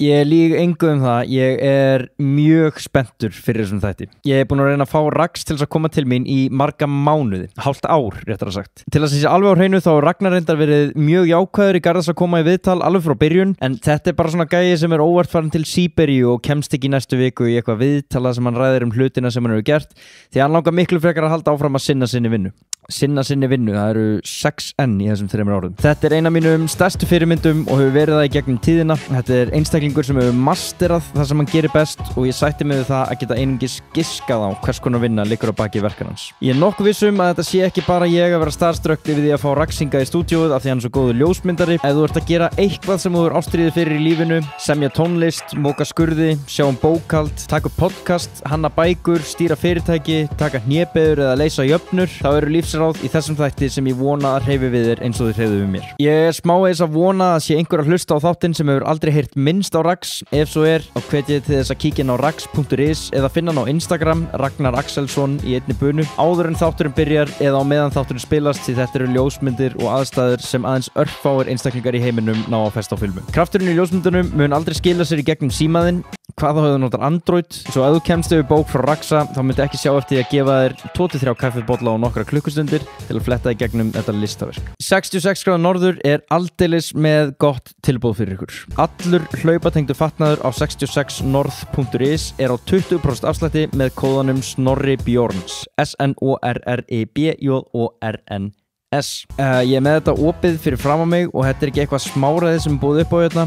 Ég lík engu það, ég mjög spenntur fyrir þessum þætti. Ég búinn að reyna að fá Rax til þess að koma til mín í marga mánuði, hálft ár réttar að sagt. Til að sé alveg á hreinu þá Ragnar reyndar verið mjög jákvæður í garð að koma í viðtal alveg frá byrjun, en þetta bara svona gæi sem óvart farin til Síberíu og kemst ekki næstu viku í eitthvað viðtala sem hann ræðir hlutina sem hann hefur gert, því hann langar miklu frekar að halda áfram að sinna sinni vinnu, það eru 6N í þessum 3 árum. Þetta eina af mínum stærstu fyrirmyndum og hefur verið það í gegnum tíðina. Þetta einstaklingur sem hefur masterað það sem hann gerir best og ég sætti mig við það að geta einungis giskað á hvers konar vinna liggur á baki verkan hans. Ég nokkuð viss að þetta sé ekki bara ég að vera starstruck yfir því að fá Raxinga í stúdíóið af því hann er svo góður ljósmyndari. Ef þú ert að gera eitthvað sem þú er ástríðið fyrir í lífinu, semja tónlist, móka skurði, sjá bókhald, taka upp podcast, hanna bækur, stýra fyrirtæki, taka hnébeður eða leysa jöfnur, þá eru lífsráð í þessum þætti sem ég vona að hreyfi við þér eins og þið hreyfðu við mér. Ég smávegis að vona að sé einhver að hlusta á þáttinn sem hefur aldrei heyrt minnst á Rax. Ef svo þá hvet ég til þess að kíkja inn á rax.is eða finna hann á Instagram, Ragnar Axelsson í einni bunu, áður en þátturinn byrjar eða á meðan þátturinn spilast, því þetta eru ljósmyndir og aðstæður sem aðeins örfáir einstaklingar í heiminum ná að festa á filmu. Krafturinn í ljósmyndunum mun aldrei skila sér í gegnum símaðinn, hvað þá hefur notar Android, svo ef þú kemst yfir bók frá Raxa þá myndi ekki sjá eftir að gefa þér 2-3 kaffibolla og nokkra klukkustundir til að fletta í gegnum þetta listaverk. 66° norður aldeilis með gott tilboð fyrir ykkur. Allur hlaupatengdu fatnaður á 66north.is á 20% afslætti með kóðanum Snorri Bjorns, SNORRIBJORNS. Ég með þetta opið fyrir fram á mig og þetta ekki eitthvað smáraðið sem búið upp á hérna.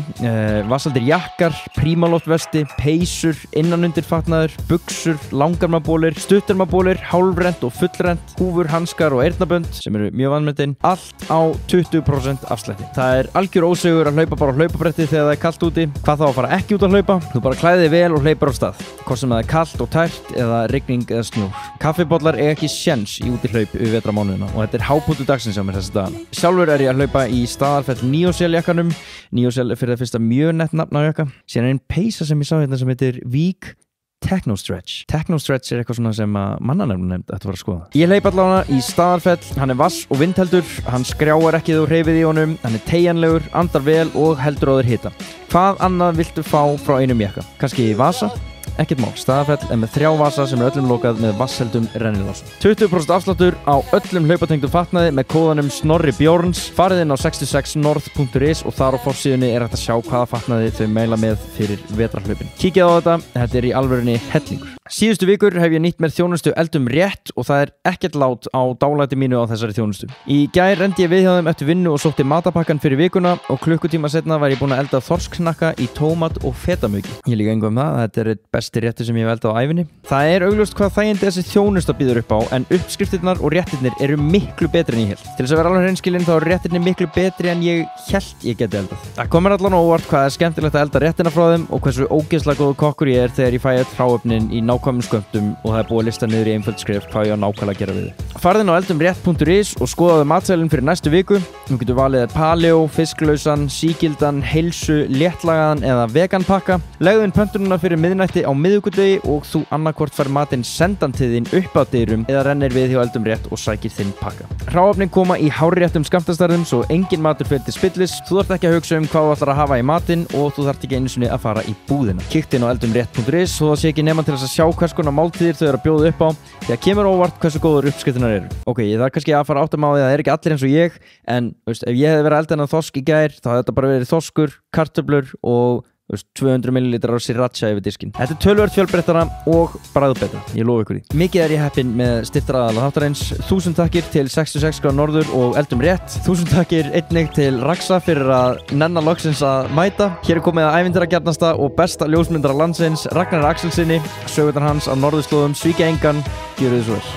Vassaldir jakkar, prímaloftvesti, peysur, innanundir fatnaður, buxur, langarmabólir, stuttarmabólir, hálfrent og fullrent, húfur, hanskar og eyrnabönd sem eru mjög vanmetinn, allt á 20% afslætti. Það algjör ósigur að hlaupa bara á hlaupabretti þegar það kalt úti. Hvað þá að fara ekki út að hlaupa? Þú bara klæði þig vel og hlaupar á stað, hvort sem það kalt og tært eða rigning eða snjór. Kaffibollar ekki séns í útihlaup yfir vetramánuðina og þetta hápunktur dagsins á mér þessi dagana. Sjálfur ég að hlaupa í Staðarfell Neosel jakkanum. Neosel fyrir það fyrsta mjög nett nafn á jakka. Síðan einn peysa sem ég sá hérna sem heitir Vík Technostretch. Technostretch eitthvað svona sem að mannanefnum nefnd ætti að fara að skoða. Ég hleyp allavega í Staðarfell, hann vass og vindheldur, hann skrjáar ekki þú hreyfið í honum, hann teygjanlegur, andar vel og heldur á þér hita. Hvað annað viltu fá frá einum jakka? Kannski vasa? Ekkert mál, Staðarfell með 3 vasa sem öllum lokað með vassheldum rennilásum. 20% afsláttur á öllum hlaupatengdum fatnaði með kóðanum Snorri Bjorns. Farið inn á 66north.is og þar á forsíðunni hægt að sjá hvaða fatnaði þau mæla með fyrir vetrarhlaupin. Kíkið á þetta í alvörunni hellingur. Síðustu vikur hef ég nýtt mér þjónustu Eldum rétt og það ekkert lát á dálæti mínu á þessari þjónustu. Í gær renndi ég við hjá þeim eftir vinnu og sótti matapakkan fyrir vikuna og klukkutíma setna var ég búinn að elda þorskknakka í tómat og fetamauki. Ég líka engu það, þetta einn besti réttur sem ég hef eldað á ævinni. Það augljóst hvað þægindi þessi þjónusta býður upp á, en uppskriftirnar og réttirnir eru miklu betri en ég hélt. Til þess að vera alveg hreinskilinn þá eru réttirnir miklu betri en ég hélt ég geti eldað. Það komur allan óvart hvað skemmtilegt að elda réttina frá þeim og hversu ógeðslega góður kokkur ég þegar ég fæ öll hráefnin í nákvæmum skömmtum og það búið að lista niður í einföld skrif hvað ég á nákvæmlega að gera við þið. Farðu inn á eldumrétt.is og skoðaðu matsælinn fyrir næstu viku. Þú getur valið paleo, fisklausan, sígildan, heilsu, léttlagaðan eða veganpakka. Legðu inn pöntununa fyrir miðnætti á miðvikudegi og þú annarkvort fær matinn sendan til þín upp að dyrum eða rennir við hjá Eldum rétt og sækir þinn pakka. Hráefnin koma í hárréttum skammtastærðum svo engin matur fer til spillis. Þú þarft ekki að hugsa hvað þú ætlar að hafa í matinn og þú þarft ekki einu sinni að fara í búðina. Kíktu inn á eldumrétt.is svo það sé ekki nema til þess að sjá hvers konar máltíðir þau eru að bjóða upp á. Það kemur óvart hversu góður uppskriftirnar eru. Ok, ég þarf kannski að fara áttum á því að það ekki allir eins og ég, en ef ég hefði verið að elda þennan þorsk í gær, þá hefði þetta bara verið þorskur, kartöflur og 200 ml á sriracha yfir diskinn. Þetta töluvert fjölbreyttara og bragðbetra, ég lofa ykkur því. Mikið ég heppinn með styrktaraðala þáttarins. 1000 takkir til 66 norður og Eldum rétt. 1000 takkir einnig til Raxa fyrir að nenna loksins að mæta. Hér komið að ævintýragjarnasta og besta ljósmyndara landsins, Ragnar Axelsinni. Sögurnar hans á norðurslóðum svíkja engan, gjörið þið svo vel.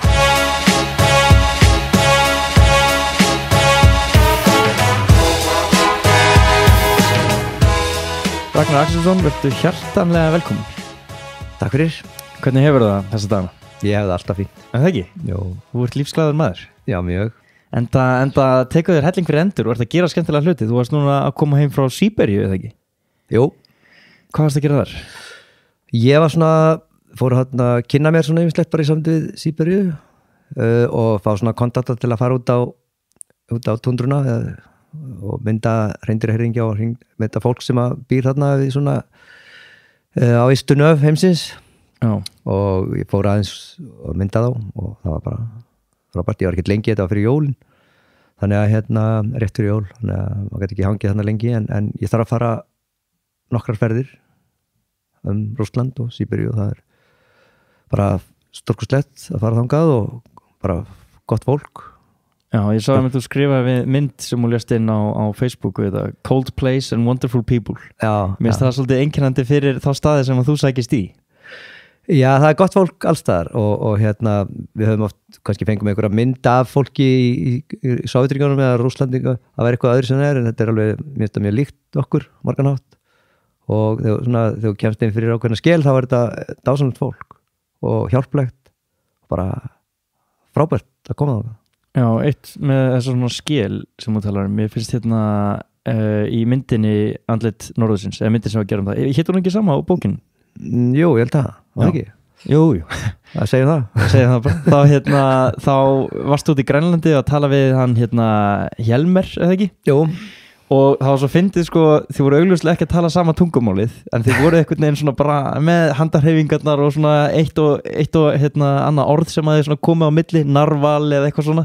Ragnar Axelsson, verður hjartanlega velkomin. Takk fyrir. Hvernig hefur það þessa dagana? Ég hef það alltaf fínt. En það ekki? Jó. Þú ert lífsglaður maður. Já, mjög. Enda tekur þér helling fyrir endur og ert að gera skemmtilega hluti. Þú varst núna að koma heim frá Síberíu, eða ekki? Jú. Hvað varst að gera þar? Ég var fór að kynna mér yfirleitt bara í samtíð við Síberíu og fá kontakta til að fara út á tundruna og mynda hreindýraherðingja og mynda fólk sem að býr þarna við svona á ystu nöf heimsins og ég fór aðeins og mynda þá og það var bara frábært, ég var ekkert lengi, þetta var fyrir jólin þannig að rétt fyrir jól þannig að maður gæti ekki hangið þarna lengi en ég þarf að fara nokkrar ferðir Rússland og Síberíu og það bara stórkostlegt að fara þangað og bara gott fólk. Já, ég sá að þú skrifaði við mynd sem hún lést inn á Facebook við það, Cold Place and Wonderful People. Já. Mér finnst það svolítið einkennandi fyrir þá staði sem þú sækist í. Já, það gott fólk allstaðar og við höfum oft kannski fengum einhverja mynd af fólki í Sovjetríkjunum eða Rússlandi að vera eitthvað öðru sem það en þetta alveg, mér finnst það mjög líkt okkur marganhátt og þegar þú kemst inn fyrir ákveðna skel þá er þetta dásamlegt fólk og hjálplegt bara frábært að koma þangað. Já, eitt með þessar svona skel sem þú talar mér finnst í myndinni Andlit Norðursins, eða myndin sem við gerum það hittur hún ekki sama á bókinu? Jú, ég held það ekki. Jú. Það segir það bara. Þá varstu út í Grænlandi að tala við hann Hjelmer, eða ekki? Jú. Og það var svo fyndið þið voru augljóslega ekki að tala sama tungumálið en þið voru einhvern veginn svona bara með handarhefingarnar og svona eitt og annað orð sem að þið komið á milli, narval eða eitthvað svona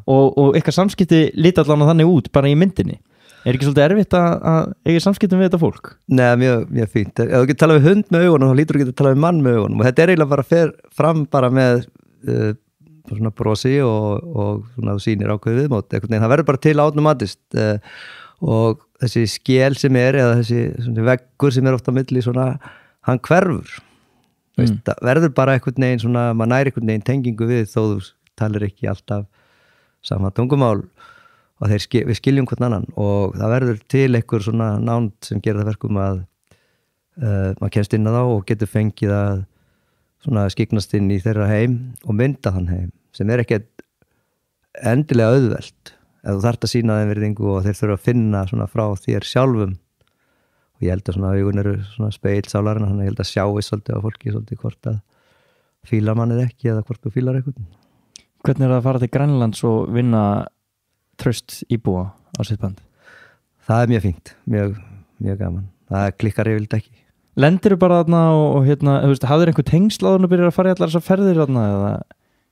og eitthvað samskipti líti allan að þannig út bara í myndinni. Er ekki svolítið erfitt að eiga samskiptum við þetta fólk? Nei, mjög fínt. Ef þú getur talað við hund með augunum þá lítur þú getur talað við mann með augunum og þetta er eiginlega bara fer fram bara með svona brosi og svona þú sýnir ákveðið viðmót einhvern veginn, það verður bara til automatist og þessi skel sem eða þessi veggur sem ofta á milli svona, hann hverfur það verður bara einhvern veginn svona, maður næri einhvern veginn tengingu við þó þú talir ekki alltaf sama tungumál og við skiljum hvern annan og það verður til einhver svona nánd sem gerir það verkum að maður kemst inn á þá og getur fengið að svona skiknast inn í þeirra heim og mynda þann heim sem er ekkert endilega auðvelt ef þú þarft að sýna þeim virðingu og þeir þurfa að finna svona frá þér sjálfum og ég held að svona augun eru svona speilsálarinn þannig að ég held að sjáu svolítið á fólki svolítið hvort að fílar mannið ekki eða hvort þú fílar eitthvað. Hvernig er það að fara til Grænlands og vinna traust íbúa á sitt band? Það er mjög fínt, mjög gaman. Það klikkar yfirleitt ekki. Lendirðu bara þarna og hafðir einhver tengsl áður en að byrja að fara í allar þessar ferðir þarna eða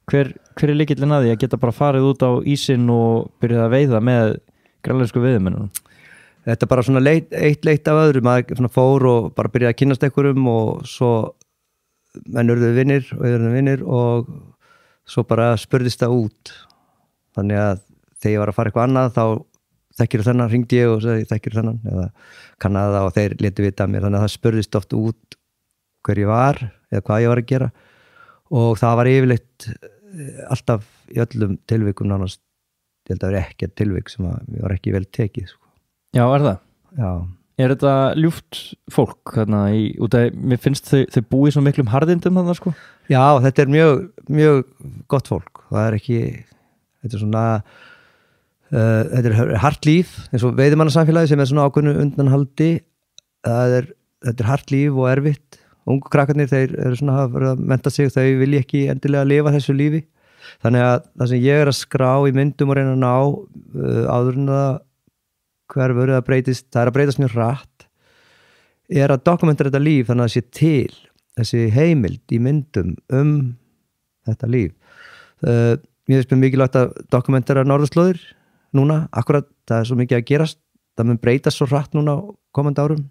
hver er lykillinn að því að geta bara farið út á ísinn og byrjað að veiða með grænlensku veiðimönnunum? Þetta er bara svona eitt leitt af öðru, maður fór og bara byrjaði að kynnast einhverjum og svo menn urðu vinnir og svo bara spurðist það út. Þannig að þegar ég var að fara eitthvað annað þá þekkir þennan, hringdi ég og sagði þekkir þennan eða kannaði það og þeir létu vita af mér þannig að það spurðist oft út hver ég var eða hvað ég var að gera og það var yfirleitt alltaf í öllum tilvikum nánast, ég held að það er ekkert tilvik sem að mér var ekki vel tekið sko. Já, er það? Já. Er þetta ljúft fólk þarna út af, mér finnst þau búið svo miklum harðindum þarna sko? Já, þetta er mjög gott fólk, það er ekki þetta er svona þetta er hart líf, eins og veiðimannarsamfélagi sem er svona ákveðnu undanhaldi þetta er hart líf og erfitt ungu krakkarnir, þeir eru svona að mennta sig, þau vilja ekki endilega lifa þessu lífi þannig að það sem ég er að skrá í myndum og reyna að ná áður en það hverfur eða breytist, það er að breytast mjög hratt er að dokumentera þetta líf þannig að það sé til þessi heimild í myndum þetta líf mér finnst mjög mikilvægt að dokumentera norðurslóðir núna, akkurat það er svo mikið að gerast það mun breytast svo hratt núna komandi árum.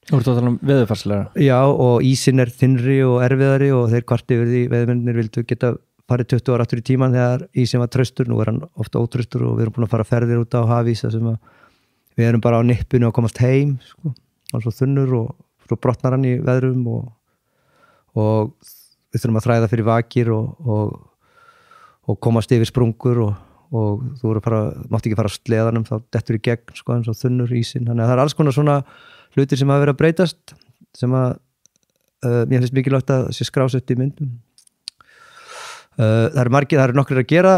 Þú ert að tala veðurfarslega? Já, og ísinn er þynnri og erfiðari og þeir kvart yfir því veðurmennir vildu geta farið 20 ára aftur í tíman þegar ísinn var traustur, nú er hann ofta ótraustur og við erum búin að fara ferðir út á hafís sem við erum bara á nippinu að komast heim sko. Hann er svo þunnur og svo brotnar hann í veðrum og við þurfum að þræða fyrir vakir og komast yfir sprungur og þú mátt ekki fara á sleðanum þá dettur í gegn sko, eins og þunnur ísinn þannig að það er alls konar svona hlutir sem hafa verið að breytast sem að mér finnst mikilvægt að sé skrásett í myndum það eru nokkrir að gera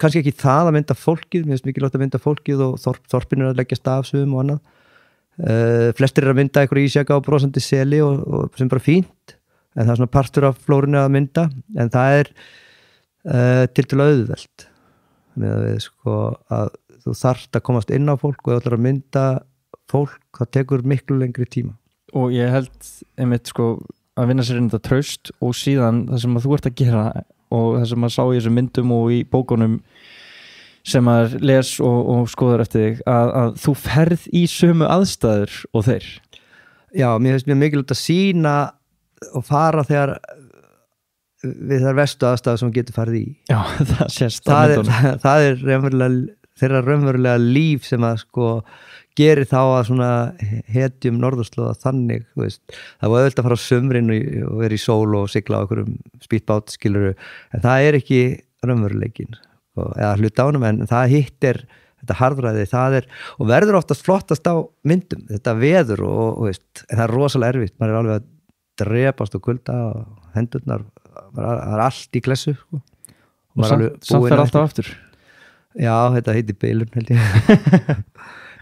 kannski ekki það að mynda fólkið mér finnst mikilvægt að mynda fólkið og þorpin er að leggja stafsum og annað flestir er að mynda einhverju ísjaka og brosandi seli og sem bara fínt en það er svona partur af flórunni að mynda en það er tiltölulega auðvelt með að við sko að þú þarft að komast inn á fólk og þú ætlar að mynda fólk, það tekur miklu lengri tíma. Og ég held einmitt sko að vinna sér inn þetta traust og síðan það sem að þú ert að gera og það sem að sá í þessum myndum og í bókunum sem að les og skoðar eftir þig að þú ferð í sömu aðstæður og þeir. Já, mér finnst mjög mikilvægt að sýna og fara þegar við þær vestu aðstæður sem getur farið í. Já, það sést það er þeirra raunverulega líf sem að sko gerir þá að svona hetjum norðurslóða þannig, þú veist, það var auðvitað að fara á sumrin og vera í sól og sigla á einhverjum spýtbát, skiluru, en það er ekki raunveruleikin, eða hluta ánum, en það hittir þetta harðræði, það er, og verður oftast flottast á myndum, þetta veður og veist, en það er rosalega erfitt, maður er alveg að drepast og kulda og hendurnar, það er allt í klessu, sko. Og samt fer alltaf aftur. Já, þetta heitir beilun, held ég.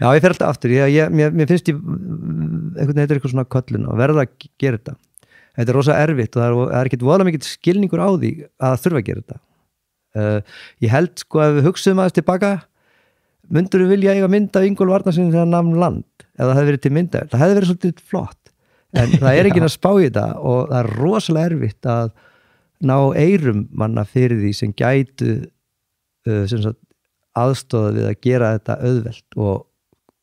Já, ég fer alltaf aftur, mér finnst einhvern veginn eitthvað svona köllun og verða að gera þetta. Þetta er rosa erfitt og það er ekkert voðalega mikill skilningur á því að þurfa að gera þetta. Ég held sko að við hugsuðum aðeins tilbaka, myndur við vilja eiga mynd af Ingólfur Arnarson þegar hann nam land, ef það hefði verið til mynda, það hefði verið svolítið flott, en það er ekki að spá í þetta og það er rosalega erfitt að ná eyrum manna fyrir því sem gætu aðstoða við að gera þetta auðvelt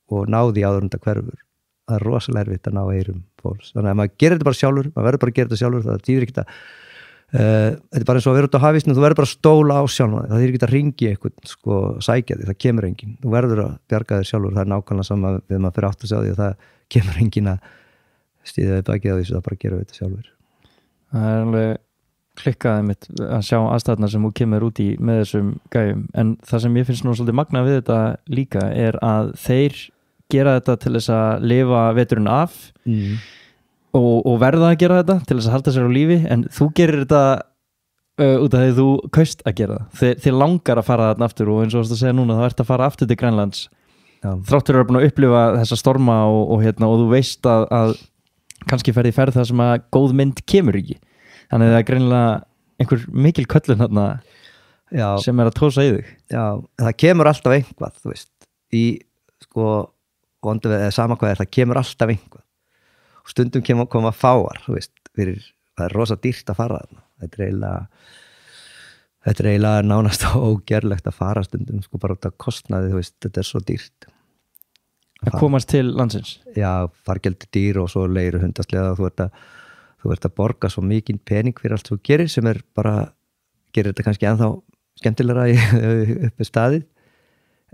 og ná því áður en þetta hverfur. Það er rosalega erfitt að ná eyrum fólks. Þannig að maður gerir þetta bara sjálfur, maður verður bara að gera þetta sjálfur, það þýðir ekki að þetta er bara eins og að vera út á hafísnum, þú verður bara að stóla á sjálfur, það þýðir ekki að ringi eitthvað, sko, sækja því, það kemur enginn. Þú verður að bjarga þér sjálfur, það er nákvæmlega sama við maður fyrir átt að sjá því að það kemur enginn að stíða við bakið á því, það bara gerum við þetta sjálfur. Það er alveg klikkaði mitt að sjá aðstæðna sem þú kemur út í með þessum gæjum, en það sem ég finnst nú svolítið magna við þetta líka er að þeir gera þetta til þess að lifa veturinn af og verða að gera þetta til þess að halda sér á lífi, en þú gerir þetta út af því þú kaust að gera það, þið langar að fara þarna aftur og eins og þú segja núna, þá ert að fara aftur til Grænlands þráttur að búin að upplifa þessa storma og þú veist að kannski ferði ferð það sem að góð mynd kemur ekki. Þannig að það er greinilega einhver mikil köllun þarna sem er að tósa í þig. Já, það kemur alltaf einhvað, þú veist, í sko, vondu við, eða sama hvað það kemur alltaf einhvað. Og stundum koma fáar, þú veist, það er rosa dýrt að fara þarna. Þetta er eiginlega nánast ógerlegt að fara stundum, sko, bara út af kostnaði, þú veist, þetta er svo dýrt. Að komast til landsins? Já, fargjaldi dýr og svo leiru hundaslega og þú ert að borga svo mikinn pening fyrir allt þú gerir sem er bara, gerir þetta kannski ennþá skemmtilegra uppi staðið,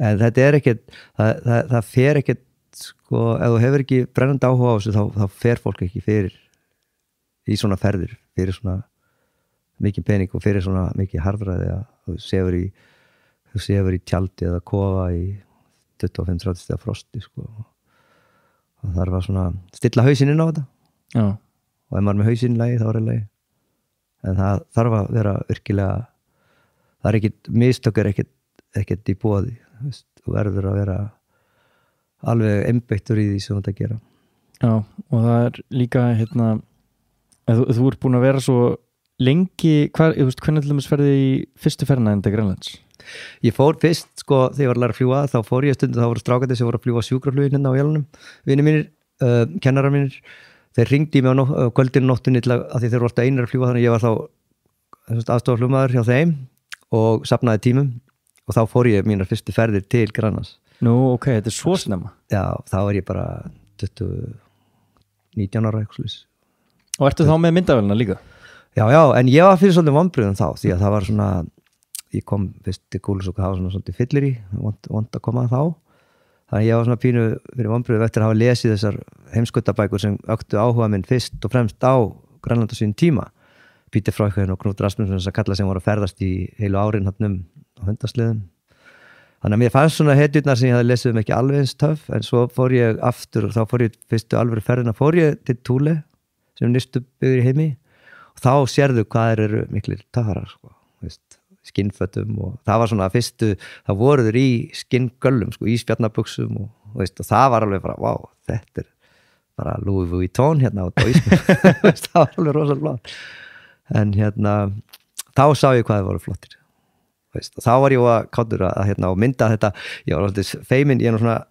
en þetta er ekkert, það fer ekkert, sko, ef þú hefur ekki brennandi áhuga á þessu, þá fer fólk ekki fyrir í svona ferðir, fyrir svona mikinn pening og fyrir svona mikið harðræði að þú sefur í tjaldi eða kofa í 25-30 stiga frosti, sko, og það var svona stilla hausinn inn á þetta. Já. Og ef maður er með hausinn í lagi, þá er það lagi. En það þarf að vera virkilega, það er ekkit, mistök er ekkit í boði. Þú verður að vera alveg einbeittur í því sem þetta gera. Já, og það er líka, þú ert búin að vera svo lengi, hvernig til dæmis ferði í fyrstu ferðina enda Grænlands? Ég fór fyrst, sko, þegar ég var að læra að fljúga, þá fór ég stundum, þá voru strákandi sem voru að fljúga sjúkraflugin hérna á Vélunum, vinir mínir, kennarar mínir. Þeir ringdi mig á kvöldinu nóttunni til að því þeir voru alltaf einir að fljúga, þannig ég var þá aðstofaflugmaður hjá þeim og safnaði tímum og þá fór ég mínar fyrstu ferðir til Grænlands. Nú, ok, þetta er svo snemma. Já, þá er ég bara 19 ára eitthvað slús. Og ertu þá með myndavélina líka? Já, en ég var fyrir svolítið vonbrigðum þá, því að það var svona, ég kom fyrst til Kúlus og það var svona svolítið fyllir í, vond að koma þá. Þannig ég var svona pínu fyrir vonbrigðum eftir að hafa lesið þessar heimskautabækur sem öktu áhuga minn fyrst og fremst á Grænland á sínum tíma. Pítur Frøyken og Knút Rasmussen, þessar kalla sem voru að ferðast í heilu árin hann á hundasliðum. Þannig að mér fannst svona hetjurnar sem ég hafði lesið ekki alveg eins töff, en svo fór ég aftur og þá fór ég fyrstu alvöru ferðina, fór ég til Thule sem nyrstu byggður í heimi og þá sérðu hvað eru miklir töffarar, sko, veist, skinnfötum og það var svona fyrstu, það voru þeir í skinngöllum, sko, í spjarnabuxum og það var alveg bara, vá, þetta er bara Louis Vuitton hérna á ískum. Það var alveg rosalega flott. En þá sá ég hvað þeir voru flottir. veist, og þá var ég að kátur að hérna og mynda þetta, ég var alltaf feimin, ég er nú svona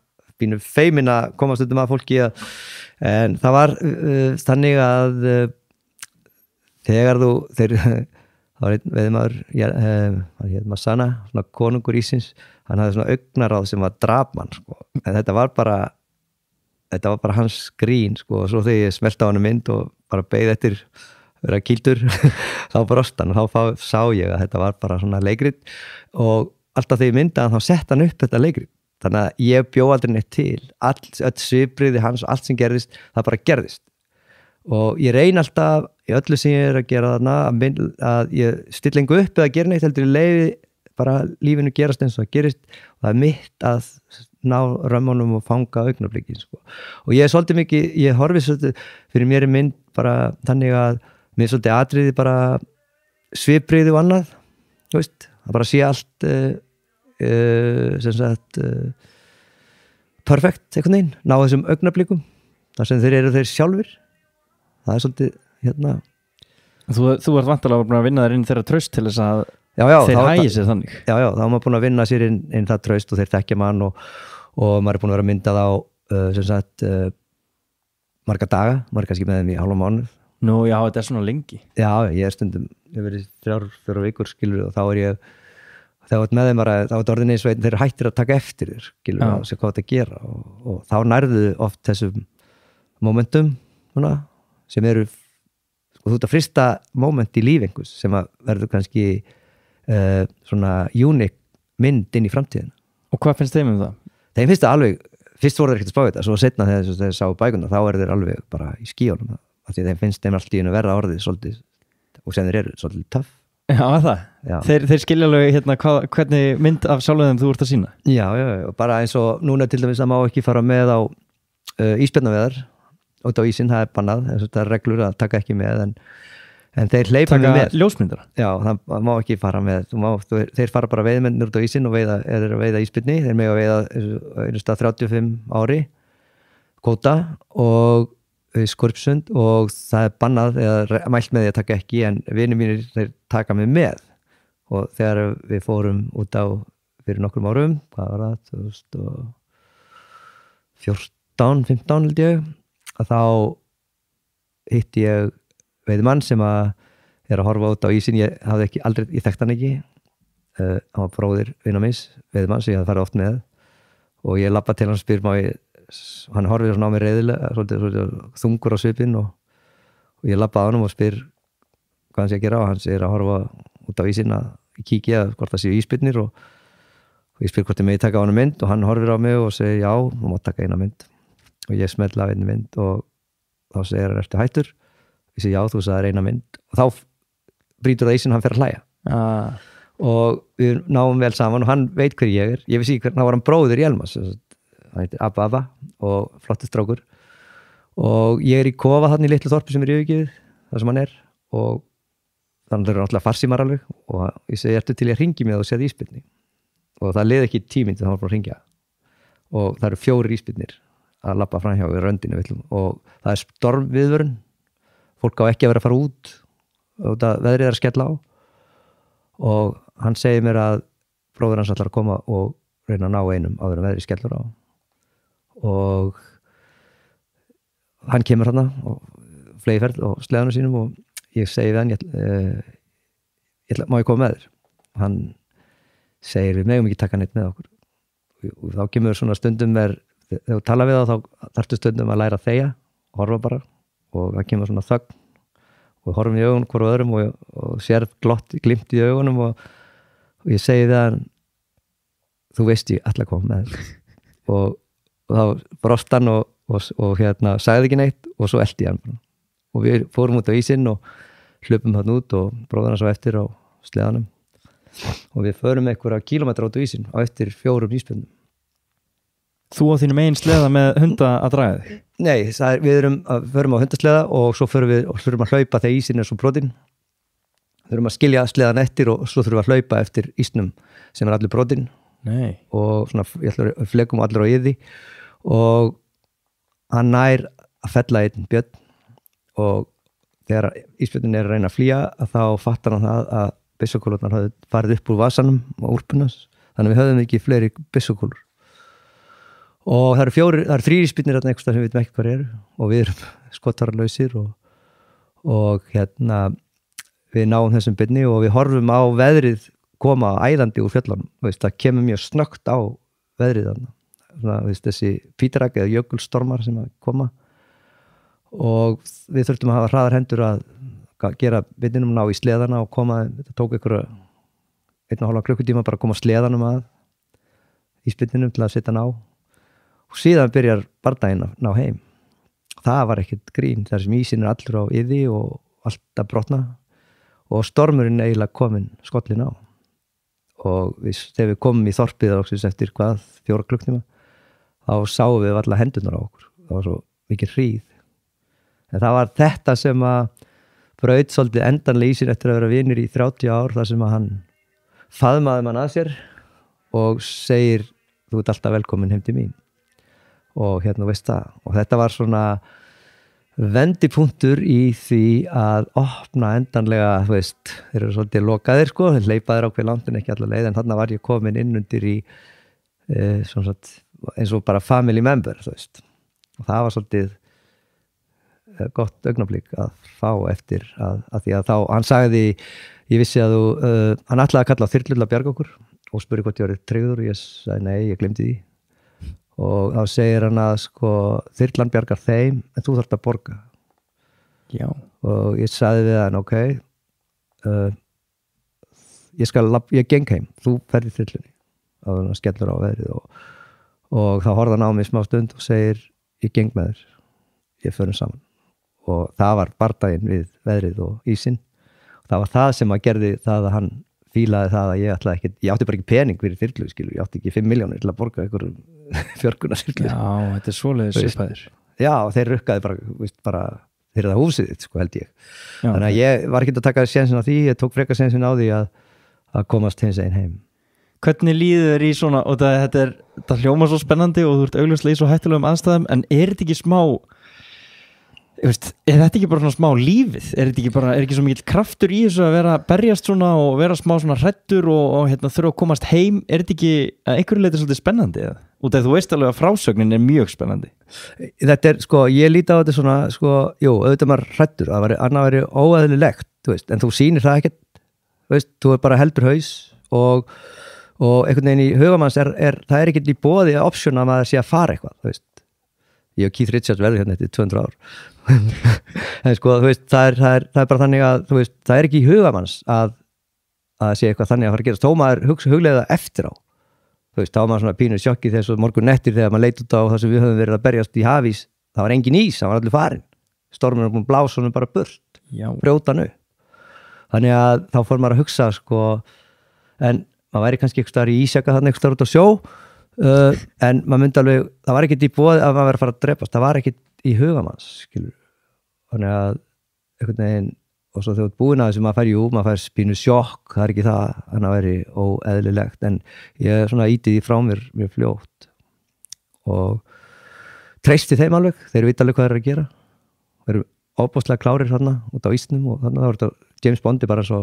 bínu feimin að koma stundum að fólki en það var þannig að þegar það var einn veiðmaður Massana, svona konungur ísins, hann hafði svona augnaráð sem var drapmann sko. En þetta var bara hans grín sko. Og svo þegar ég smelti á hann mynd og bara beið eftir vera kýldur þá brost hann og þá sá ég að þetta var bara svona leikrit og alltaf þegar ég myndaði þá sett hann upp þetta leikrit, þannig að ég bjó aldrei neitt til, öll svipriði hans og allt sem gerðist, það bara gerðist og ég reyni alltaf í öllu sem ég að gera þarna að ég stilla engu upp eða gera neitt heldur í leiði bara lífinu gerast eins og það gerist og það er mitt að ná römmunum og fanga augnablikin sko. Og ég er svolítið mikið, ég horfi svolítið fyrir mér í mynd bara þannig að mér er svolítið atriði bara svipriði og annað, þú veist, það bara sé allt sem sagt perfekt einhvern veginn, ná þessum augnablikum þar sem þeir eru þeir sjálfur, það er svolítið hérna. Þú ert vantarlega búin að vinna þér inn þeirra traust til þess að já, þeir hægi sér þannig. Já, þá er maður búin að vinna sér inn það traust og þeir þekkja mann og maður er búin að vera myndað á sem sagt marga daga, maður er kannski með þeim í hálfa mánuð. Nú, já, þetta er svona lengi. Já, ég er stundum, ég hef verið 3-4 vikur skilur og þá er ég þegar með þeim þá er orðin eins og þeir hættir að taka eftir þér skilur og sé hvað þetta gera og þá nærðu oft þessum momentum svona, sem eru sko, þú ert að frista moment í líf einhvers sem að verður kannski svona unique mynd inn í framtíðina. Og hvað finnst þeim það? Þeim finnst það alveg, fyrst voru þeir ekkert að spá þetta svo setna þegar þeir sá bækuna þá eru þeir alveg bara í skíunum af því þeim finnst þeim allt í einu verða orðið svolítið og sem þeir eru svolítið töff. Já, það? Já. Þeir skilja alveg hérna hvernig mynd af sjálfum þú ert að sína? Já, og bara eins og núna til dæmis að má ekki fara með á ísbjarnaveðar út á ísinn, það er bannað, það er reglur að taka ekki með en þeir hleypa með. Taka ljósmyndara? Já, það má ekki fara með, þeir fara bara veiðmennir út á ísinn og veiða ísbjarni, þeir mega veiða einu stað 35 ári kvóta og Skorpsund og það er bannað eða mælt með því að taka ekki en vinir mínir þeir taka mig með og þegar við fórum út á fyrir nokkrum árum, hvað var það 2014-15 held ég að þá hitti ég veiðmann sem að er að horfa út á ísinn, ég þekkt hann ekki hann var bróðir vina mis, veiðmann sem ég hafði farið oft með og ég labba til hann og spyr má ég hann horfir svona á mig reiðilega svolítið þungur á svipinn og ég labba á hann og spyr hvað hann sé að gera og hann segir að horfa út á ísinn að kíkja hvort það séu ísbirnir og ég spyr hvort ég megi taka á hann mynd og hann horfir á mig og segir já, þú mátt taka eina mynd og ég smetla af einu mynd og þá segir hann ertu hættur ég segi já, þú sagðir eina mynd og þá brýtur það ísinn, hann fer að hlæja og við náum vel saman og hann veit hver ég er, ég vissi ekki hvernig var hann bróðir í Elmas hann heitir Abba og flottur strákur og ég er í kofa þarna í litlu þorpi sem er yfirgefið þar sem hann er og þannig er hann alltaf farsímar alveg og ég segi ertu til ég að hringi mig og séð ísbirni og það liði ekki tíminn til það var bara að hringja og það eru 4 ísbirnir að labba framhjá í röndinu og það er stormviðvörun fólk á ekki að vera að fara út og veðrið er að skella á og hann segir mér að bróður hans ætlar að koma og reyna að ná einum áður en veðrið skellur á og hann kemur hann og fleiðferð og sleðanum sínum og ég segi við hann má ég koma með þér hann segir við megum ekki taka neitt með okkur og þá kemur svona stundum þegar þú tala við þá þarftu stundum að læra að þegja og horfa bara og það kemur svona þögn og horfum í augun hvort öðrum og sér glimt í augunum og ég segi við hann þú veist ég ætla að koma með þér og þá brost hann og hérna sagði ekki neitt og svo elti hann og við fórum út á ísinn og hlupum hann út og bróðum hann svo eftir á sleðanum og við förum einhverja kílómetra út á ísinn á eftir 4 ísbjörnum. Þú á þínum eigin sleða með hunda að draga þig? Nei, við förum á hundasleða og svo förum við og þurfum að hlaupa þegar ísinn er svo brotinn þurfum að skilja sleðan eftir og svo þurfum við að hlaupa eftir ísnum sem er allir brotinn og svona flegum allir á yði og hann nær að fella einn björn og þegar ísbjörnin er að reyna að flýja þá fattar hann það að byssukúlurnar hafði farið upp úr vasanum og úlpunans, þannig við höfðum ekki fleiri byssukúlur og það eru 3 ísbirnir þarna einhvers staðar sem við veitum ekki hvað eru og við erum skotvaralausir og hérna við náum þessum birni og við horfum á veðrið koma æðandi úr fjöllunum, það kemur mjög snöggt á veðrið þarna, þessi pítarak eða jökulstormar sem að koma og við þurftum að hafa hraðar hendur að gera birninum ná í sleðana og koma, þetta tók einhverja 1,5 klukkutíma bara að koma sleðanum að ísbirninum til að setja hann á og síðan byrjar bardaginn að ná heim. Það var ekkert grín þar sem ísinn allur á yði og allt að brotna og stormurinn eiginlega kominn skollin á og þegar við komum í þorpið eftir 4 klukktíma þá sáum við alla hendurnar á okkur, það var svo mikið hríð en það var þetta sem að braut svolítið endanlega í sér eftir að vera vinir í 30 ár þar sem að hann faðmaði mann að sér og segir þú ert alltaf velkomin heim til mín og hérna veist það og þetta var svona vendipunktur í því að opna endanlega þeir eru svolítið lokaðir þeir leipaðir ákveð langt en ekki allar leið en þarna var ég komin inn undir í eins og bara family member og það var svolítið gott augnablik að fá eftir að því að þá, hann sagði ég vissi að hann ætlaði að kalla á þyrlu til að bjarga okkur og spurði hvort ég var tryggður og ég sagði nei, ég glemdi því og þá segir hann að þyrlan bjargar þeim en þú þarft að borga Já. Og ég sagði við hann ok ég geng heim, þú ferði þyrlunni og hann skellur á veðrið og þá horfði hann á mig smá stund og segir ég geng með þér, ég förum saman og það var bardaginn við veðrið og ísinn og það var það sem að gerði það að hann fílaði það að ég átti bara ekki pening fyrir þyrlu, ég átti ekki 5 milljónir til að borga einhverjum fjörgunarþyrlu Já, þetta er svoleiðis svipaðir Já, þeir rukkaði bara þeir það húsið þitt, held ég Já, þannig að ég var ekki að taka sénsinn á því ég tók frekar sénsinn á því að komast hins einn heim Hvernig líður þér í svona, og það hljómar svo spennandi og þú ert augljóslega í svo hættulegum aðstæðum en er þetta ekki smá er þetta ekki bara svona smá lífið er ekki svo mikill kraftur í þessu að vera berjast svona og vera smá svona hræddur og hérna þurfa að komast heim er þetta ekki að einhverju leiti svolítið spennandi eða? Út af þú veist alveg að frásögnin er mjög spennandi Þetta ég líti á þetta svona auðvitað maður hræddur annað væri óeðlilegt en þú sýnir það ekkert þú bara heldur haus og einhvern veginn í hugamanns það er ekkert í boði option að maður sé að fara eitthvað ég og Keith Richards verður hérna eftir 200 ár en það er bara þannig að það er ekki í hugamanns að sé eitthvað þannig að fara að gerast þó maður huglega eftir á þá var maður svona pínu sjokki þegar morgun nettir þegar maður leit út á það sem við höfum verið að berjast í hafís það var engin ís, það var allir farin stormur var búin að blása honum bara burt brjóta hann upp þannig að þá fór maður að hugsa en maður væri kannski eitthvað í ísjaka þannig eitthvað út á sjó en maður myndi alveg það var ekkert í boði að maður verið að fara að drepast það var ekkert í hugamanns þannig að einhvern veginn og svo þegar þú ert búin að þessu maður fær spínu sjokk, það er ekki það að það veri óeðlilegt en ég svona íti því frá mér mjög fljótt og treysti þeim alveg, þeir vita alveg hvað þeir eru að gera þeir eru ofboðslega klárir þarna út á ísnum og þarna var þetta James Bond bara svo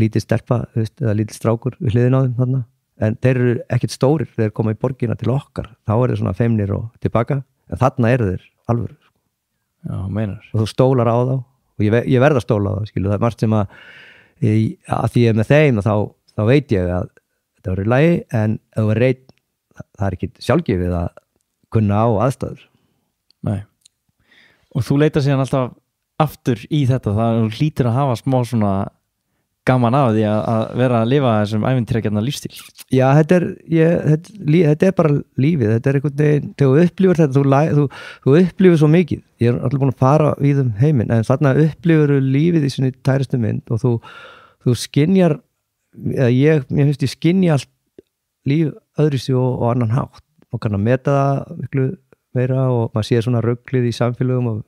lítið stelpa eða lítið strákur við hliðin á þeim þarna en þeir eru ekkert stórir þeir koma í borgina til okkar þá er þeir svona feimnir og tilbaka en þarna eru þeir alvöru Já, meinar og þú stólar á þá og ég verð að stóla á það það er margt sem að því ég er með þeim og þá veit ég að þetta verður í lagi en ef þú er reitt það er ekki sjálfgefið að kunna á aðstæður Nei og þú leitar síðan alltaf aftur í þetta það hlýtur að hafa smá svona gaman af því að vera að lifa þessum ævintýragjarna lífstíl Já, þetta er bara lífið þetta er einhvern veginn, þegar þú upplifur þetta þú upplifur svo mikið ég er alltaf búin að fara við heiminn en þarna upplifur lífið í svona tæristu mynd og þú skynjar mér finnst ég skynja allt líf öðruvísi og annan hátt og kann að meta það miklu meira og maður sér svona rugglið í samfélögum og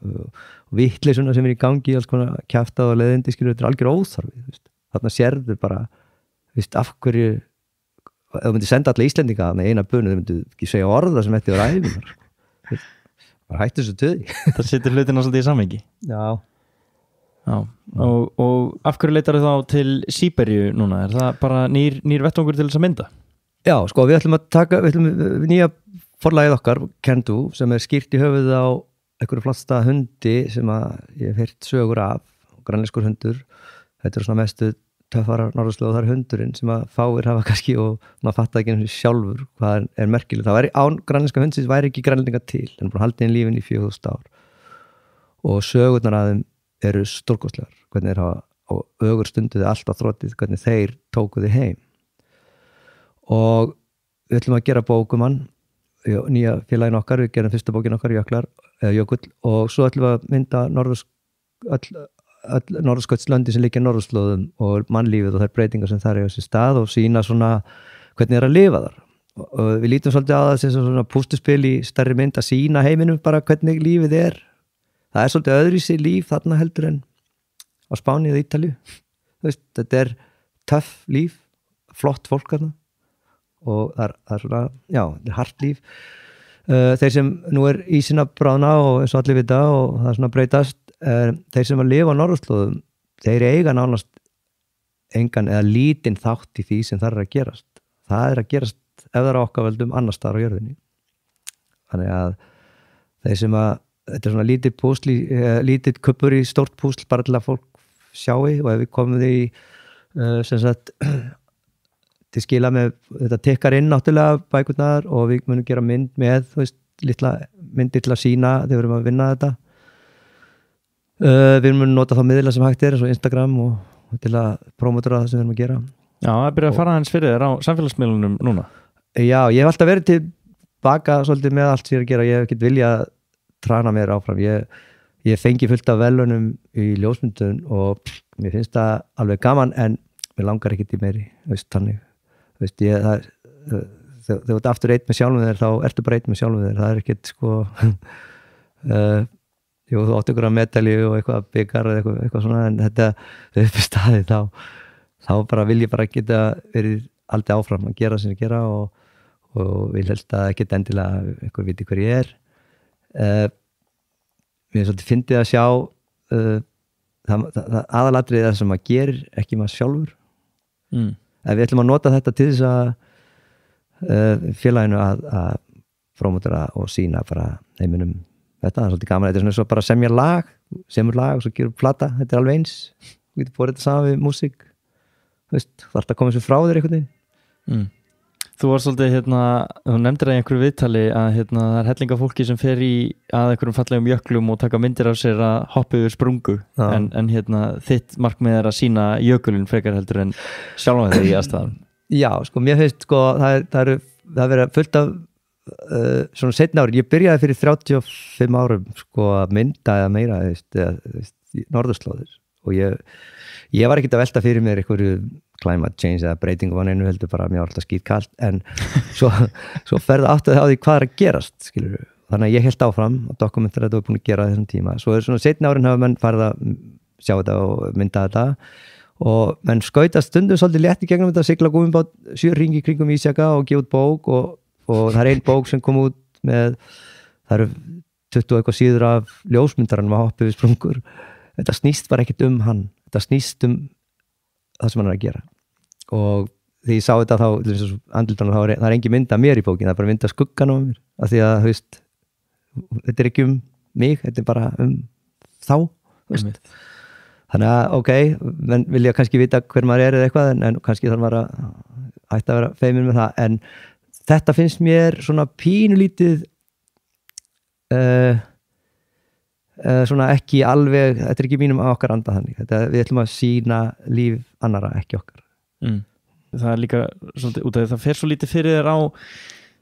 vitleysuna sem er í gangi alls konar kjaftað og leiðindi þetta er algjör óþarfi þarna sérður bara af hverju ef þú myndir senda alla Íslendinga með eina bunu þau myndir ekki segja orða sem þetta var æfinar bara hættu þessu töði það setur hlutina svolítið í samhengi Já Já, og af hverju leitar þá til Síberíu núna? Er það bara nýr vettvangur til þess að mynda? Já, sko, við ætlum nýja forlagið okkar, Can-Do, sem skýrt í höfuð á einhverju flotta hundi sem að ég hef heyrt sögur af, grænlenskur hundur. Þetta svona mestu töffara norðurslóð, það hundurinn sem að fáir hafa kannski og maður fattaði ekki eins og sjálfur hvað merkilegt. Það væri án grænlenska hundsins væri ekki grænlendinga til, en búin haldið inn lífin í 4000 ár. Og sögurnar að þeim eru stórkostlegar, hvernig þeir hafa á ögur stunduði alltaf þróttið, hvernig þeir tókuði heim. Og við ætlum að gera bók hann, nýja félagin okkar, við gerum fyrsta bókin okkar, Jökull, og svo ætlum við að mynda öll norðurskautslöndi sem liggja norðurslóðum og mannlífið og þær breytingar sem þar eiga sér stað og sína svona hvernig að lifa þar. Og við lítum svolítið á það sem svona pústuspil í stærri mynd að sína heiminum bara hvernig lífið er. Það svolítið öðruvísi líf þarna heldur en á Spáni eða Ítalíu. Þetta töff líf, flott fólk þarna og það svona, já, þetta hart líf. Þeir sem nú ísinn að bráðna og eins og allir vita og það svona breytast, þeir sem að lifa á norðurslóðum, þeir eiga nánast engan eða lítinn þátt í því sem það að gerast. Það að gerast ef það er okkar veldum annars staðar á jörðinni. Þannig að þeir sem að þetta svona lítið kuppur í stórt púsl bara til að fólk sjáu og ef við komum því sem sagt til skila með þetta tekkar inn náttúrulega bækurnar og við munum gera mynd með myndir til að sína þegar við erum að vinna þetta. Við munum nota þá miðla sem hægt eins og Instagram og til að promótura það sem við erum að gera. Já, það byrja að fara hans fyrir þér á samfélagsmiðlunum núna. Já, ég hef alltaf verið tilbaka svolítið með allt sem ég er að gera. Ég hef ekkert vilja að trana mér áfram. Ég fengi fullt af velunum í ljósmyndun og mér finnst það alveg gaman en mér langar ekkert í meiri, þannig. Þegar þú ert aftur einn með sjálfum þér þá ertu bara einn með sjálfum þér. Það er ekkert sko jú, þú átt ykkur að medalju og eitthvað byggar eða eitthvað svona en þetta upp í staði þá bara vil ég bara geta verið aldrei áfram að gera sem ég gera og vil helst að ekkert endilega einhver viti hver ég er. Mér er svolítið fyndið að sjá það aðalatriðið það sem maður gerir, ekki maður sjálfur. Ef við ætlum að nota þetta til þess að félaginu að promótera og sína bara heiminum þetta er svolítið gaman, þetta er svona svo bara semur lag og svo gerum plata, þetta er alveg eins þú getur búið þetta saman við músík þú þarft að koma svo frá þér einhvern veginn. Þú var svolítið þú nefndir að í einhverju viðtali að það er hellinga fólki sem fer í að einhverjum fallegum jöklum og taka myndir af sér að hoppa yfir sprungu en þitt markmið er að sína jökulinn frekar heldur en sjálfan þegar í aðstæðan. Já, sko, mér finnst sko það verið fullt af svona seinna ári, ég byrjaði fyrir 35 árum sko að mynda eða meira norðurslóðir og ég var ekkert að velta fyrir mér einhverju climate change eða breytingum á neinu heldur bara mér var alltaf skítkalt en svo ferði áttaði á því hvað er að gerast skilur við, þannig að ég held áfram og dokumentar þetta var búin að gera þessum tíma svo svona seinna árin hafa menn farið að sjá þetta og mynda þetta og menn skauta stundum svolítið létt í gegnum þetta sigla gúmimbát 7 hringi kringum Ísjaka og gefa út bók og það er ein bók sem kom út með, það eru 20 eitthvað síður af ljósmyndaranum að hoppa við sprungur. Þetta snýst bara ekkert hann, þetta snýst það sem hann er að gera. Og þegar ég sá þetta þá, andlítanum, það er engin mynd af mér í bókin, það er bara mynd af skuggan á mér. Af því að, þetta er ekki mig, þetta er bara þá. Þannig að, ok, menn vilja kannski vita hver maður er eða eitthvað, en kannski þarf maður að hætta að vera feiminn með það, en þetta finnst mér svona pínulítið svona ekki alveg, þetta er ekki mínum á okkar anda þannig, við ætlum að sína líf annara, ekki okkar. Það er líka svolítið út af því það fer svo lítið fyrir þér á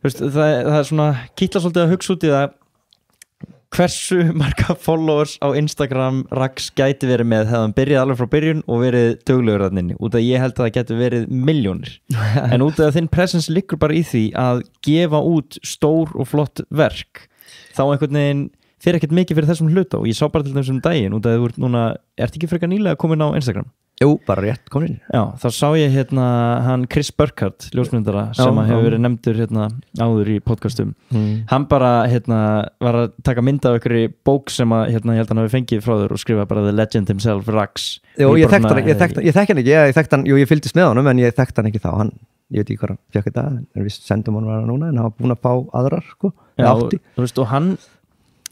það er svona kýtla svolítið að hugsa út í það hversu marga followers á Instagram Rax gæti verið með hefðan byrjað alveg frá byrjun og verið duglegur þarna inni, út af ég held að það gæti verið milljónir, en út af þinn presence liggur bara í því að gefa út stór og flott verk þá einhvern veginn fyrir ekkert mikið fyrir þessum hluta og ég sá bara til þessum daginn út af því þú ert ekki frekar nýlega komin á Instagram. Jú, bara rétt komin. Já, þá sá ég hann Chris Burkhardt, ljósmyndara sem hefur verið nefndur áður í podcastum. Hann bara var að taka mynd af einhverju bók sem að ég held hann hafi fengið frá þér og skrifa bara The Legend himself, Rax. Jú, ég þekkt hann ekki, ég fylgdist með honum en ég þekkt hann ekki þá, ég veit ekki hvað hann fekk þetta, en við sendum hann var núna en hann var búin að fá aðrar, sko. Já, þú veist, og hann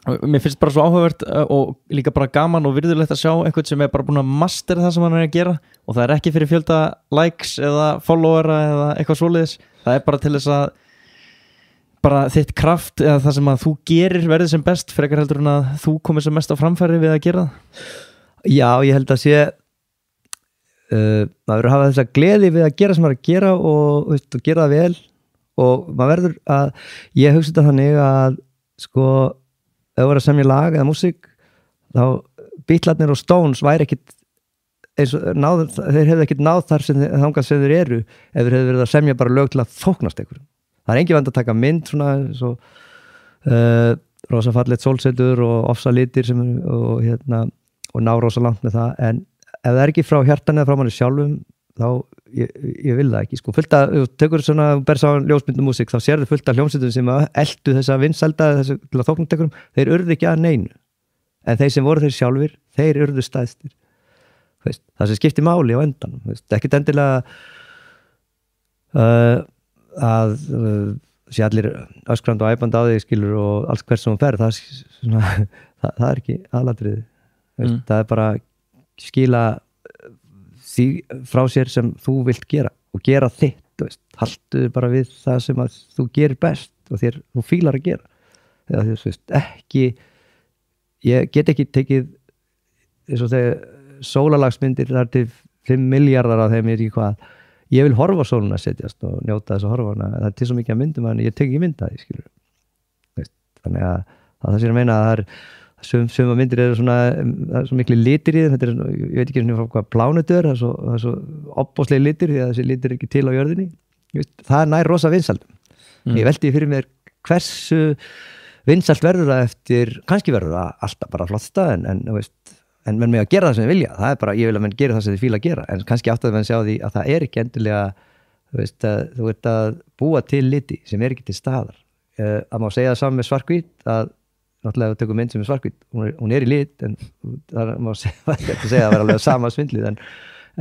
mér finnst bara svo áhugavert og líka bara gaman og virðulegt að sjá einhvern sem bara búin að mastera það sem hann að gera og það ekki fyrir fjölda likes eða followera eða eitthvað svoleiðis, það bara til þess að bara þitt kraft eða það sem að þú gerir verði sem best frekar heldur en að þú komir sem mest á framfæri við að gera það. Já, ég held að sé maður verður að hafa þessa gleði við að gera sem maður að gera og gera það vel og maður verður að ég hugsa þetta þannig að sko ef þú verður að semja lag eða músík þá Beatlarnir og Stones væri ekkit eins og þeir hefðu ekkit náð þar þangað sem þeir eru ef þeir hefðu verið að semja bara lög til að þóknast einhverjum. Það engin vand að taka mynd svona svo, rosa fallegt sólsetur og ofsa litir og ná rosa langt með það en ef það ekki frá hjartan eða frá manni sjálfum þá ég vil það ekki sko. Fullt að, ef þú tekur svona berð sá ljósmyndum músík þá sérðu fullt af hljómsveitum sem eldu þessa vinsælda þessu til að þóknum þeir urðu ekki að neinu en þeir sem voru þeir sjálfir þeir urðu stæðstir það sem skiptir máli á endanum ekkert endilega að sé allir öskrand og æband á þig skilur og allt hvert sem hún fer það er ekki aðalatriði það er bara skila því frá sér sem þú vilt gera og gera þitt haltu bara við það sem að þú gerir best og þú fílar að gera eða þú veist ekki ég get ekki tekið eins og þegar sólalagsmyndir það til 5 miljardar af þeim hvað ég vil horfa á sóluna að setjast og njóta þess að horfa hana það er til svo mikið að myndum að ég tek ekki mynda því skilur þannig að það sé að meina að það er suma myndir eru svona það er svo miklu litir í þetta ég veit ekki svona hvað plánutur það er svo opbóðslega litir því að þessi litir er ekki til á jörðinni það er nær rosa vinsældum ég veldi fyrir mér hversu vinsælt verður það eftir kannski verður það alltaf bara flottsta en menn með að gera það sem þið vilja það er bara, ég vil að menn gera það sem þið fíla að gera en kannski átt að menn sjá því að það er ekki endilega þú ert að búa til liti sem er ekki til staðar að má segja það saman með svarthvít að náttúrulega ef þú tekur mynd sem er svarthvít hún í lit en það má segja að vera alveg sama svindlið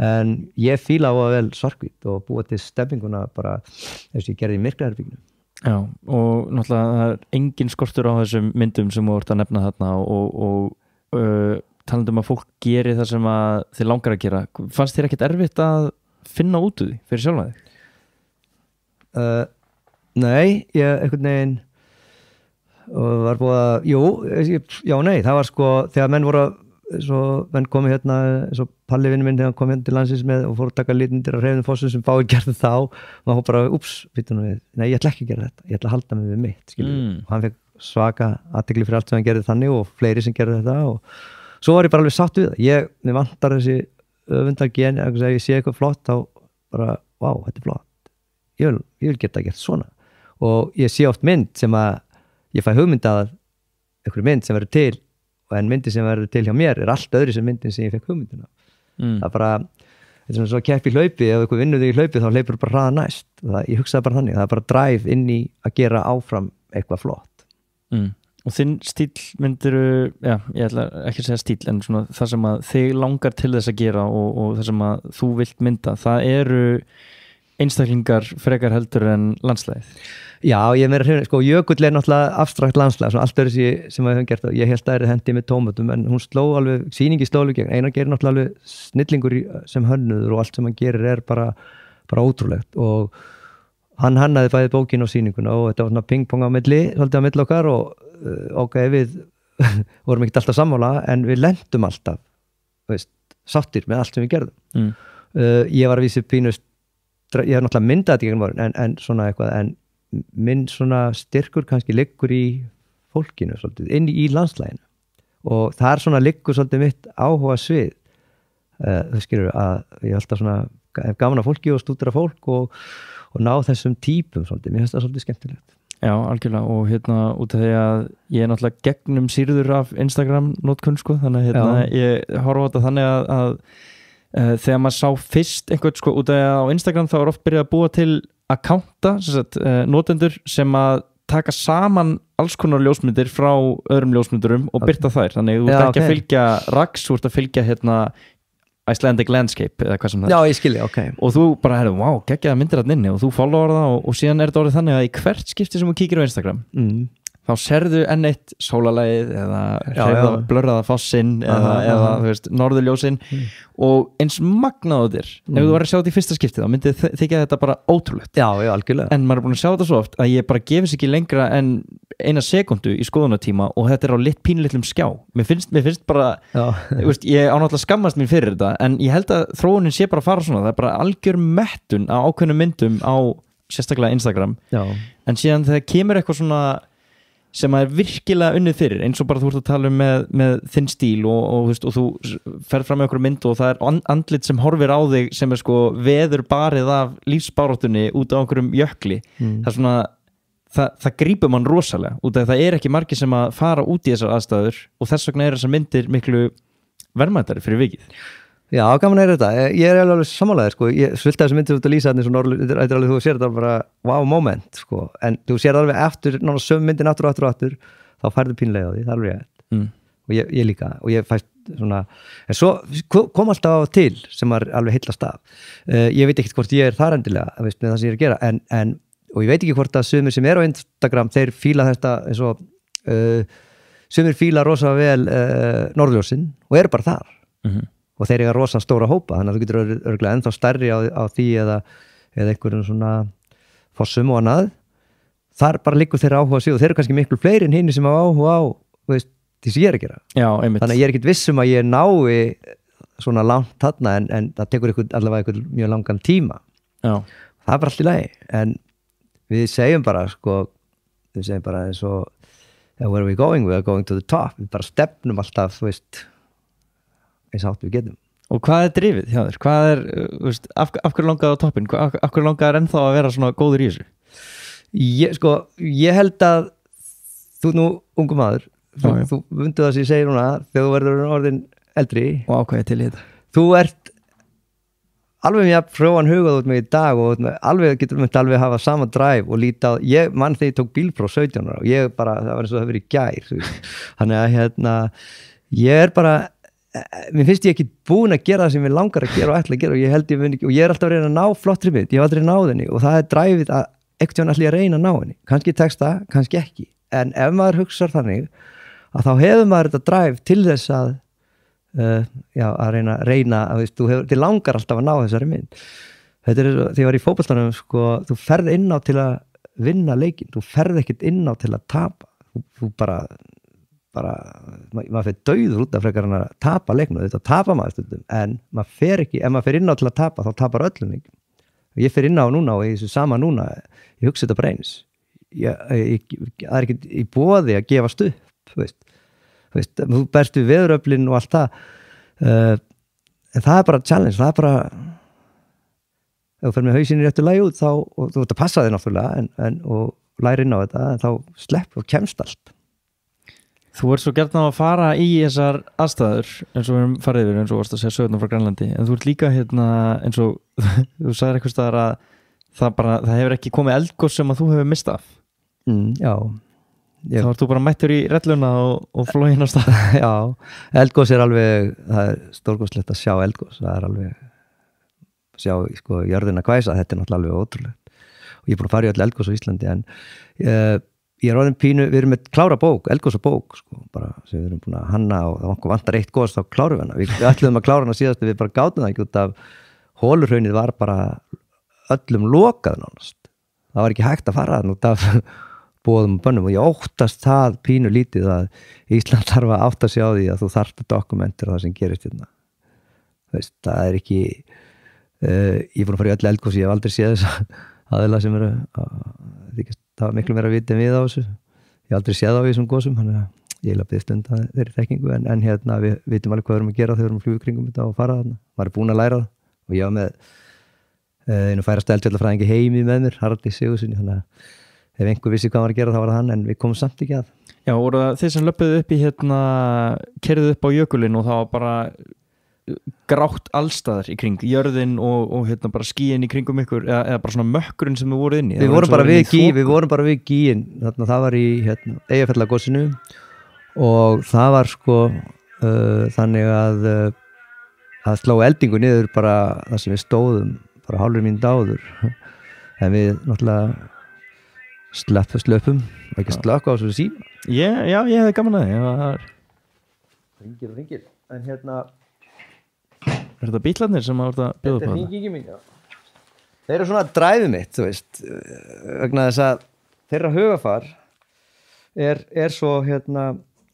en ég fíla á að vel svarthvít og búa til stemminguna bara eins og ég gerði í myrkraherbygginu. Já og náttúrulega það er engin skortur á þessum myndum sem þú ert að nefna þarna og talandi að fólk geri það sem að þið langar að gera fannst þér ekkert erfitt að finna út úr því fyrir sjálfa þig? Nei, ég einhvern veginn og var búið að nei, það var sko þegar menn voru menn komi eins og Palli vinur minn þegar hann kom til landsins með og fór að taka litmyndir af Hreyfðum Fossum sem Báir gerði þá og hann fór bara, nei ég ætla ekki að gera þetta ég ætla að halda mig við mitt og hann fekk svaka athygli fyrir allt sem hann gerði þannig og fleiri sem gerði þetta og svo var ég bara alveg satt við það mér vantar þessi öfundargen ef ég sé eitthvað flott þá bara, vá, þetta er flott ég vil geta gert svona og ég sé oft mynd sem að ég fæ hugmynd að einhverju mynd sem verður til og en myndi sem verður til hjá mér er allt öðru sem myndin sem ég fekk hugmyndina það er bara, þetta er svona svo að keppa í hlaupi ef eitthvað vinnur þig í hlaupi þá hleypur bara hraða næst ég hugsaði bara þannig, það er bara drive inn í að gera áfram eitthvað flott Og þinn stíl myndiru ég ætla ekki að segja stíl en svona það sem að þig langar til þess að gera og það sem að þú vilt mynda það eru einstaklingar frekar heldur en landslæðið. Já, ég meira hrifin, sko, Jökull er náttúrulega abstrakt landslag, svona allt öðru sem við höfum gert og ég held að það er hendi með tómatum en hún sló alveg, sýningi sló alveg gegn Einar gerir náttúrulega alveg snillingur sem hönnuður og allt sem hann gerir er bara ótrúlegt og hann hannaði bæði bókin og sýninguna og þetta var svona pingpong svolítið á milli okkar og við vorum ekkert alltaf sammála en við lendum alltaf sáttir með allt sem við gerðum ég var að vísa pínust ég hef náttúrulega myndað þetta gegnum árin en svona eitthvað en minn svona styrkur kannski liggur í fólkinu svolítið, inn í landslæginu og það er svona liggur svolítið mitt áhuga svið það skilur að ég alltaf svona hef gaman af fólki og stúdera fólk og ná þessum típum svolítið, mér finnst það svolítið skemmtilegt. Já, algjörlega og út af því að ég er náttúrulega gegnum sýrður af Instagram notkun sko, þannig að ég horfa á þetta þannig að þegar maður sá fyrst einhvern sko út af á Instagram þá oft byrjað að búa til akkánta, notendur sem að taka saman alls konar ljósmyndir frá öðrum ljósmyndurum og birta þær, þannig þú ert ekki að fylgja Rax, þú ert að fylgja Icelandic Landscape eða hvað sem það Já, ég skilji, og þú bara wow, geggjaða myndir að inni og þú followar það og síðan er þetta orðið þannig að í hvert skipti sem þú kíkir á Instagram þá serðu enn eitt sólalægið eða blörraða fossinn eða þú veist, norðurljósin og eins magnaðu þér ef þú var að sjá þetta í fyrsta skipti þá myndi þykja þetta bara ótrúlegt Já, algjörlega en maður er búin að sjá þetta svo oft að ég bara gefis ekki lengra en eina sekundu í skoðunartíma og þetta er á pínlitlum skjá mér finnst bara veist, ég ánáttúrulega skammast mín fyrir þetta en ég held að þróunin sé bara að fara svona það er bara algjör mettun á ákveðnum myndum á sérstaklega Instagram en síðan þegar kemur eitthvað svona sem er virkilega unnið fyrir eins og bara þú ert að tala með þinn stíl og þú ferð fram með okkur mynd og það er andlit sem horfir á þig sem er sko veður barið af lífsbáráttunni út á einhverjum jökli það er svona það grípur mann rosalega út af það er ekki margir sem að fara út í þessar aðstæður og þess vegna er þessar myndir miklu verðmættari fyrir vikið Já, gaman er þetta, ég er alveg sammálaðir sko, ég svilta þessu myndir út að lýsa þetta er alveg þú sér þetta bara wow moment sko, en þú sér alveg eftir náttúrulega söm myndin aftur þá færðu pínlega á því, það er alveg rétt og ég líka, og ég fæst svona en svo kom alltaf á til sem maður alveg heillast af ég veit ekkert hvort ég er þar endilega veist, með það sem ég er að gera, og ég veit ekki hvort að sumir sem er á Instagram, þeir fíla þetta eins og sumir fíla rosa vel norðljósin og eru bara þar og þeir eiga rosa stóra hópa þannig að þú getur örgulega ennþá stærri á því eða einhverjum svona fossum og annað þar bara liggur þeirra áhuga sig og þeir eru kannski miklu fleiri en hinn sem hafa áhuga á veist, því sem ég er að gera þannig að ég er ekkit vissum að ég nái svona langt þarna en það tekur allavega mjög langan tíma það er bara allt í lagi en við segjum bara eins og where are we going? We are going to the top við bara stefnum alltaf veist eins átt við getum. Og hvað er drifið hjá þér? Hvað er, veist, af hverju langaði á toppin? Af hverju langaði ennþá að vera svona góður í þessu? Ég held að þú nú ungu maður þú vundu það sem ég segir núna þegar þú verður orðin eldri og ákvæði til í þetta. Þú ert alveg mjög frjóan hugað út með í dag og getur myndi alveg hafa sama drive og líta á, ég mann þegar ég tók bílpróf 17 ára og ég bara, það var eins og það verið í gær þannig að ég er bara mér finnst ég ekki búin að gera það sem ég langar að gera og ætla að gera og ég held ég mun ekki og ég er alltaf að reyna að ná flottri mynd, ég hef aldrei náð henni og það er dræfið að ekkert ætla ég að reyna að ná henni kannski tekst það, kannski ekki en ef maður hugsar þannig að þá hefur maður þetta dræf til þess að reyna að þið langar alltaf að ná þessari mynd þetta er þegar ég var í fótboltanum sko, þú ferð inn á til að vinna leikinn, þú ferð ekkert inn á til að tapa þú bara maður fyrir dauður út af frekar hann að tapa leiknum, þetta tapa maður stundum en maður fer ekki, ef maður fer inn á til að tapa þá tapar öllum leiknum og ég fer inn á núna og ég þessu sama núna ég hugsa þetta bara eins það er ekki í boði að gefast upp veist, þú berst við veðuröflin og allt það en það er bara challenge, það er bara ef þú fer með hausinn í réttu lagi út þá, og þú ert að passa þig náttúrulega og læri inn á þetta en þá slepp og kemst allt Þú ert svo gjarnan að fara í þessar aðstæður eins og við erum farið yfir eins og varst að segja sögurnar frá Grænlandi en þú ert líka eins og þú sagðir eitthvað staðar að það hefur ekki komið eldgos sem að þú hefur mistað Já Þá ert þú bara mættur í relluna og flógin á stað Já, eldgos er alveg það er stórgóðslegt að sjá eldgos það er alveg sjá sko jörðina hvæsa, þetta er náttúrulega alveg ótrúlegt og ég er búin að fara í öll eldgos á Íslandi en ég er orðin pínu, við erum með klára bók, eldgosa bók sko, bara sem við erum búin að hanna og það vantar eitt gos, þá klárum við hana við ætluðum að klára hana síðast við bara gátum það ekki út af hólurhraunið var bara öllum lokað nánast það var ekki hægt að fara þann út af boðum og bönnum og ég óttast það pínu lítið að Ísland þarf að átta sig á því að þú þarft að dokumentir það sem gerist hérna veist, það er ekki ég er búin að fara í öll eldgosi, ég hef aldrei séð þess aðeila sem eru það var miklu meira að vita en við á þessu ég hef aldrei séð á þessum gósum þannig að ég lapið stund að þeir eru þekkingu en við vitum alveg hvað við erum að gera þegar við erum að fljúga kringum þetta og fara þarna maður er búin að læra það og ég var með einu færasta eldfjallafræðingi heimi með mér Haraldi Sigurðssyni þannig að ef einhver vissi hvað var að gera þá var það hann en við komum samt ekki að Já, voru það þeir sem löpuðu upp í keyrðu upp á jökulinn og það var bara grátt allstaðar í kring, jörðin og hérna bara skíin í kringum ykkur eða bara svona mökkurinn sem við voru inn í. Við vorum bara við gíin, þarna það var í Eyjafjallagosinu og það var sko þannig að slá eldingu niður bara það sem við stóðum bara hálfur mínútu áður en við náttúrulega slöpum og ekki slökka á þessu síma. Já, ég hefði gaman að það. Ringir en hérna Er þetta bílarnir sem að bjóða upp á þetta? Hringingin mín, já. Þeir eru svona dræfið mitt, þú veist, vegna þess að þeirra hugafar er svo,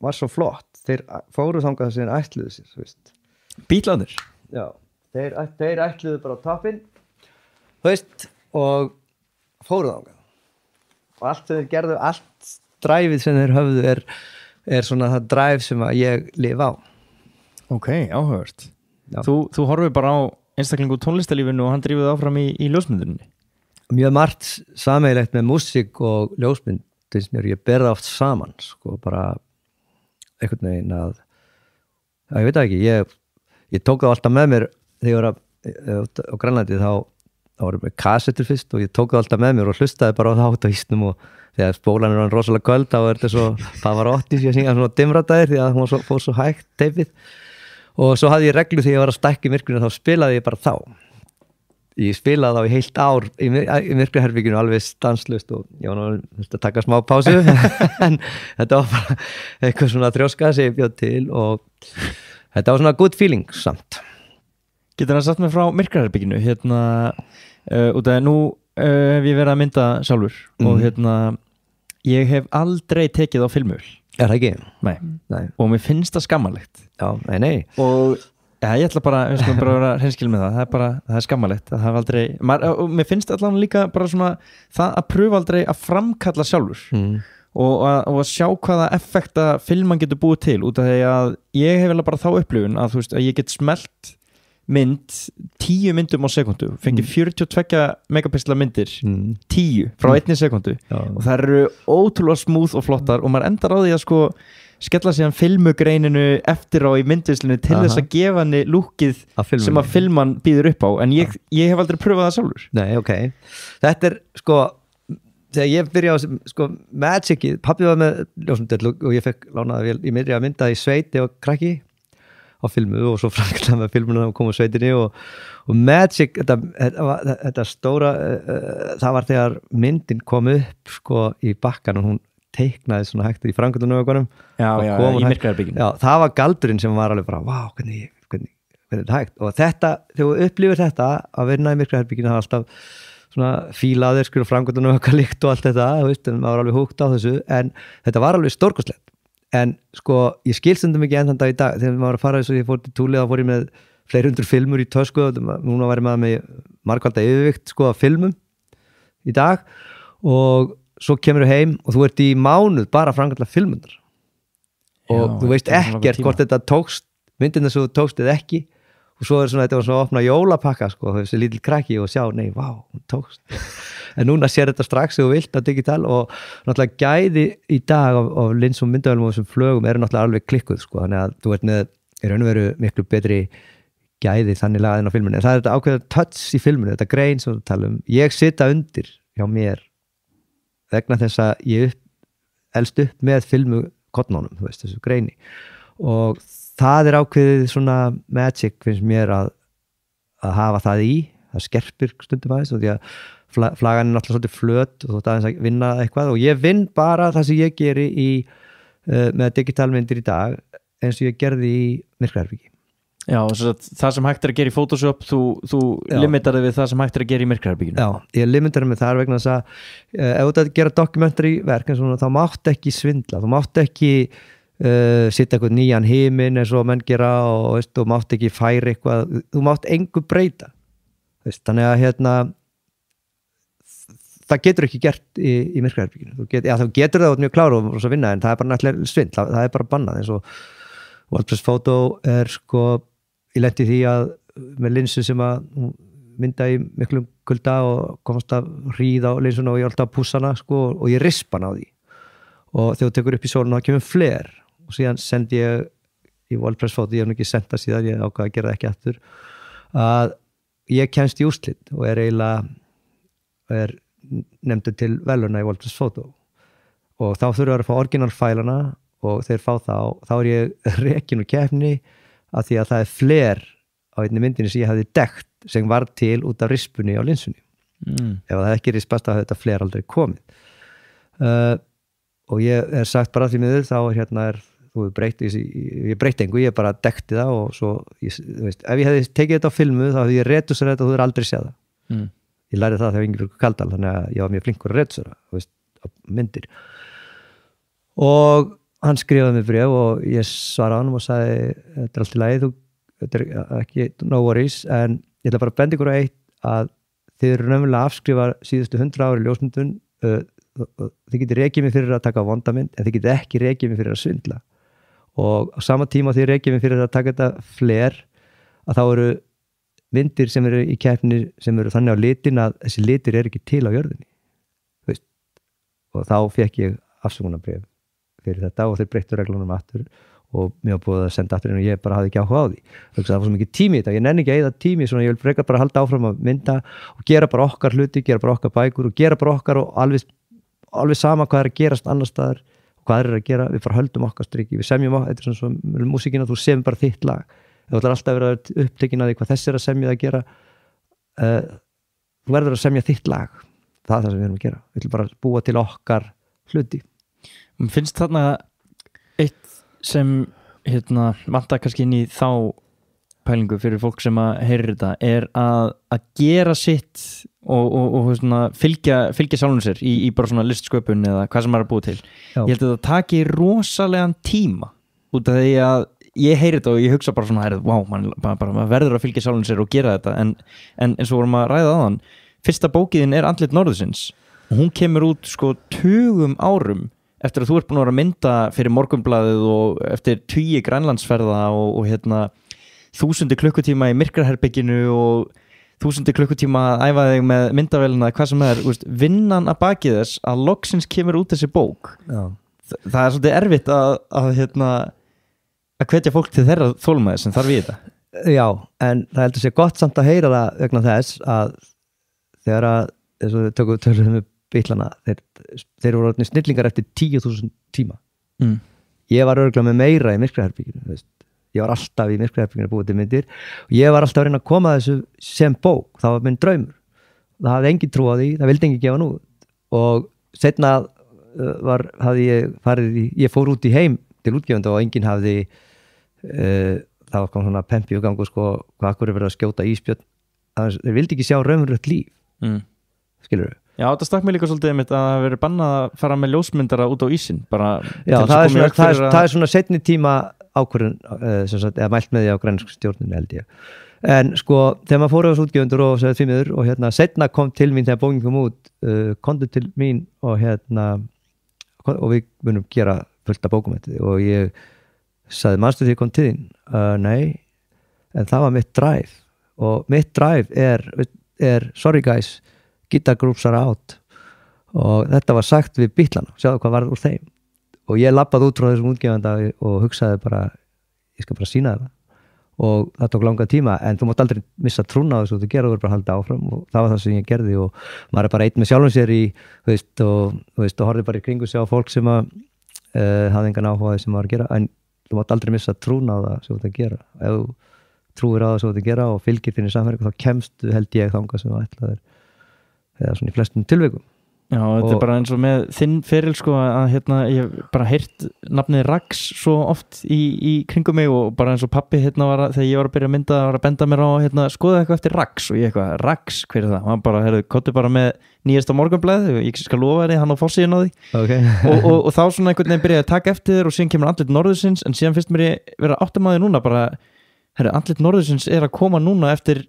var svo flott. Þeir fóru þangað sem ætluðu sér, þú veist. Bílarnir? Já, þeir ætluðu bara á toppinn, þú veist, og fóru þangað. Og allt sem þeir gerðu, allt dræfið sem þeir höfðu er svona það dræf sem að ég lifa á. Ok, áhugavert. Þú horfir bara á einstaklingu tónlistarlífinu og hann drífið áfram í ljósmyndunni. Mjög margt sameiginlegt með músík og ljósmynd, þess mér ég ber það oft saman, sko, bara einhvern veginn að ég veit ekki, ég tók það alltaf með mér þegar ég var á Grænlandi þá varum við kassettur fyrst og ég tók það alltaf með mér og hlustaði bara á það át á ísnum og þegar spólan var rosalega köld þá þetta svo Pavarotti sem ég syngja svona dimradaðir því að hún fór svo hægt teipið. Og svo hafði ég reglu þegar ég var að stækka í myrkrinu þá spilaði ég bara þá. Ég spilaði þá í heilt ár í myrkraherbygginu alveg stanslaust og ég var náttúrulega að taka smá pásu en þetta var bara eitthvað svona þrjóska sem ég bjóð til og þetta var svona good feeling samt. Getur það satt mig frá myrkraherbygginu út af nú hef ég verið að mynda sjálfur og ég hef aldrei tekið á filmul. Er það ekki? Nei. Og mér finnst það skammalegt. Já, nei. Og ég ætla bara að vera hreinskil með það. Það er skammalegt. Það hafa aldrei, og mér finnst allan líka bara svona það að pröfa aldrei að framkalla sjálfur og að sjá hvaða effekta filman getur búið til út af því að ég hef bara þá upplifun að þú veist að ég get smelt mynd 10 myndum á sekundu fengi 42 megapixla myndir 10 frá 1 sekundu og það eru ótrúlega smúð og flottar og maður endar á því að sko skella síðan filmugreininu eftir á í myndvislinu til þess að gefa henni lúkið sem að filman býður upp á en ég hef aldrei pröfað það sjálfur. Nei, ok. Þetta er sko þegar ég byrjaði á sko Magicið, pabbi var með ljósmyndel og ég fekk lánaði vel í miðri að mynda í sveiti og krakki á filmu og svo framkvæmlega með filmuna og kom á sveitinni og Magic þetta stóra það var þegar myndin kom upp sko í bakkan og hún teiknaði svona hægt í framkvæmlega nögunum í myrkraherbygginu. Já, það var galdurinn sem var alveg bara vá, hvernig er þetta hægt og þetta, þegar þú upplifir þetta að vinna í myrkraherbygginu það var alltaf svona fílaðir skur og framkvæmlega nögunum líkt og allt þetta, en maður var alveg húgt á þessu en þetta var alveg stórkostlegt. En sko, ég skilstundum ekki enn þann dag í dag þegar maður var að fara þess að ég fór til Túli þá fór ég með fleiri hundur filmur í tösku núna var ég með margvalda yfirvikt sko að filmum í dag og svo kemur þú heim og þú ert í mánuð bara að framkalla filmundar og þú veist ekkert hvort þetta tókst myndina sem þú tókst eða ekki og svo er svona, þetta var svona að opna jólapakka sko, þessi lítil krakki og sjá, nei, vá, hún tókst en núna sér þetta strax þegar þú vilt á digital og náttúrulega gæði í dag af lins og myndavælum og þessum flögum eru náttúrulega alveg klikkuð sko, þannig að þú ert með í raun og veru miklu betri gæði þannig lagaðin á filmunni, en það er þetta ákveða touch í filmunni, þetta grein sem þú tala ég sita undir hjá mér vegna þess að ég elst upp með filmu kottnónum, þú veist, þessu greini og það er ákveðið svona magic finnst mér að hafa það í, það skerpir stundum aðeins og því að flagan er náttúrulega svolítið flöt og þú ert aðeins að vinna eitthvað og ég vinn bara það sem ég geri með digitalmyndir í dag eins og ég gerði í myrkraherbyggi. Já, það sem hægt er að gera í Photoshop þú limitar þig við það sem hægt er að gera í myrkraherbygginu. Já, ég limitar mig þar vegna þess að ef þú ert að gera dokumentari verk en svona, þá mátt ekki svindla, þú mátt ekki sitta eitthvað nýjan himinn eins og menn gera og þú mátt ekki færa eitthvað, þú mátt engu breyta þannig að það getur ekki gert í myrkraherbygginu þú getur það mjög klára og svo vinna en það er bara náttúrulega svindl, það er bara bannað eins og WordPress Photo er sko ég lendi því að með linsu sem að mynda í miklum kulda og komast að hríða á linsuna og ég alltaf að pússa hana sko og ég rispa hana á því og þegar þú tekur upp í sóluna þá kemur flare og síðan sendi ég í WordPress Photo, ég hef nú ekki sendt það síðan, ég ákvað að gera það ekki aftur, að ég kemst í úrslit og er nefndur til veluna í WordPress Photo og þá þurfa að fá orginalfælana og þeir fá þá er ég rekin úr keppni af því að það er fler á einni myndinni sem ég hafði dekt sem var til út af rispunni á linsunni ef það ekki rispast að þetta fler aldrei komið og ég er sagt bara því miður þá þú breytt ég breytti engu, ég bara dekti það og svo, þú veist, ef ég hefði tekið þetta á filmu þá hefði ég retusera þetta og þú hefur aldrei séð það ég lærði það þegar Ingibjörg Kaldal þannig að ég var mjög flinkur að retusera, þú veist, myndir og hann skrifaði mig bréf og ég svaraði hann og sagði, þetta allt í lagi þetta ekki no worries en ég ætla bara að benda ykkur á eitt að þið eru nefnilega að afskrifa síðustu 100 ári ljósmyndun þið getur rekið mig fyrir að taka vondamynd en þið getur ekki rekið mig fyrir að svindla og á sama tíma þið rekið mig fyrir að taka þetta fler að þá eru myndir sem eru í keppni sem eru þannig á litin að þessi litir eru ekki til á jörðinni veist? Og þá fekk ég afsökunarbréf fyrir þetta og þeir breyttu reglunum aftur og mér var búið að senda aftur en ég bara hafði ekki áhuga á því það var svo mikið tími í þetta, ég nenni ekki að eyða tími svona ég vil frekar bara halda áfram að mynda og gera bara okkar hluti, gera bara okkar bækur og gera bara okkar og alveg sama hvað er að gerast annar staðar og hvað er að gera, við bara höldum okkar striki við semjum okkar, þetta er svona músíkina þú semur bara þitt lag, þú ætlar alltaf að vera upptekin að því hvað þessi er að semja að gera þú verður að semja þitt lag það er það sem við erum að gera, við ætlum bara að búa til okkar hluti. Finnst þarna eitt sem vantar kannski inn í þá pælingu fyrir fólk sem að heyrir þetta er að gera sitt og fylgja sjálfum sér í bara svona listsköpun eða hvað sem maður er búið til. Já. Ég held að það taki rosalegan tíma út af því að ég heyri þetta og ég hugsa bara svona maður verður að fylgja sjálfum sér og gera þetta en eins og vorum að ræða áðan fyrsta bókiðin er Andlit norðursins og hún kemur út sko 20 árum eftir að þú ert búin að vera að mynda fyrir Morgunblaðið og eftir 20 grænlandsferða og 1000 klukkutíma í myrkraherbygginu og 1000 klukkutíma að æfa þig með myndavélina hvað sem er, vinnan að baki þess að loksins kemur út þessi bók. Já. Það er svolítið erfitt að hvetja fólk til þeirra þolmaði sem þarf í þetta. Já, en það heldur sér gott samt að heyra það vegna þess að þegar að þess að við tökum með Bítlana, þeir voru orðnir snillingar eftir 10.000 tíma ég var örugglega með meira í myrkraherbygginu ég var alltaf í myrkraherbygginu að búa til myndir og ég var alltaf að reyna að koma þessu sem bók, það var minn draumur það hafði engin trú á því, það vildi engin gefa nú og setna hafði ég farið ég fór út í heim til útgefanda og enginn hafði það var kom svona pempi og gangu sko, hvað akkur er verið að skjóta íspjörn þeir vildi ekki sjá raunverulegt líf skilur þau? Já, það stakk mig líka svolítið að það verið bannað að fara með ljósmyndara út á ísinn bara. Já, það er svona seinni tíma ákvörðun eða mælt með því á grænlensku stjórninu held ég en sko, þegar maður fór á þessu útgefendur og segði því miður og seinna kom til mín þegar bókin kom út komdu til mín og og við munum gera fullt af bókum og ég sagði, manstu því ég kom til þín? Nei, en það var mitt drive og mitt drive er sorry guys guitar groups are out og þetta var sagt við Bítlana sjáðu hvað varð úr þeim og ég labbaði út frá þessum útgefanda og hugsaði bara ég skal bara sýna það og það tók langa tíma en þú mátt aldrei missa trúna á þessu og þú verður bara að halda áfram og það var það sem ég gerði og maður er bara einn með sjálfum sér og horfði bara í kringu sig á fólk sem að hafði engan áhuga sem maður að gera en þú mátt aldrei missa trúna á það sem þú ert að gera ef þú trúir á það sem þú ert að gera og fylgir þinni samverku þá kemstu held ég þangað sem þú ætlaðir eða svona í flestum tilvikum. Já, þetta er bara eins og með þinn feril sko að ég bara heyrt nafnið Rax svo oft í kringum mig og bara eins og pappi var þegar ég var að byrja að mynda var að benda mér á skoða eitthvað eftir Rax og ég eitthvað, Rax, hver er það? Og hann bara, kottu bara með nýjasta Morgunblaðið og ég skal lofa þér, hann á fossiðin á því okay. og þá svona einhvern veginn byrjaði að taka eftir þér og síðan kemur Andlit norðursins en síðan finnst mér ég vera áttamæði núna bara, Andlit norðursins er að koma núna eftir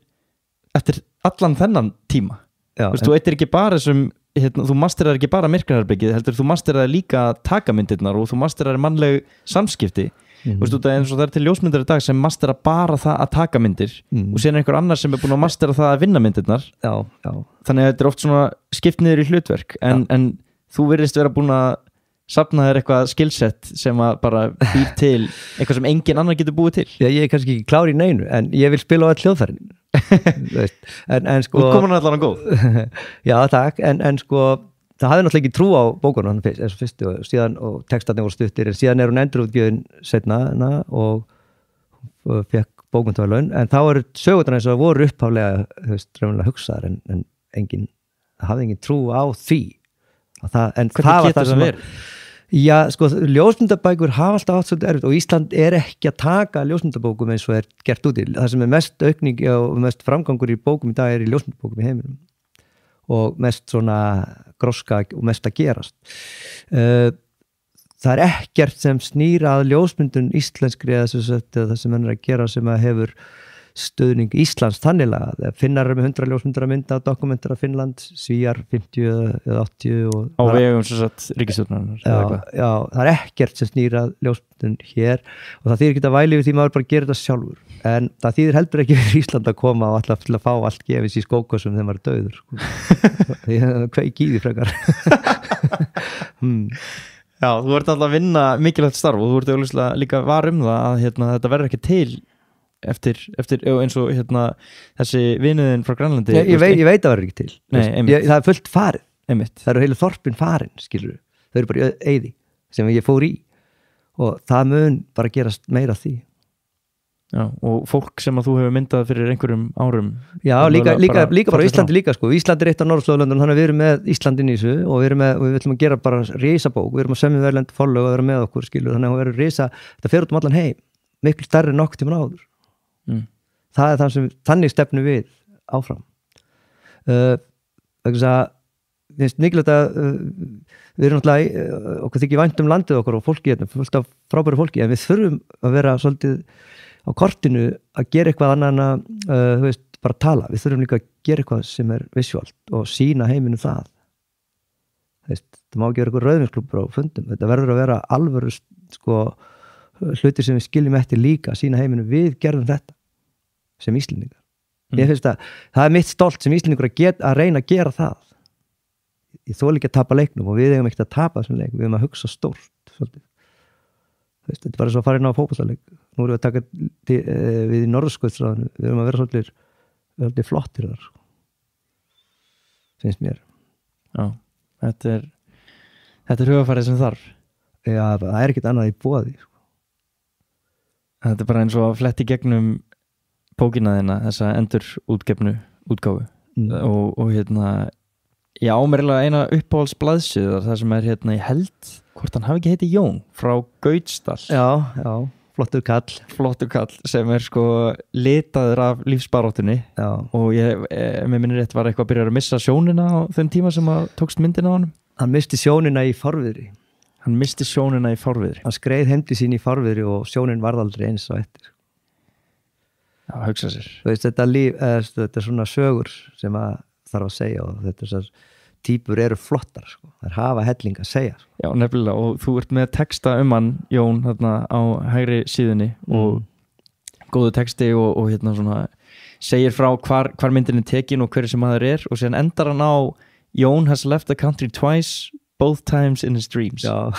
allan þennan tíma. Já, þú eittir ekki bara sem þú masterar ekki bara myrkraherbyggið heldur þú masterar líka að taka myndirnar og þú masterar mannleg samskipti eins og það er til ljósmyndar í dag sem masterar bara það að taka myndir og síðan er einhver annar sem er búin að mastera það að vinna myndirnar þannig að þetta er oft svona skipt niður í hlutverk en þú virðist vera búin að safnaðir eitthvað skillset sem að bara býr til eitthvað sem engin annar getur búið til. Já, ég er kannski ekki klár í neinu en ég vil spila á all hljóðfærin en sko Útkoman er allan góð. Já, takk, en sko það hafði náttúrulega ekki trú á bókunum eins og fyrstu og síðan og textarnir voru stuttir en síðan hún endurútgjöfin setna og fekk bókmenntaverðlaun en þá eru sögurnar eins og voru upphaflega raunverulega hugsaðar en hafði engin trú á því en Hvernig getur það verið? Já, sko, ljósmyndabækur hafa alltaf átt svolítið erfitt og Ísland er ekki að taka ljósmyndabókum eins og gert úti. Það sem mest aukning og mest framgangur í bókum í dag í ljósmyndabókum í heiminum og mest svona gróska og mest að gerast. Það ekkert sem snýr að ljósmyndun íslenskri eða það sem hann að gera sem að hefur stöðning Íslands þannilega. Finnar með 100 ljósmyndar að mynda dokumentar af Finnland, Svíjar 50 eða 80 á vegum sem sagt ríkisstjórnarinnar. Já, það ekkert sem snýr að ljósmyndun hér og það þýðir ekki að væli við því maður bara gerir þetta sjálfur en það þýðir heldur ekki fyrir Ísland að koma og alltaf til að fá allt gefis í skókosum þegar maður er dauður því kveik í því frekar Já, þú ert alltaf að vinna mikilvægt starf og þú ert auðvitað líka var það að þetta verður ekki til eftir eins og þessi vinuðin frá Grænlandi. Ég veit að það verður ekki til. Nei, það er fullt farið. Einmitt. Það eru heilu þorpin farin, skilur. Þau eru bara í eyði sem ég fór í og það mun bara gerast meira af því. Já, og fólk sem að þú hefur myndað fyrir einhverjum árum. Já, líka bara Íslandi líka sko. Íslandi er eitt af Norðurslóðalöndunum, þannig að við erum með Íslandin í þessu og við ætlum að gera bara risabók, við erum að semja verðlend forlög að vera með okkur, skilur, þannig að hún verður risa, þetta fer út allan heim, miklu stærri en nokkuð tímann áður. Það er þannig stefnu við áfram. Finnst mikilvægt að við erum náttúrulega, okkur þykir vænt landið okkar og fólki hérna, fullt af frábæru fólki, en við þurfum að vera svolítið á kortinu að gera eitthvað annað en að bara tala. Við þurfum líka að gera eitthvað sem er visuált og sýna heiminu það. Það má ekki vera eitthvað rauðvinsklúbbur á fundum. Þetta verður að vera alvöru sko, hlutir sem við skiljum eftir líka, sýna heiminu við gerðum þetta sem Íslendingar. Ég finnst að það er mitt stolt sem Íslendingur að reyna að gera það. Ég þoli ekki að tapa leiknum og við eigum ekki að tapa þessum leik, við eigum að hugsa stórt svolítið. Þetta er bara svo að fara inn á fótboltaleik. Nú erum við að taka við í Norðurskautsráðinu, við erum að vera svolítið flottir þar. Finnst mér. Já, þetta er hugafarið sem þarf. Já, það er ekkert annað í boði. Þetta er bara eins og að fletti gegnum bókina þina, þessa endurútgefnu útgáfu og ég ámerilega eina uppáhaldsblaðsíður það sem er ég held hvort hann hafi ekki heitið Jón frá Gautsdal. Já, flottur kall sem er sko litaður af lífsbaráttunni og með minni rétt var eitthvað að byrja að missa sjónina á þeim tíma sem að tókst myndina á honum. Hann misti sjónina í fárviðri. Hann skreið heimdi sín í fárviðri og sjónin varð aldrei eins og eftir. Já, hugsa sér. Þetta er svona sögur sem að þarf að segja og þessar týpur eru flottar sko. Það hafa helling að segja sko. Já, nefnilega og þú ert með texta hann Jón þarna á hægri síðunni og góðu texti og svona segir frá hvar myndin er tekin og hver sem maður og síðan endar hann á Jón has left the country twice both times in his dreams. Já.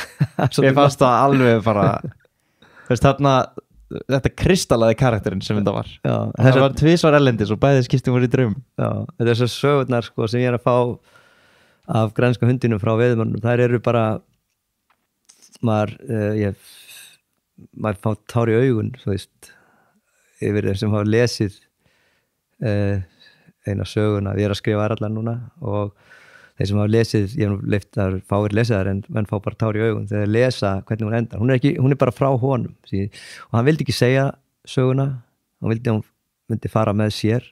Ég fannst það alveg bara þarna þetta kristallaði karakterinn sem þetta var. Já, það var tvisvar erlendis og bæði skiptum voru í draum. Já, þetta er svo sögurnar sko, sem ég að fá af grænska hundinum frá veiðmönnum, þær eru bara maður fá tár í augun yfir þeir sem hafa lesið eina söguna, ég að skrifa allar núna og þeir sem hafa lesið, ég hef leyft að fáir lesa þar en menn fá bara tár í augun þegar þeir lesa hvernig hún endar, hún er bara frá honum og hann vildi ekki segja söguna, hann vildi að hún myndi fara með sér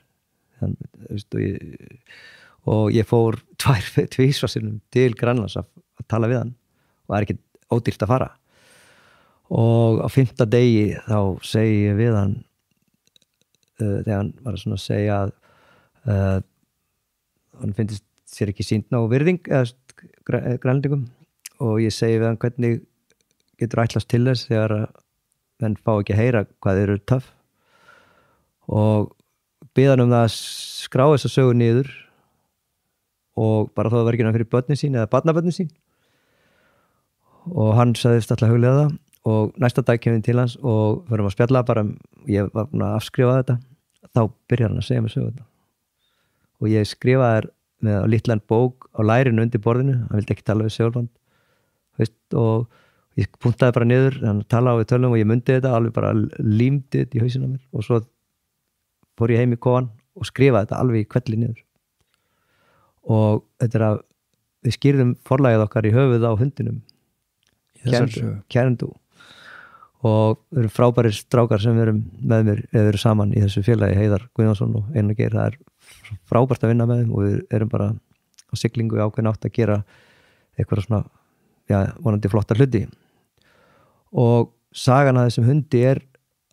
og ég fór tvísvarsinnum til Grænlands að tala við hann og það er ekki ódýrt að fara og á 5. degi þá segi ég við hann þegar hann var að segja að hann finnst sér ekki sýnt ná virðing grænlendingum og ég segi við hann hvernig getur ætlast til þess þegar menn fá ekki að heyra hvað þeir eru töff og bið hann það að skrá þessa sögu niður og bara þó það var ekki fyrir börnin sín eða barnabörnin sín og hann sagðist alltaf huglega það og næsta dag kemur til hans og verðum að spjalla bara, ég var búin að afskrifa þetta, þá byrjar hann að segja mér söguna og ég skrifaði þær með litlan bók á lærinu undir borðinu, hann vildi ekki tala við segulband, og ég puntaði bara niður, hann talaði á við tölum og ég mundi þetta, alveg bara límdi þetta í hausinn á mér og svo fór ég heim í kofan og skrifaði þetta alveg í kvelli niður og þetta að við skýrðum forlagið okkar í höfuð á hundinum Kærendú og við erum frábærir strákar sem við erum með mér eða við erum saman í þessu félagi, Heiðar Guðjónsson og Einar Geir, það frábært að vinna með þeim og við erum bara á siglingu ákveðin átt að gera eitthvað svona, vonandi flotta hluti og sagan að þessum hundi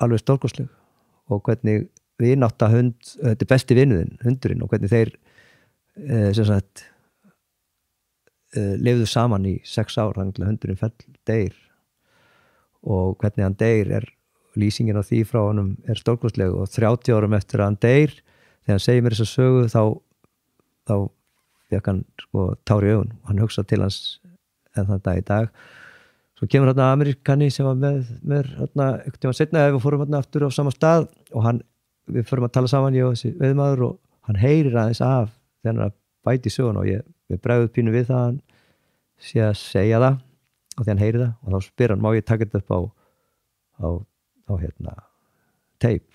alveg stórkostleg og hvernig vinátta hund, þetta besti vinuðinn, hundurinn og hvernig þeir sem sagt lifðu saman í 6 ár, þannig að hundurinn deyr og hvernig hann deyr lýsingin á því frá honum stórkostleg og 30 árum eftir að hann deyr þegar hann segir mér þessa sögu þá fékk hann tár í augun og hann hugsa til hans en þann dag í dag svo kemur hérna Amerikani sem var með einhvern tíma setna við fórum hérna aftur á sama stað og við fórum að tala saman ég og þessi veiðmaður og hann heyrir aðeins af þegar hann að bæti sögun og við bregðum pínu við það hann sé að segja það og þegar hann heyri það og þá spyr hann má ég taka þetta upp á teip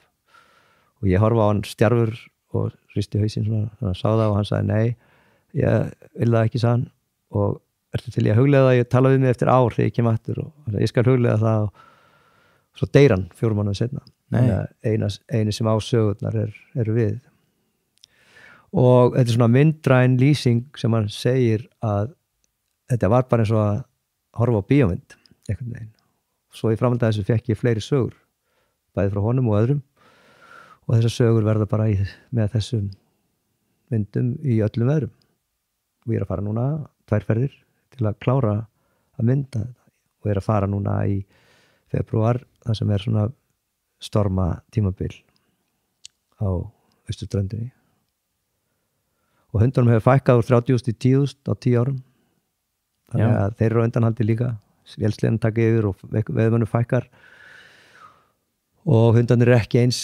og ég horfa á hann stjarfur og hristi hausinn svona þannig að sá það og hann sagði nei, ég vil það ekki sagði hann og ertu til ég að huglega það ég tala við mig eftir ár þegar ég kem aftur og ég skal huglega það og svo deyr hann 4 mánuðir seinna eini sem á sögurnar eru við og þetta svona myndræn lýsing sem hann segir að þetta var bara eins og að horfa á bíómynd einhvern veginn. Svo í framhaldi af þessu fekk ég fleiri sögur bæði frá honum og öðrum og þessar sögur verða bara með þessum myndum í öllum veðrum og ég að fara núna 2 ferðir til að klára að mynda þetta og að fara núna í febrúar það sem svona storma tímabil á Austurströndinni og hundunum hefur fækkað úr 30.000 í 10.000 á 10 árum þannig að þeir eru á undanhaldi líka vélsleðan taka yfir og veiðmönnum fækkar og hundarnir ekki eins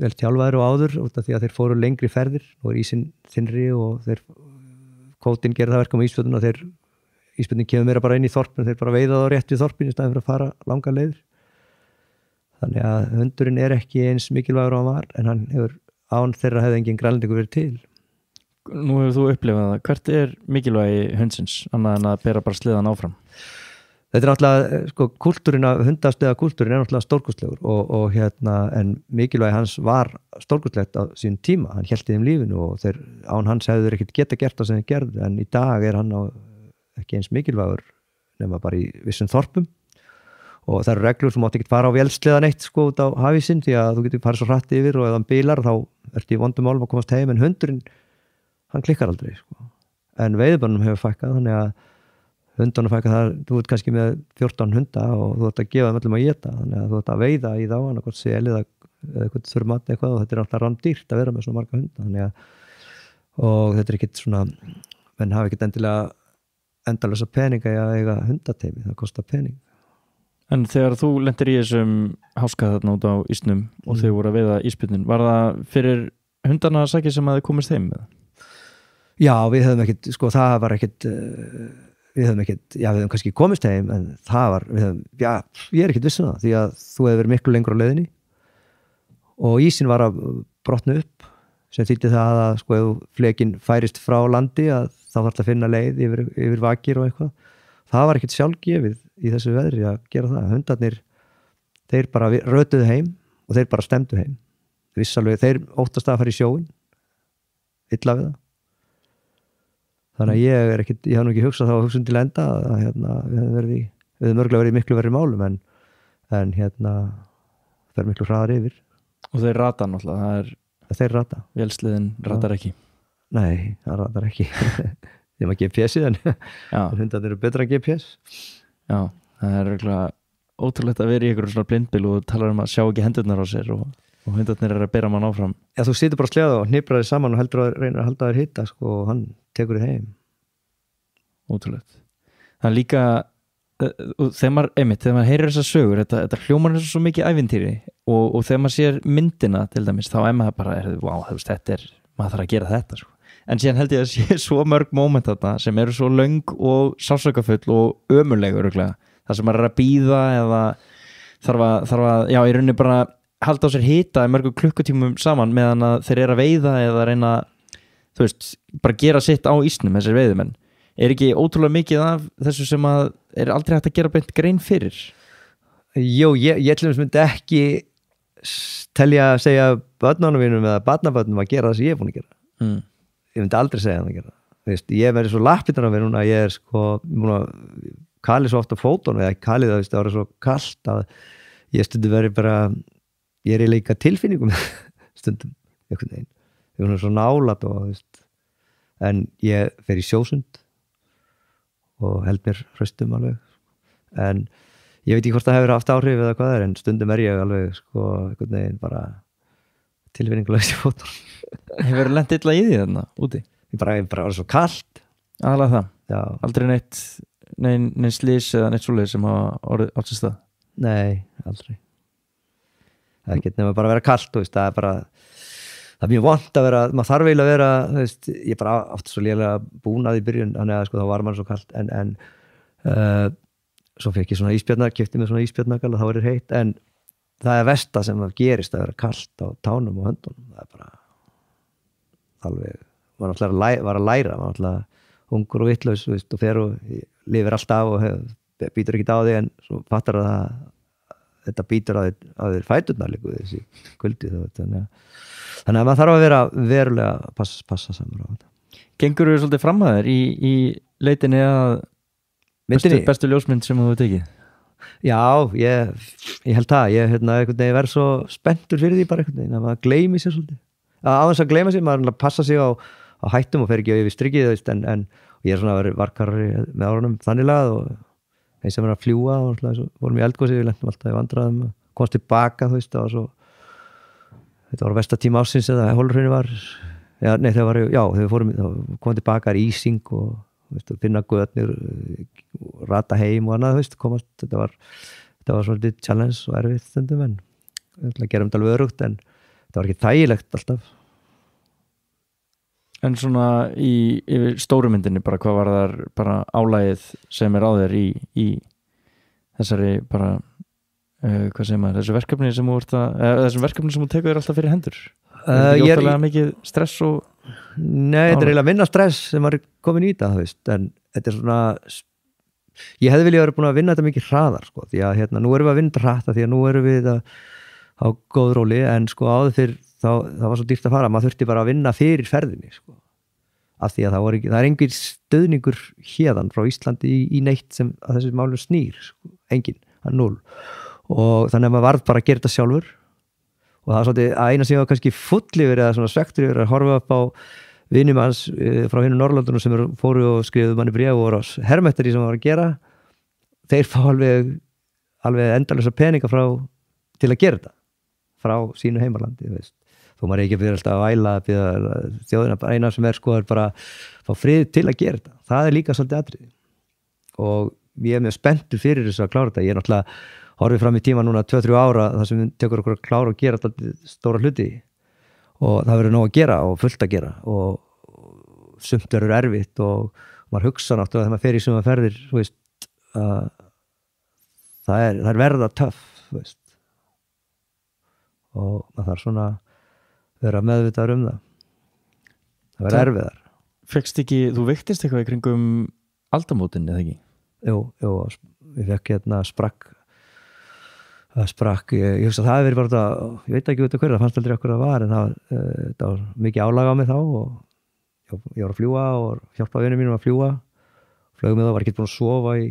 vel tjálfaðir og áður út af því að þeir fóru lengri ferðir og ísinn þynnri og kvótinn gerir það verkum á ísbjörnum og ísbjörnum kemur meira bara inn í þorpin þeir bara veiða þá rétt við þorpin í staðin fyrir að fara langa leiðir þannig að hundurinn ekki eins mikilvægur á hann var en hann hefur án þeirra hefði engin grænlendingur verið til. Nú hefur þú upplifað það. Hvert mikilvægi hundsins annað en að bera bara sleðan áfram? Þetta náttúrulega, kúltúrin af hundasleða kúltúrin náttúrulega stórkostlegur og en mikilvægi hans var stórkostlegt á sín tíma. Hann hélt í þeim lífinu og án hans hefðu þeir ekkert geta gert það sem þeir gerðu en í dag hann ekki eins mikilvægur nema bara í vissum þorpum og það eru reglur sem mátt ekki fara á vélsleðan eitt út á hafísinn því að þú getur farið svo hratt yfir og ef hann bílar þá ertu í vondum málum að komast heim en hundurinn hann klikkar aldrei en veiðbönnum hefur fækkað þannig að hundunum fækkað það þú ert kannski með 14 hunda og þú ert að gefa þeim öllum að éta þannig að þú ert að veiða í þá annað sel eða eitthvað þurrmat eitthvað og þetta alltaf rándýrt að vera með svona marga hunda þannig að og þetta ekkit svona menn hafa ekkit endilega endalösa peninga í að eiga hundateimi það kostar pening. En þegar þú lentir í þessum háskað þarna út á ísnum og þau voru að veiða ísbjörnin, var það fyrir hundana að sækja sem að þið komist heim með? Já, við höfum ekkit, það var ekkit, við höfum kannski komist heim en það var, ég ekkit viss um það því að þú hefur verið miklu lengur á leiðinni og ísinn var að brotna upp sem þýtti það að ef flekinn færist frá landi að þá þarf að finna leið yfir vakir og eitthvað. Það var ekkit sjálfgefið í þessu veðri að gera það. Hundarnir, þeir bara rötuðu heim og þeir bara stemdu heim. Þeir óttast að fara í sjóin, illa við það. Þannig að ég hef nú ekki hugsað þá að hugsa til enda að við hefum örgulega verið í miklu verið málum en það er miklu hraðar yfir. Og þeir rata náttúrulega, þeir rata. Vélsliðin ratar ekki. Nei, það ratar ekki. Ég maður GPS-ið en hundarnir eru betra en GPS. Já, það er örgulega ótrúlegt að vera í einhverjum svona blindbil og talar um að sjá ekki hendurnar á sér og hundarnir að bera mann áfram. Já, þú situr bara að sleða og hniprar þér saman og reynir að halda þér hitta og hann tekur þér heim. Ótrúlegt. Það er líka og þegar maður heyrir þessar sögur þetta hljómar eins og svo mikið ævintýri og þegar maður sér myndina til dæmis þá maður bara, wow, þetta maður þarf að gera þetta sko. En síðan held ég að sé svo mörg moment þarna sem eru svo löng og sásaukafull og ömurleg örugglega, það sem maður að bíða eða þarf að já, í rauninni bara halda á sér hita í mörgum klukkutímum saman meðan að þeir eru að veiða eða reyna, þú veist, bara gera sitt á ísnum þessir veiðumenn. Ekki ótrúlega mikið af þessu sem að aldrei hægt að gera beint grein fyrir? Jú, ég til dæmis myndi ekki telja að segja börnunum mínum eða barnabörnum að gera það sem ég er búin að gera. Ég myndi aldrei segja það að gera. Veist, ég verði svo lappirnar af mér núna, ég er sko búin að kali svo ofta fótunum eða kalið það var svo kalt að ég stundum verið bara, ég er í leika tilfinningum stundum, einhvern veginn. Ég er svo nálat og veist, en ég fer í sjósund og held mér hraustum alveg, en ég veit ekki hvort það hefur haft áhrif eða hvað en stundum er ég alveg sko einhvern veginn bara tilfinningulegst í fótunum. Hefur lent illa í því þarna úti? Ég bara var svo kalt. Aðalega það? Já. Aldrei neinn slís eða neitt svoleið sem hafa átt sér stað? Nei, aldrei. Það getur nefnilega bara að vera kalt, veist, það er bara það er mjög vont að vera, maður þarf eiginlega að vera veist, ég bara átti svo lélega búnað í byrjun, þannig að sko þá var maður svo kalt en svo fekk ég svona ísbjarnar, keypti mér svona ísbjarnagall og þá er heitt, en það er versta sem það gerist að vera kalt á tánum og höndunum, það er bara alveg, maður náttúrulega var að læra, maður náttúrulega ungur og vitlaus og fer og lifir alltaf og býtur ekki á því en svo fattar að þetta býtur á þér fæturnar líka þessi kuldi þannig að maður þarf að vera verulega passa samar á þetta. Gengur þú svolítið fram að þér í leitinni að bestu ljósmynd sem þú hefur tekið? Já, ég held það, ég verð svo spenntur fyrir því bara einhvern veginn að maður gleymi sér svolítið. Á þess að gleyma sér, maður passa sig á hættum og fer ekki yfir strikið en ég er svona að vera varkarri með árunum þannig lagað og eins sem er að fljúa og vorum í eldgósi, við lentum alltaf í vandræðum komst tilbaka, þú veist, þetta var versta tíma ásins eða Hólurhraunið var þegar við komum tilbaka í ísing og veist, finna götnir rata heim og annað, veist, þetta var svolítið challenge og erfitt stundum en við gerum þetta alveg örugt en þetta var ekki þægilegt alltaf. En svona í stórumyndinni bara hvað var þar bara álagið sem er á þér í þessari bara hvað segir maður, þessu verkefni sem þú tekur þér alltaf fyrir hendur? Er þetta óttalega mikið stress og Nei, þetta er eiginlega minna stress sem maður er komin í þetta, veist, en þetta er svona ég hefði viljað vera búin að vinna þetta mikið hraðar sko, því að nú erum við að vinna þetta hratt því að nú erum við á góð róli en sko áður fyrr það var svo dýrt að fara, maður þurfti bara að vinna fyrir ferðinni sko, af því að það er engin stöðningur hérðan frá Íslandi í neitt sem að þessi málum snýr sko, engin, það er 0 og þannig að maður varð bara að gera þetta sjálfur og það er svolítið að eina sem ég var kannski full yfir eða svona svektur yfir að horfa upp á vinum hans frá hinu Norrlöndunum sem fóru og skrifuðu manni bréf og voru á hermettari sem var að gera þeir fá alveg endalösa peninga til að gera þetta frá sínu heimalandi, veist. Þó maður ekki fyrir alltaf að væla þjóðina, bara eina sem sko er bara fá frið til að gera þetta, það er líka svolítið atriði og ég er mjög spenntur fyrir þess að klára þetta, ég er náttúrulega horfið fram í tíma núna 2-3 ára þar sem við tekur okkur að klára og gera alltaf stóra hluti og það verður nóg að gera og fullt að gera og sumt verður erfitt og maður hugsa náttúrulega þegar maður fer í suma ferðir veist, það er verða töff veist. Og maður þarf svona vera meðvitaður það verður erfiðar. Fékkst ekki, þú veiktist eitthvað í kringum aldamótin eða ekki? Jú, ég fekk sprakk, ég hugsa að það hefur verið bara ég veit ekki út af hverju, það fannst aldrei okkur að var en það var mikið álag á mig þá og ég var að fljúga og hjálpa vinum mínum að fljúga flög með það, var ekki búin að sofa í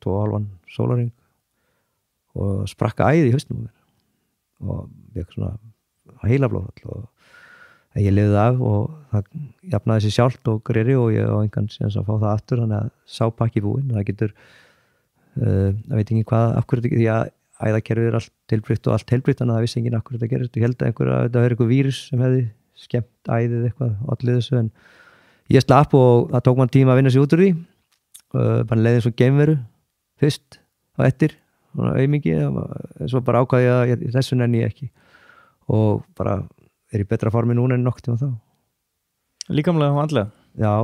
2,5 sólarhring og sprakka æði í hausnum og ég svona heilablóðfall og ég lifði af og það jafnaði sér sjálft og greri og ég á engan síðan að fá það aftur þannig að sápakki búinn, það getur það veit ekki hvað, af hverju því að æðakerfið er allt tilbreytt og allt tilbreytt þannig að það vissi enginn af hverju þetta gerist ég held að þetta er eitthvað vírus sem hefði skemmt æðið eitthvað allir þessu en ég slapp og það tók mann tíma að vinna sig út úr því bara leiði eins og geimveru fyrst á eftir, svona aumingi svo bara ákvað ég að þessu nenni ég ekki og bara í betra formi núna en nokkuð tíma þá Líkamlega og andlega? Já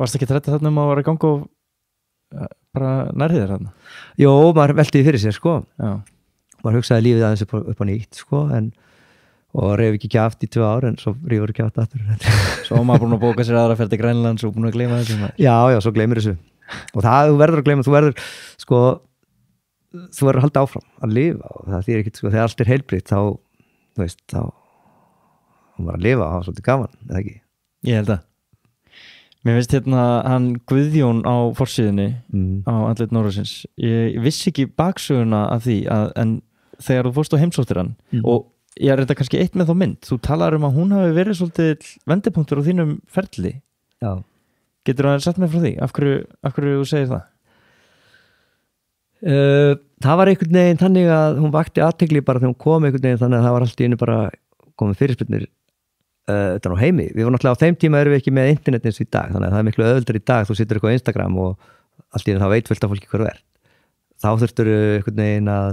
Varst ekki trætt þarna að vera að ganga og bara nærðir þarna? Jó, maður veltiði fyrir sér sko Já. Maður hugsaði lífið aðeins upp á nýtt sko og reyf ekki kjaft í 2 ár en svo rífur kjaft aftur Svo maður búin að bóka sér aðra ferð til Grænlands og búin að gleyma þessu Já, svo gleymir þessu og það þú verður að gleyma, þú verður sko þú verður að halda áfram að lifa og það þýr ekki, sko, þegar allt heilbrigt þá, þú veist, þá var að lifa og hafa svolítið gaman, eða ekki? Ég held að Mér finnst hann Guðjón á forsíðunni á Andlit Norðursins ég vissi ekki baksöguna af því en þegar þú fórst á heimsóttir hann og ég er þetta kannski eitt með þá mynd þú talar að hún hafi verið svolítið vendipunktur á þínum ferli Já. Getur þú að sagt mér frá því? Af hverju þú segir það? Það var einhvern veginn þannig að hún vakti athygli bara þegar hún kom einhvern veginn þannig að það var allt í einu bara komið fyrirspurnir utan á heimi. Við vorum náttúrulega á þeim tíma erum við ekki með internet eins og í dag þannig að það er miklu öðvöldar í dag, þú situr eitthvað á Instagram og allt í einu þá veit fullt af fólki hver þú ert. Þá þurftur einhvern veginn að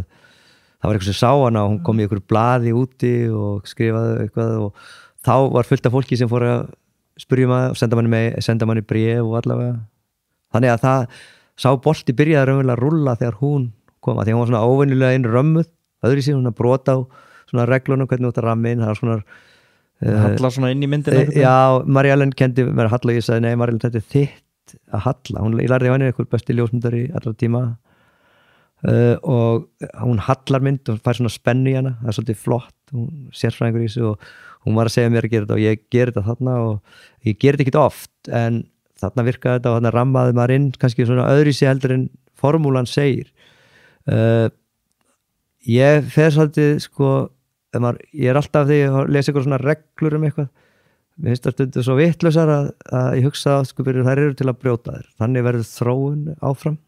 það var eitthvað sem sá hana og hún kom í einhverju blaði úti og skrifaði eitthvað og þá var fullt af fólki sem fór að spurja maður og senda manni bréf og allavega. Þannig að það sá bolti byrjaði raunverulega að rulla þegar hún kom að því hún var svona óvenjulega inn römmuð, öðru í sig hún að brota á svona reglunum hvernig þú ert að ramma inn, það var svona Halla svona inn í myndina Já, Mari-Ellen kendi mér að halla og ég sagði nei Mari-Ellen þetta er þitt að halla ég lærði á henni einhver besti ljósmyndari allra tíma og hún hallar mynd og fær svona spennu í hana það er svolítið flott, hún sérfræðingur í þessu og hún var að segja mér að gera þetta og ég ger þetta þarna og ég ger þetta ekkit oft en þarna virkaði þetta og þarna rammaði maður inn kannski svona öðru í sig heldur en formúlan segir ég fer svolítið sko ég er alltaf þegar ég lesa eitthvað svona reglur eitthvað mér finnst það stundu svo vitlausar að ég hugsa sko þær eru til að brjóta þér þannig verður þróun áfram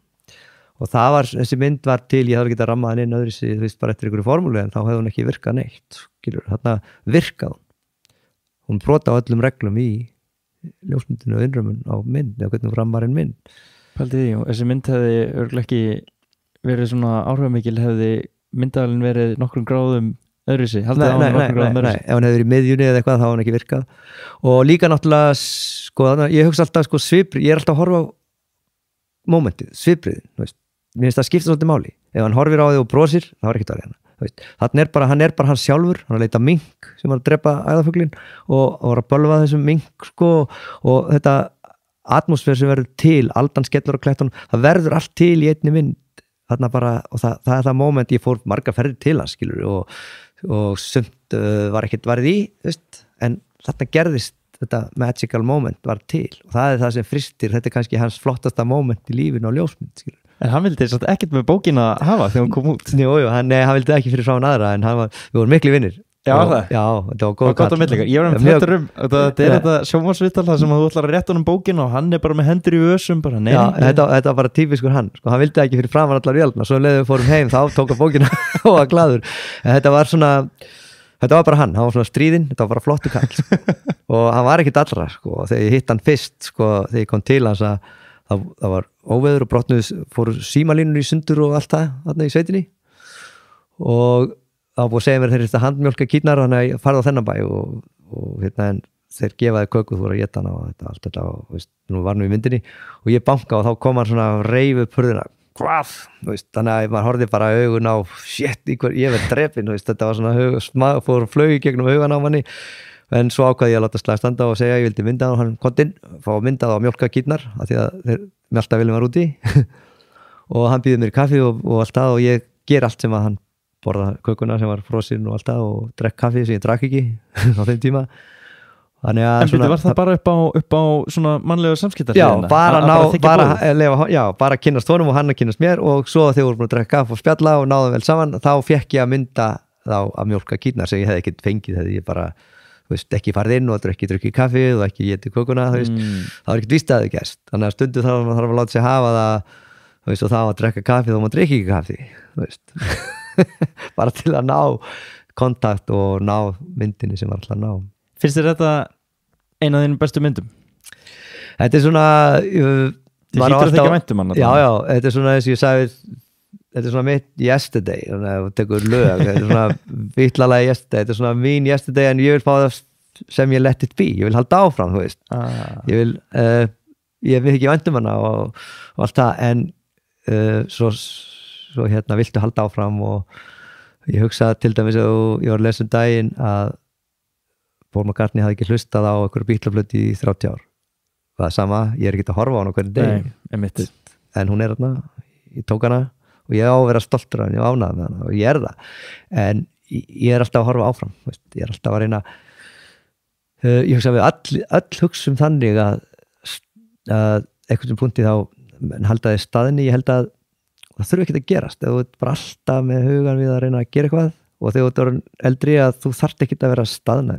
og það var, þessi mynd var til ég hafði ekki að ramma hann inn öðru sig þú veist bara eftir einhverju formúlu en þá hefði hún ekki virkað neitt skilur, þarna virkað hún brota á öllum reglum í ljósmyndinu og innrömmun á mynd eða hvernig hún rammar en mynd Paldið því og þessi mynd hefði örugglega ekki verið svona áhrifamikil hefði myndavælinn verið nokkrum gráðum öðruvísi, haldið á hann nokkrum gráðum öðruvísi ef hann hefði verið í miðjunni eða eitthvað þá hann ekki virkað og líka náttúrulega sko, ég hugsa alltaf sko svipri, ég er alltaf að horfa á mómentið, svipriðin mér finnst það skipta svolítið máli ef hann horfir á þig og brosir, þá er ekkert að reyna hann er bara hann sjálfur, hann er að leita mink sem var að drepa æðafuglin og var að bölva þessum mink sko, og þetta atmosfér sem verður til, aldan skellur á klettunum það verður allt til í einni mynd þarna bara, og það er það moment ég fór marga ferðir til hans skilur og sumt var ekkert varð í en þarna gerðist þetta magical moment var til og það er það sem fristir, þetta er kannski hans flottasta moment í lífinu á ljósmynd skilur. En hann vildi þess að ekkert með bókina hafa þegar hún kom út Jú, hann vildi ekki fyrir frá hann aðra en við vorum miklu vinnir Já, það? Já, þetta var góð kall Ég var flettur þetta er þetta sjónvarsvital það sem að þú ætlar að rétta honum bókina og hann er bara með hendur í ösum bara, nei, Já, þetta var bara típiskur hann sko, hann vildi ekki fyrir framan allar vélna svo leiðum við fórum heim, þá tók að bókina og var glaður en þetta var bara hann var svona stríðinn, þetta var bara flottu kall sko. og hann var ekkit allra sko, þegar ég hitt hann fyrst sko, þegar ég kom til hans að það var óveður og brotnuð fóru símalínur í sundur og allt það þarna í sveitinni og það var búið að segja mér þeir þetta handmjólka kýrnar þannig að ég farði á þennan bæ og hérna en þeir gefaði köku þú voru að geta hana og allt þetta og nú var nú í myndinni og ég banka og þá kom hann svona reifu purðina hvað, þannig að maður horfði bara augun á shit, ég verð drepinn þetta var svona fór flög í gegnum augun á manni en svo ákvaði ég að láta slag standa og segja ég vildi mynda og hann kom inn, fá myndað á mjólka kýrnar af því að þeir mjöltavilum var úti og hann býði mér kaffi og allt það og ég ger allt sem að hann borða kökuna sem var frosin og allt það og drekk kaffi sem ég drakk ekki á þeim tíma En var það bara upp á svona mannlega samskiptar? Já, bara kynnast honum og hann að kynnast mér og svo þegar við vorum að drekka kaffi og spjalla og náðum vel saman þá fekk ég að mynda þá að mjólka kýrnar sem ég hefði ekkert fengið hefði ég bara ekki farið inn og ekki drukkið kaffi og ekki getið kökuna það var ekkert víst að það gerst þannig að stundu þarf maður að láta sig hafa það og það að drekka kaffi þá maður drekki ekki kaffi bara til að ná kontakt og ná myndinni sem var alltaf að ná. Finnst þér þetta eina af þínum bestu myndum? Þetta er svona Þið hlýtur að þykja vænt hann. Já, þetta svona eins og ég sagði, þetta svona mitt yesterday, þannig að þú tekur lög, þetta svona vitlalega yesterday, þetta svona mín yesterday, en ég vil fá það sem ég let it be, ég vil halda áfram, þú veist. Ég vil ekki vænt hana og allt það, en svo hérna viltu halda áfram og ég hugsa til dæmis að ég var að lesa daginn að Paul McCartney hafði ekki hlustað á einhverju Beatle-plötu í 30 ár. Það er sama, ég er ekki að horfa á hana hvernig degi. En hún er þarna, ég tók hana og ég á að vera stoltur af henni og ánægður með hana og ég er það. En ég er alltaf að horfa áfram, veist? Ég er alltaf að reyna, ég hugsa að við öll hugsum þannig að einhvern punkti þá halda þið staðinni, ég held að það þurfi ekki að gerast, þú ert bara alltaf með hugan við að reyna að gera eitthvað og þegar þú ert eldri að þú þarft ekki að vera staðna,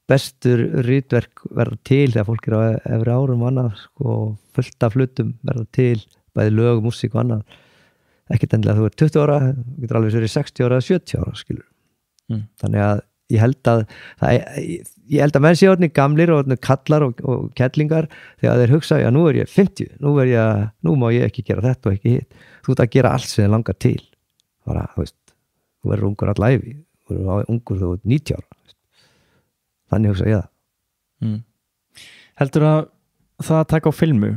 bestur ritverk verða til þegar fólk er á efri árum og annað og fullt af hlutum verða til bæði lög, músík og annað ekkert endilega þú ert 20 ára þú getur alveg verið 60 ára eða 70 ára skilur þannig að ég held að menn sé orðnir gamlir og orðnir kallar og kettlingar þegar þeir hugsa, já nú er ég 50 nú má ég ekki gera þetta og ekki hitt þú ert að gera allt sem þið langar til bara, þú verður ungur all ævi þú verður ungur þú ert 90 ára þannig hugsa ég það Heldur að það að taka á filmu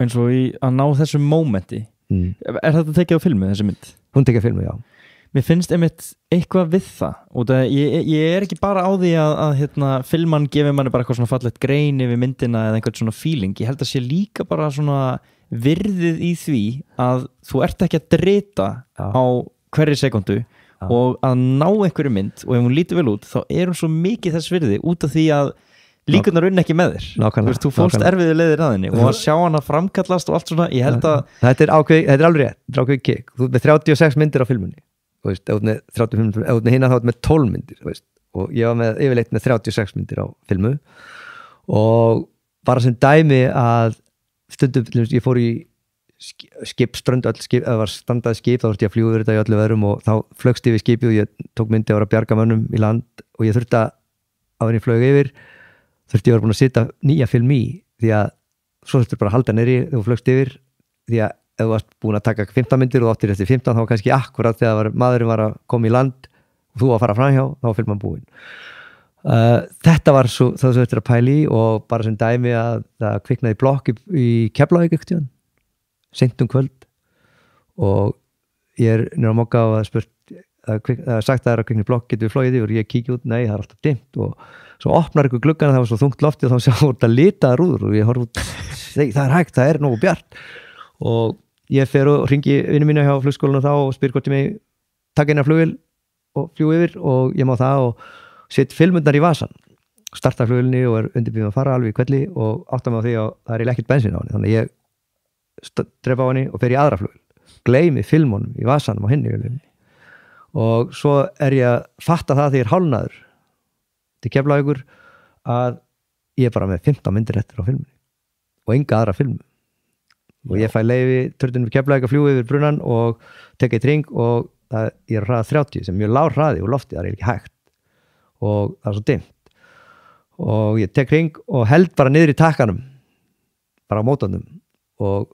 eins og að ná þessu mómenti er þetta tekið á filmu þessi mynd? Hún tekið á filmu, já Mér finnst einmitt eitthvað við það og ég er ekki bara á því að filman gefur manni bara eitthvað svona fallegt grein yfir myndina eða einhvern svona feeling ég held að sé líka bara svona virðið í því að þú ert ekki að drita á hverri sekundu og að ná einhverju mynd og ef hún lítur vel út þá er hún svo mikið þess virði út af því að líkurnar unn ekki með þér þú fórst erfiði leiðir að henni og að sjá hana framkallast og allt svona ég held að þetta er alveg rétt, þetta er ákveðið kick þú ert með 36 myndir á filmunni hina þá með 12 myndir og ég var með yfirleitt með 36 myndir á filmu og bara sem dæmi að stundum ég fór í skipströnd það var standað skip, þá þurfti ég að fljúga yfir þetta í öllu veðrum og þá flögst ég við skipið og ég tók myndi að vera að bjarga mönnum í land og ég þurfti að áður ég flög yfir þurfti ég að vera búin að setja nýja film í því að svo þurfti bara að halda neyri þegar þú flögst yfir því að ef þú varst búin að taka 15 myndir og áttir eftir 15 þá var kannski akkurat þegar maðurinn var að koma í land og þú að fara framhjá þá var filman búin þetta var svo það þurfti að pæli og bara sem dæmi að það kviknaði blokk í Keflavík ekkert seint kvöld og ég er nýra að mokka og spurt það er sagt að það er að kvikna blokk getur við flóið yfir og ég kíkja út, nei það er alltaf dimmt og svo opnar ykkur gluggan það var svo þungt lofti og þá sjá þetta litaða rúður og ég horf út, það er hægt, það er nógu bjart og ég fer og ringi vinnu mína hjá flugskólanum þá og spyr hvort ég mig taka inn að flugvél og fljú yfir og ég má það og set filmundar í vasan starta flugvélni og er undirbúin að fara alveg í kvelli og átta mig á því að það er ekkert bensín á henni þannig ég drepa á henni og fer í aðra flugvél gleymi filmunum í vasanum á henni og svo er ég að fatta það þegar ég er hálfnaður til Keflavíkur að ég er bara með 15 myndir eftir á filmunni og enga aðra filmu og ég fæ leyfi törnum við Keflavík að fljúga yfir brunnan og tekja í tring og ég er hraða 30 sem mjög lág hraði og lofti það er ekki hægt og það er svo dimmt og ég tek ring og held bara niður í takkanum bara á mótandum og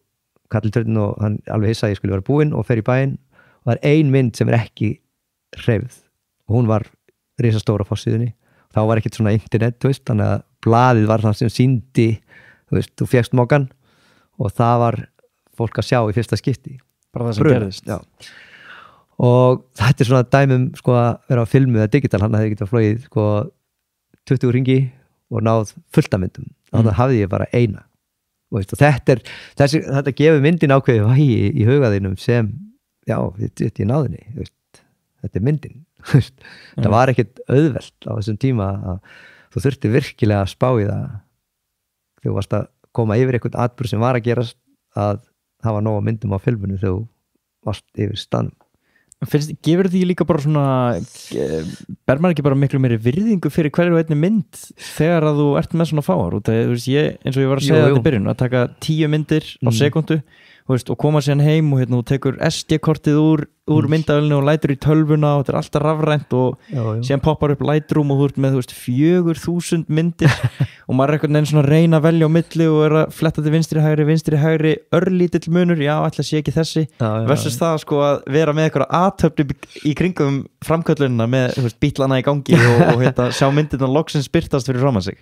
kallir törnin og hann alveg hissa að ég skulle vera búinn og fer í bæinn og það er ein mynd sem er ekki hreyfð og hún var risastóra á forsíðunni þá var ekkert svona internet þannig að blaðið var það sem sýndi þú fékkst mokan og það var fólk að sjá í fyrsta skipti bara það sem gerðist og þetta er svona dæmum að vera á filmu eða digital hann hefði getað flogið 20 ringi og náð fullt af myndum og það hafði ég bara eina og þetta gefur myndin ákveði vægi í hugaðinum sem já, ég náðinni þetta er myndin það var ekkert auðvelt á þessum tíma að þú þurfti virkilega að spá í það þegar þú varst að koma yfir einhvern atburð sem var að gerast að það var nóg myndum á filmunu þegar þú varst yfir staðnum Gefur því líka bara svona ber maður ekki bara miklu meiri virðingu fyrir hverju og einni mynd þegar að þú ert með svona fáar út af eins og ég var að segja þetta í byrjun að taka 10 myndir á sekundu og koma síðan heim og þú tekur SD-kortið úr myndavélinu og lætur í tölvuna og þetta alltaf rafrænt og síðan poppar upp Lightroom og þú ert með 4000 myndir og maður einhvern veginn svona reyna að velja á milli og að fletta til vinstri hægri örlítill munur, ætla sé ekki þessi versus það sko að vera með eitthvað aðtöfni í kringum framköllunina með bítlana í gangi og sjá myndirna loksins birtast fyrir framan sig.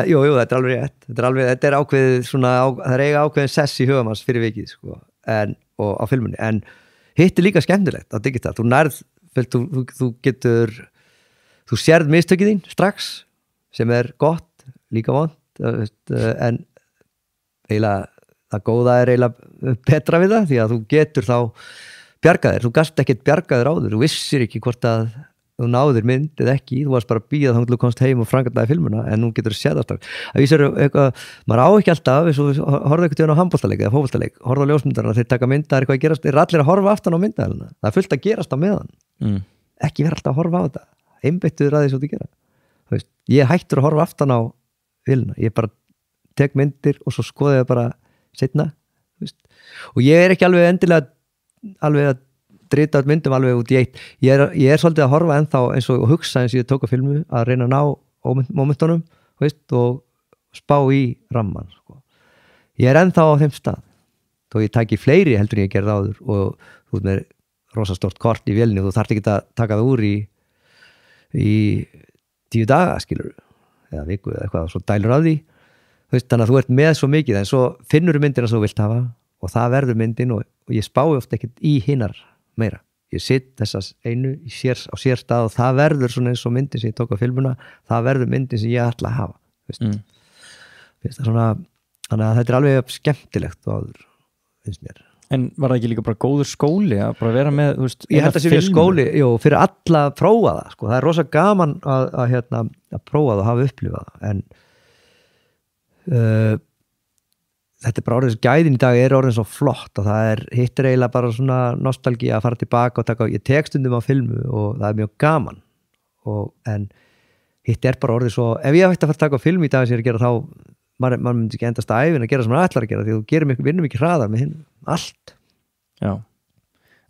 Jú, þetta er alveg rétt. Þetta er ákveðið svona, það er eiga ákveðin sess í hugamanns fyrir vikið sko, og á filmunni, en hitt er líka skemmtilegt á digital, þú nærð, þú getur, þú sérð mistökið þín strax, sem er gott, líka vont, en eiginlega, það góða er eiginlega betra við það, því að þú getur þá bjargaðir, þú gast ekkert bjargaðir áður, þú vissir ekki hvort að þú náðir mynd eða ekki, þú varst bara að bíða þá þú komst heim og frangaði filmuna, en nú getur þú séð það að vísar eitthvað, maður á ekki alltaf eins og horfðu eitthvað á handboltaleik eða fótboltaleik, horfðu á ljósmyndarna, þeir taka mynda eitthvað að gerast, þeir allir að horfa aftan á myndaðalina, það er fullt að gerast á meðan ekki vera alltaf að horfa á þetta einbeittuður að því svo þú gera ég hættur að horfa aftan á vilna, ég bara tek myndir og svo skoði það bara seinna og ég er ekki alveg endilega að drita myndum alveg út í eitt ég er svolítið að horfa ennþá eins og hugsa eins og ég tók á filmu að reyna að ná momentunum og spá í ramman sko. Ég er ennþá á þeim stað þó ég tæki fleiri heldur en ég gerði áður og þú ert með rosastórt kort í vélni og þú þarft ekki að taka það úr í 10 daga skilur eða viku eða eitthvað og svo dælur á því þannig að þú ert með svo mikið en svo finnur myndina sem þú vilt hafa og það verður myndin og ég spái ofta ekkert í hinnar meira, ég sitt þessas einu á sér stað og það verður svona eins og myndin sem ég tók á filmuna, það verður myndin sem ég ætla að hafa svona, þannig að þetta er alveg skemmtilegt og áður finnst mér. En var það ekki líka bara góður skóli að bara vera með ég held að sé fyrir skóli, fyrir alla að prófa það, sko, það er rosa gaman að prófa það og hafa upplifað það en þetta er bara orðið, gæðin í dag er orðið svo flott og það hittir eiginlega bara svona nostalgi að fara tilbaka og taka, ég tek stundum á filmu og það er mjög gaman en hitt er bara orðið svo, ef ég ætti að fara að taka á filmu í dag sem ég er að gera þá, maður myndi ekki endast að æfina að gera sem maður ætlar að gera því þú vinnum ekki hraðar með hinn, allt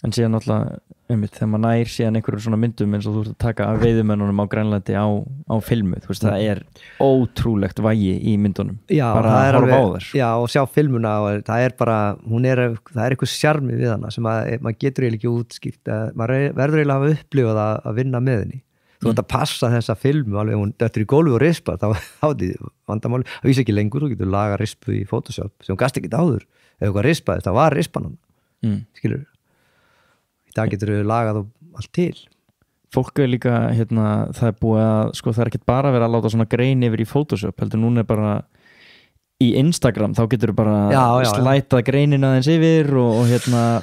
en síðan náttúrulega þegar maður nær síðan einhverjum svona myndum eins og þú ert að taka af veiðumönnunum á Grænlandi á filmu, það er ótrúlegt vægi í myndunum bara að horfa á þær og sjá filmuna og það er bara, það er eitthvað sjarmi við hana sem maður getur eiginlega ekki útskýrt maður verður eiginlega að upplifa það að vinna með henni þú ert að passa þessa filmu alveg, hún döttur í gólfi og rispa þá hátti vandamáli, það vísi ekki lengur þú getur laga rispu í Photoshop sem hún gast ekki áður ef eitthvað rispaði, það var rispan skilur það getur við lagað og allt til fólk er líka, það er búið að sko það er ekkert bara að vera að láta svona grein yfir í Photoshop, heldur núna er bara í Instagram, þá getur við bara slætað greinina aðeins yfir og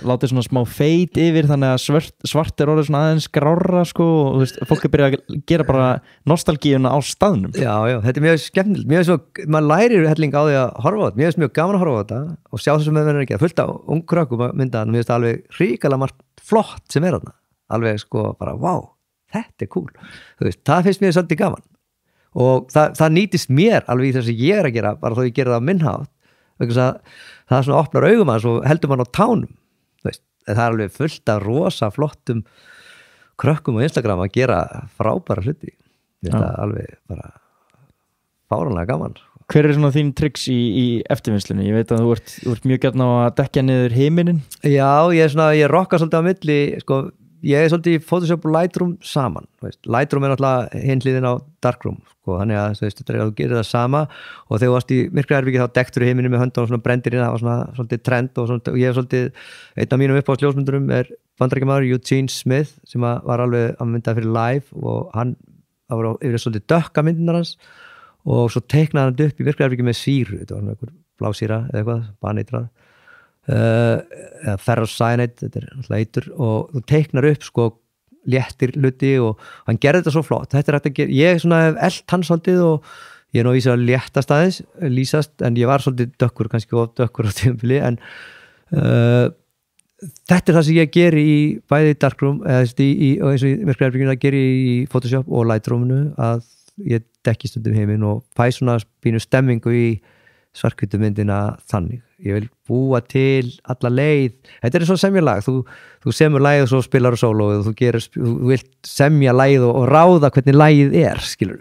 látið svona smá fade yfir þannig að svart er orðið svona aðeins grárra sko og fólk er byrjað að gera bara nostalgíuna á staðnum þetta er mjög skemmtilegt, mjög svo maður lærir helling á því að horfa á þetta, mjög mjög gaman að horfa á þetta og sjá þessum meðverðin ekki, fullt á ungkrökkum að mynda þannig, mér finnst það alveg hrikalega margt flott sem er þarna, alveg sko bara wow, þetta er cool, það finnst mér svolítið gaman og það nýtist mér alveg í þess að ég er að gera bara þó ég gera það á minnhátt það er svona opnar augum að svo heldur mann á tánum það er alveg fullt af rosa flottum krökkum á Instagram að gera frábæra hluti þetta er alveg bara fáránlega gaman. Hver er svona þín tricks í eftirvinnslunni? Ég veit að þú ert mjög gjarn á að dekkja niður himinin. Já, ég rokka svolítið á milli sko, ég er svolítið í Photoshop og Lightroom saman Lightroom er náttúrulega hinliðin á Darkroom sko, þannig að þú gerir það sama og þegar þú varst í myrkra erfiki þá dekktur himinin með höndunum og svona brendir inn, það var svona svolítið trend og ég hef svolítið, einn af mínum uppáhaldsljósmyndurum er bandaríkjamaður Eugene Smith sem var alveg að mynda fyrir live og hann var yfir svolítið dökka myndinar hans og svo teiknaði hann upp í myrkra erfiki með síru, þetta var einhver blásýra eða eitthvað, baneitrað eða ferrocyanide, þetta er alltaf eitur og þú teiknar upp sko léttir hluti og hann gerði þetta svo flott þetta er hægt að gera, ég svona hef elt hann svolítið og ég er nú að vísa að léttast aðeins lýsast en ég var svolítið dökkur kannski of dökkur á tímabili en þetta er það sem ég geri í bæði Darkroom eða og eins og í myrkræðarbyggjuna geri í Photoshop og Lightroominu að ég dekki stundum heiminn og fæ svona pínu stemmingu í svartkvítu myndina þannig. Ég vil búa til alla leið, þetta er svo semja lag, þú semur lagið og svo spilar sóló og þú vilt semja lagið og ráða hvernig lagið skilur.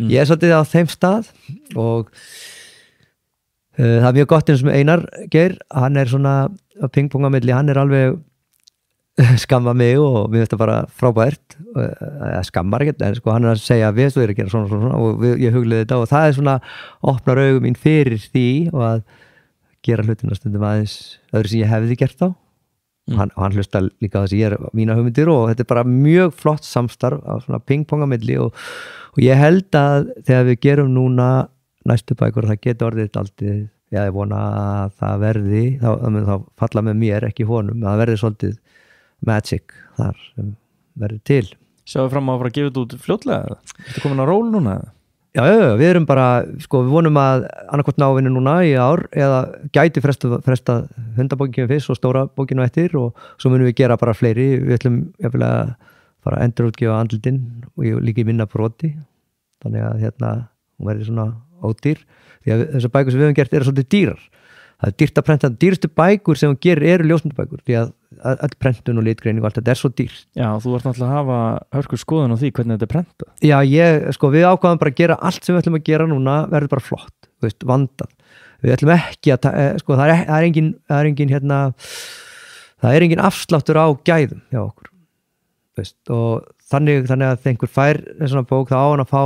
Ég svolítið á þeim stað og það mjög gott eins og Einar Geir, hann svona pingpongamilli, hann alveg skamma mig og mér finnst það bara frábært, skammar ekkert en sko hann að segja við þú að gera svona og ég hugleiði þetta og það svona opnar augum mín fyrir því og að gera hlutina stundum aðeins öðru sem ég hefði gert þá og hann hlusta líka á þessi mína hugmyndir og þetta bara mjög flott samstarf á svona pingpongamilli og ég held að þegar við gerum núna næstu bækur það geti orðið aldrei, ég vona að það verði þá falla með mér ekki honum, það verði svolítið magic þar sem verður til. Sjáðu fram á að fara að gefa þetta út fljótlega? Ertu komin á ról núna? Já, við erum bara, sko, við vonum að annarkvort návinni núna í ár eða gæti fresta hundabókinu fyrst og stóra bókinu eftir og svo munum við gera bara fleiri, við ætlum að fara að endurútgefa andlitinn og líka í minna broti, þannig að hún verður svona ódýr, því að þessar bækur sem við höfum gert eru svolítið dýrar. Það er dýrt að prenta, dýrstu bækur sem hún gerir eru ljósmyndabækur, því að öll prentun og litgreining og allt þetta er svo dýrt. Já, þú ert náttúrulega að hafa hörku skoðun á því hvernig þetta er prentað. Já, við ákváðum bara að gera allt sem við ætlum að gera núna verður bara flott, vandað. Við ætlum ekki að, það er engin afsláttur á gæðum hjá okkur. Og þannig að einhver fær svona bók þá á hann að fá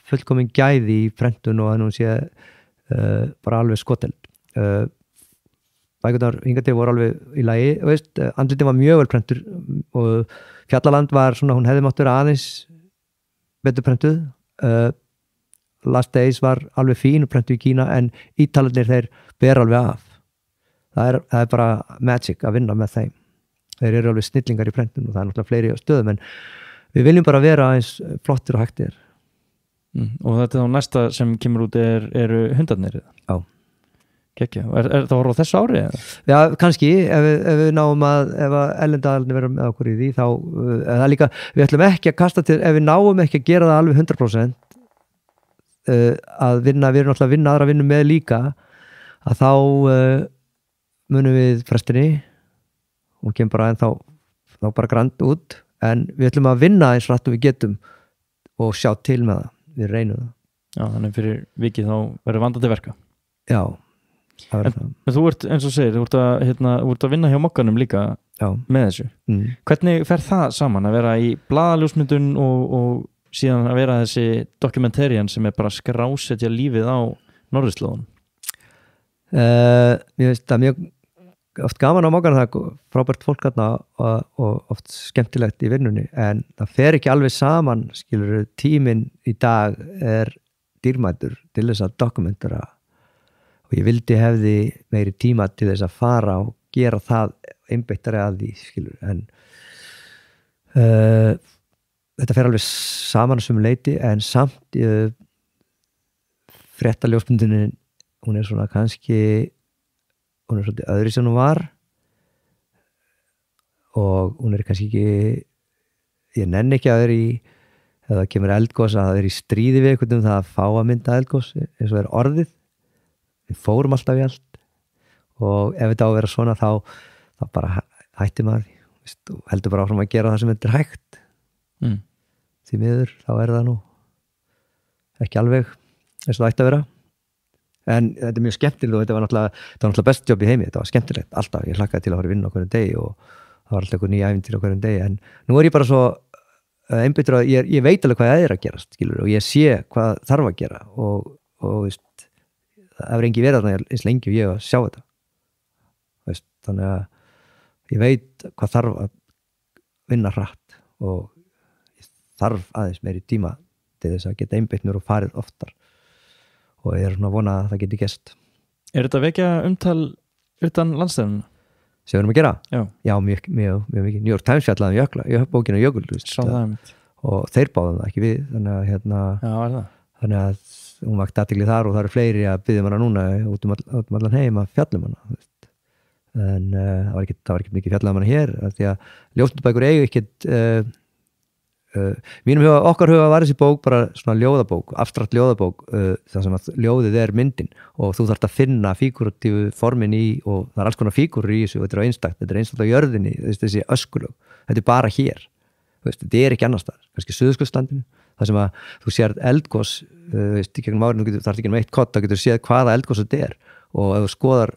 fullkomin gæði í prentun og að hún sé bara alveg skoteld. Bækurnar hingað til voru alveg í lagi andlitin var mjög vel prentur og Fjallaland var svona, hún hefði mátt vera aðeins betur prentuð Last Days var alveg fín og prentuð í Kína en Ítalarnir þeir ber alveg af það er bara magic að vinna með þeim þeir eru alveg snillingar í prentun og það er náttúrulega fleiri stöðum en við viljum bara vera eins flottir og hægtir og þetta þá næsta sem kemur út eru hundarnir Já Kekja, er það voru á þessu ári? Já, kannski, ef við náum ef Ellendalni verður með okkur í því þá, það líka, við ætlum ekki að kasta til, ef við náum ekki að gera það alveg 100% að vinna, við erum náttúrulega að vinna aðra vinnu með líka, að þá munum við frestinni og kemur bara þá bara grand út, en við ætlum að vinna eins rætt og við getum og sjá til með það, við reynum það. Já, þannig fyrir vikið þá verður vandandi verka. Já. En þú ert eins og segir, þú ert að vinna hjá mokkanum líka með þessu hvernig fer það saman að vera í blaðaljósmyndun og síðan að vera þessi dokumentarian sem er bara að skrásetja lífið á norðurslóðunum Ég veist það mjög oft gaman á mokkanum, það er frábært fólk þarna og oft skemmtilegt í vinnunni en það fer ekki alveg saman skilur, tíminn í dag er dýrmætur til þess að dokumentara og ég vildi hefði meiri tíma til þess að fara og gera það einbeittari að því skilur en þetta fer alveg saman sem leiti en samt fréttaljósmyndunin hún er svona kannski hún er svolítið öðri sem hún var og hún er kannski ekki ég nenni ekki að vera í ef það kemur eldgos að það er í stríði við einhvern það að fá að mynda eldgos eins og er orðið við fórum alltaf í allt og ef þetta á að vera svona þá bara hætti maður og heldur bara áfram að gera það sem þetta er hægt því miður þá er það nú ekki alveg eins og það ætti að vera en þetta er mjög skemmtilegt og þetta var náttúrulega best jobb í heimi þetta var skemmtilegt alltaf, ég hlakkaði til að fara að vinna á hverjum degi og það var alltaf einhver nýja ævintýr á hverjum degi en nú er ég bara svo einbyttur að ég veit alveg hvað það er að gerast skilur, og ég sé hvað þarf að gera og það er engi verið þarna eins lengi og ég að sjá þetta þannig að ég veit hvað þarf að vinna hratt og ég þarf aðeins meiri tíma til þess að geta einbyttnur og farið oftar og ég er svona að vona að það geti gest Er þetta vekja umtal utan landstæðunum? Sem við erum að gera? Já, mjög mikið New York Times fjallaði Jökla, bókina Jökul og þeir báðum það ekki við þannig að hún vakti athygli þar og það eru fleiri að biðja hana núna út allan heim að fjallum hana en það var ekki mikið fjallað hana hér því að ljósmyndabækur eiga ekkert okkar huga var þessi bók bara svona ljóðabók, abstrakt ljóðabók þar sem að ljóðið myndin og þú þarft að finna fíguratífu formin í og það alls konar fígurur í þessu og þetta er einstakt á jörðinni, þessi öskulög þetta bara hér, þetta ekki annars staðar, kannski Suðurskautslandinu þar sem að þú sér eldgos í gegnum árinu, þú þarft ekki eitt kott, þá getur séð hvaða eldgos þetta og ef þú skoðar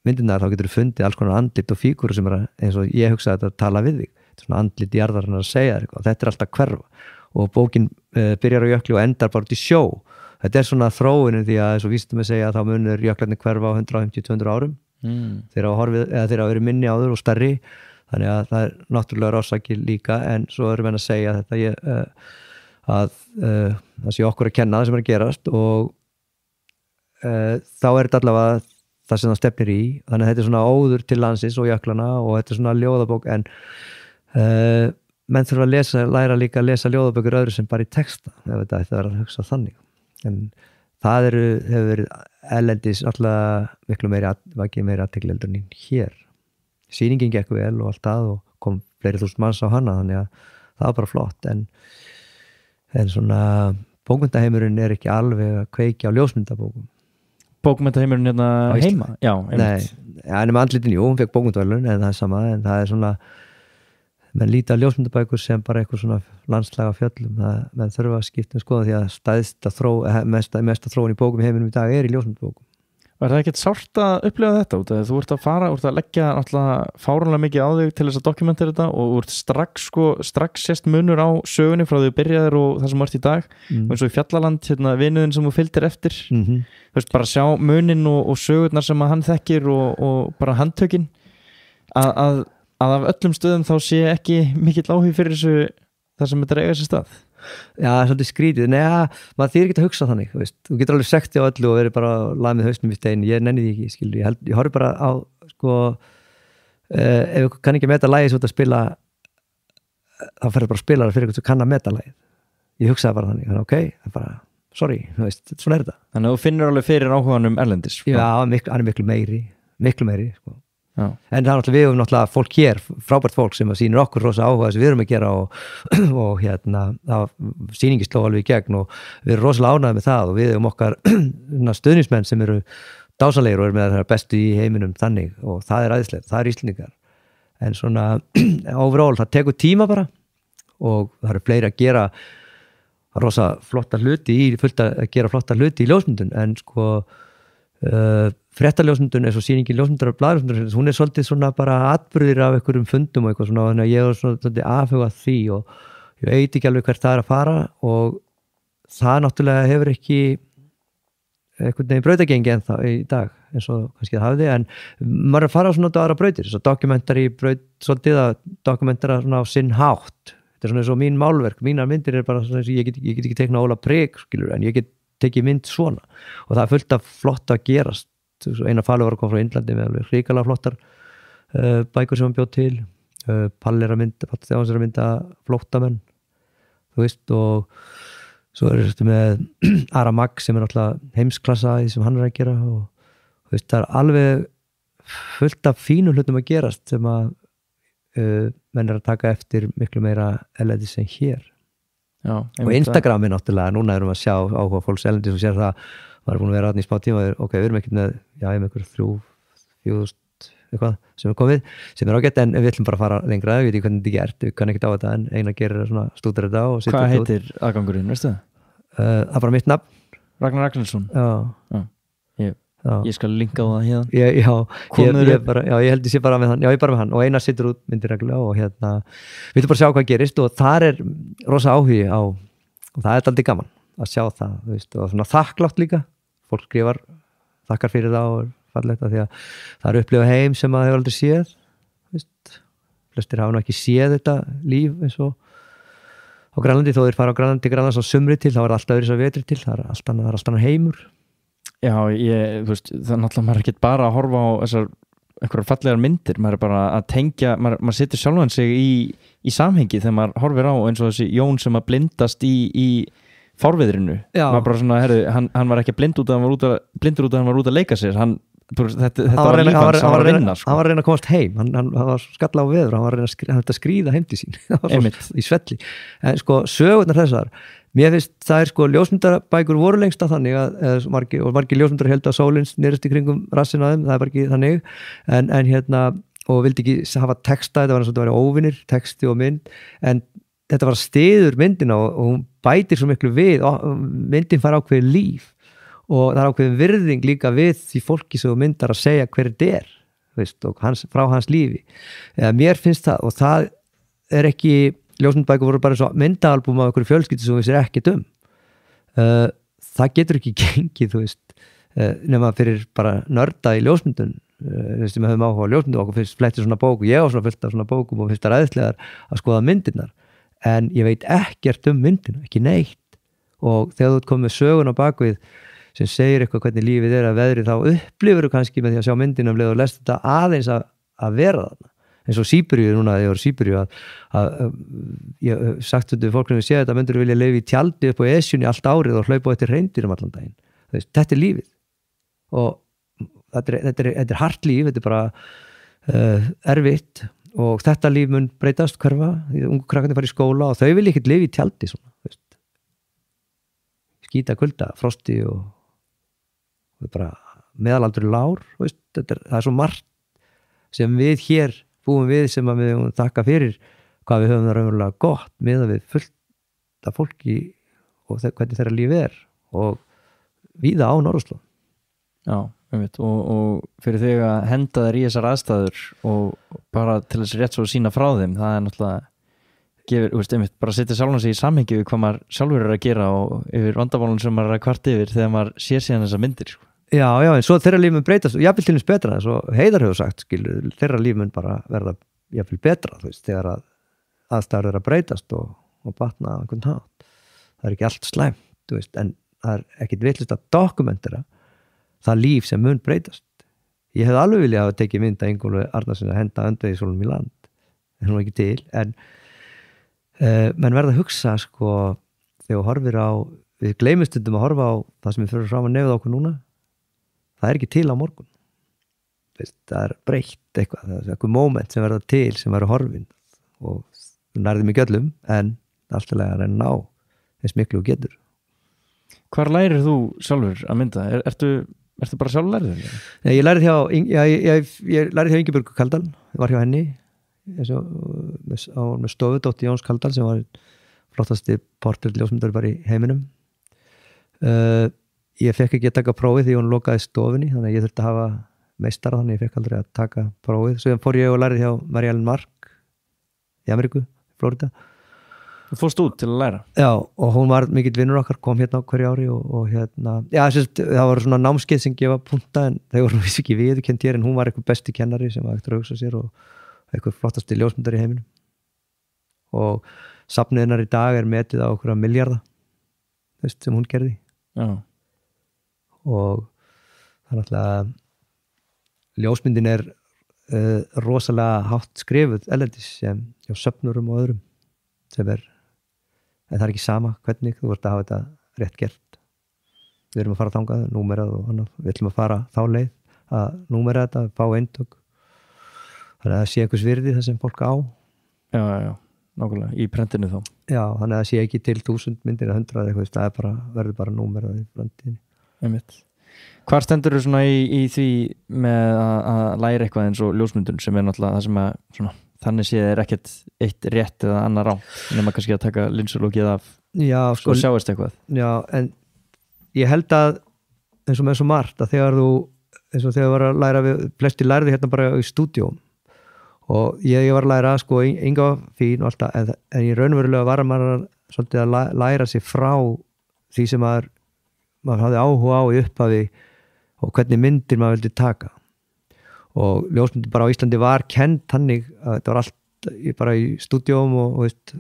myndirnar þá getur þú fundið alls konar andlit og fígurur sem eins og ég hugsaði þetta að tala við þig svona andlit jarðarinnar að segja þér þetta alltaf hverfa og bókin byrjar á jökli og endar bara út í sjó þetta svona þróunin því að eins og vísindum að segja að þá munur jöklarnir hverfa á 150-200 árum þeir hafa verið minni áður og stærri þannig að það náttúrulega orsaki líka en svo erum við að segja þetta að það sé okkur að kenna það sem að gerast og þá þetta allavega það sem það stefnir í þannig að þetta svona óður til landsins og jöklana og þetta svona ljóðabók en menn þurfa að læra líka að lesa ljóðabökur öðru sem bara í texta ef þetta ætti að vera að hugsa þannig en það hefur verið erlendis alltaf miklu meiri athygli heldur en hér sýningin gekk vel og allt það og kom fleiri þúsund manns á hana þannig að það var bara flott en svona bókmyndaheimurinn ekki alveg að kveikja á ljósmyndabókum Bókmyndaheimurinn hérna heima? Já, einmitt. Nei, en með andlitin, jú, hún fekk bókmyndaverðlaun en það sama, en það svona menn líta ljósmyndabækur sem bara eitthvað svona landslaga fjöllum, menn þurfa að skipta skoða því að mesta þróun í bókum í heiminum í dag í ljósmyndabókum. Var það ekkert sárt að upplifa þetta út að þú ert að leggja náttúrulega fáránlega mikið á þig til þess að dokumentera þetta og þú ert strax sést munur á sögunni frá því að byrjaðir og það sem ert í dag og eins og í Fjallaland, vinuðin sem þú fylgdir eftir þú veist bara sjá munin og sögurnar sem að hann þekkir og bara handtökin að af öllum stöðum þá sé ekki mikill áhug fyrir þessu þar sem þetta eiga sér stað Já, það svolítið skrítið, maður þýr ekki að hugsa þannig, þú getur alveg sekti á öllu og verið bara lamið hausnum í stein, ég nenni því ekki, ég horf bara á, ef ég kann ekki meta lagið svo að spila, þá ferður bara að spila fyrir eitthvað sem kann að meta lagið, ég hugsaði bara þannig, ok, það er bara, sorry, svona er þetta. Þannig að þú finnur alveg fyrir áhuganum erlendis? Já, hann er miklu meiri, Já. En það náttúrulega, við höfum náttúrulega fólk hér, frábært fólk sem sýnir okkur rosa áhuga sem við erum að gera og sýningi sló alveg í gegn og við erum rosalega ánægði með það og við höfum okkar stuðningsmenn sem eru dásanlegir og eru með það bestu í heiminum þannig og það er æðislegt, það er Íslendingar en svona overall, það tekur tíma bara og það eru fleiri að gera rosa flotta hluti í ljósmyndun en fréttaljósmyndun eins og sýningin ljósmyndar og blaðljósmyndar, hún er svolítið svona bara atburðir af einhverjum fundum og eitthvað svona þannig að ég er svolítið afhugað því og ég veit ekki alveg hvert það er að fara og það náttúrulega hefur ekki einhvern veginn brautagengi ennþá í dag eins og kannski það hafði en maður er að fara svona á aðra brautir þess að dokumentari braut svolítið að dokumentara svona á sinn hátt þetta er svona eins og mín málverk, mínar myndir er bara svona eins og ég get ekki teikna Óla Prek skilur en ég get tekið mynd svona og það er fullt af flott að gerast eina Falur var að koma frá Indlandi með alveg hrikalega flottar bækur sem hann bjóð til Palli er að mynda flóttamenn þú veist og svo er þetta með Ara Mag sem er náttúrulega heimsklassa í sem hann er að gera og þú veist það er alveg fullt af fínum hlutum að gerast sem að menn er að taka eftir miklu meira erlendis en hér Já, og Instagram er náttúrulega, núna erum við að sjá áhuga fólks erlendis og sér það maður er búin að vera í smá tíma og ok, við erum ekkert með einhver 3-4 eitthvað sem er komið, sem er ágætt en við ætlum bara að fara lengra, við veitum hvernig þetta er gert við kannum ekkert á þetta en eina gerir svona stúdar þetta og Hvað heitir aðgangurinn, veistu það? Það er bara mitt nafn Ragnar Ragnarsson Ég skal linka á það hérna ég held ég sé bara með hann ég bara með hann og Einar situr út myndir reglulega og við ætlum bara að sjá hvað gerist og þar er rosa áhugi á og það er aldrei gaman að sjá það veist, og svona þakklátt líka fólk skrifar þakkar fyrir það og fallegt að því að það er upplifa heim sem að hefur aldrei séð veist. Flestir hafa nú ekki séð þetta líf eins og á Grænlandi þó þeir fara á Grænlandi til Grænlands á sumri til þá er alltaf öðru svo vetri til það er alltaf heimur Já, þú veist, það er náttúrulega maður ekki bara að horfa á þessar einhverjar fallegar myndir, maður er bara að tengja maður setur sjálfan sig í samhengi þegar maður horfir á eins og þessi Jón sem að blindast í fárviðrinu maður bara svona, hann var ekki blind út að hann var út að leika sér, hann þetta var líf hans, hann var að vinna sko. Hann var að reyna að komast heim, hann var skalla á veður, hann var að reyna að skríða heim til sín í svelli, en sko sögurnar þessar, mér finnst það sko ljósmyndarbækur voru lengst að þannig að margir ljósmyndar héldu að sólinn nýrist í kringum rassinu að þeim, það er bara ekki þannig en og vildi ekki hafa texta, þetta var eins og þetta var óvinir, texti og mynd, en þetta var stiður myndina og hún bætir svo miklu við, myndin fær ákveðið líf og það er ákveðin virðing líka við því fólki sem myndar að segja hver þetta er, veist, og frá hans lífi. Mér finnst það, og það er ekki, ljósmyndabækur voru bara eins og myndaalbum af einhverju fjölskyldu sem við sér ekkert það getur ekki gengið, þú veist, nema fyrir bara nörda í ljósmyndun, sem höfum áhuga á ljósmyndu, okkur finnst flettir svona bóku, ég á svona fullt af svona bókum og finnst það ræðislegar að skoða myndirnar, en ég veit ekkert myndina, ekki neitt, og þegar þú ert komið með sögun á bakvið sem segir eitthvað hvernig lífið er að veðri, þá upplifur þú kannski með því að sjá myndina leið og lest þetta aðeins að vera þarna, eins og Síberíu núna, þegar ég var í Síberíu að ég sagt þetta við fólk sem við séð þetta, myndur vilja lifa í tjaldi upp á Esjunni allt árið og hlaupa á eftir hreindýrum allan daginn, þetta er lífið og þetta er hart líf, þetta er bara erfitt og þetta líf mun breytast hverfa, því ungu krakkarnir fara í skóla og þau vilja ekkert lifa í tjaldi svona, veist, skýta kulda, frosti og bara meðalaldur lár, veist, það er svo margt sem við hér búum við sem að við þakka fyrir hvað við höfum það raunverulega gott með að við fullt af fólki og hvernig þeirra líf er og víða á Norðurslóð. Já, og fyrir þig að henda þér í þessar aðstæður og bara til þess rétt svo að sína frá þeim, það er náttúrulega gefur, bara setja sjálfan sig í samhengi við hvað maður sjálfur er að gera og yfir vandamálun sem maður er að kvart yfir þegar maður sér síðan þessar myndir sko. Já, en svo þeirra líf mun breytast og jafnvel til þess betra, eins og Heiðar hefur sagt skilur, þeirra líf mun bara verða jafnvel betra, þú veist, þegar aðstæður er að breytast og batna á einhvern hátt, það er ekki allt slæmt, þú veist, en það er ekkit vitlust að dokumentera það líf sem mun breytast. Ég hefði alveg viljað að tekið mynd að Ingólfi Arnarssoni að henda öndvegissólum í land, en hún er ekki til, en menn verða að hugsa sko, þegar horfir á, við gleymum stundum að horfa á það sem við fyrir fram að nefða okkur núna, það er ekki til á morgun, veist, það er breytt eitthvað, það er eitthvað moment sem verða til sem verða horfin og þú nærðum ekki öllum, en alltaf að reyna ná eins miklu og getur. Hvar lærir þú sjálfur að mynda? Ertu bara sjálf lærið? Nei, ég lærið hjá Ingibjörgu Kaldal, ég var hjá henni með stofu, dóttir Jóns Kaldal sem var flottasti portur ljósmyndari bara í heiminum. Ég fekk ekki að taka prófið því hún lokaði stofunni, þannig að ég þurfti að hafa meistara, þannig að ég fekk aldrei að taka prófið. Svo fór ég og lærið hjá Marie-Ellen Mark í Ameríku, Florida. Þú fórst út til að læra? Já, og hún var mikill vinnur okkar, kom hérna á hverju ári og hérna, já, það var svona námskeið sem gefa punta, en þau voru vissi ekki viðurkennt hér, en hún var eitthvað besti kennari sem var eftir að hugsa sér og eitthvað flottasti ljósmyndari í heiminum. Og safnið hennar í dag er metið á okkur milljarða, veist, sem hún gerði. Já. Og það er náttúrulega ljósmyndin er rosalega hátt skrifuð erlendis sem hjá söfnurum og öðrum sem en það er ekki sama hvernig þú vart að hafa þetta rétt gert. Við erum að fara þangað, númerað og annað, við ætlum að fara þá leið að númera þetta, fá eintök þannig að það sé einhvers virði það sem fólk á. Já, nákvæmlega, í prentinu þá. Já, þannig að það sé ekki til 1000 myndir eða 100 eitthvað, það er bara, verður bara númerað í framtíðinni. Einmitt. Hvar stendur þú svona í því með að læra eitthvað eins og ljósmyndun sem er náttúrulega það sem að svona, þannig séð er ekkert eitt rétt eða annar á nema kannski að taka linsulókið af sko sjáist eitthvað. Já, en ég held að eins og með svo margt að þegar þú eins og þegar þú var að læra við flesti lærði hérna bara í stúdíum og ég var að læra sko Inga fín og alltaf en ég raunverulega var maður svolítið að læra sig frá því sem maður hafði áhuga á í upphafi og hvernig myndir maður vildi taka og ljósmyndir bara á Íslandi var kennt þannig að þetta var allt bara í stúdíum og veist,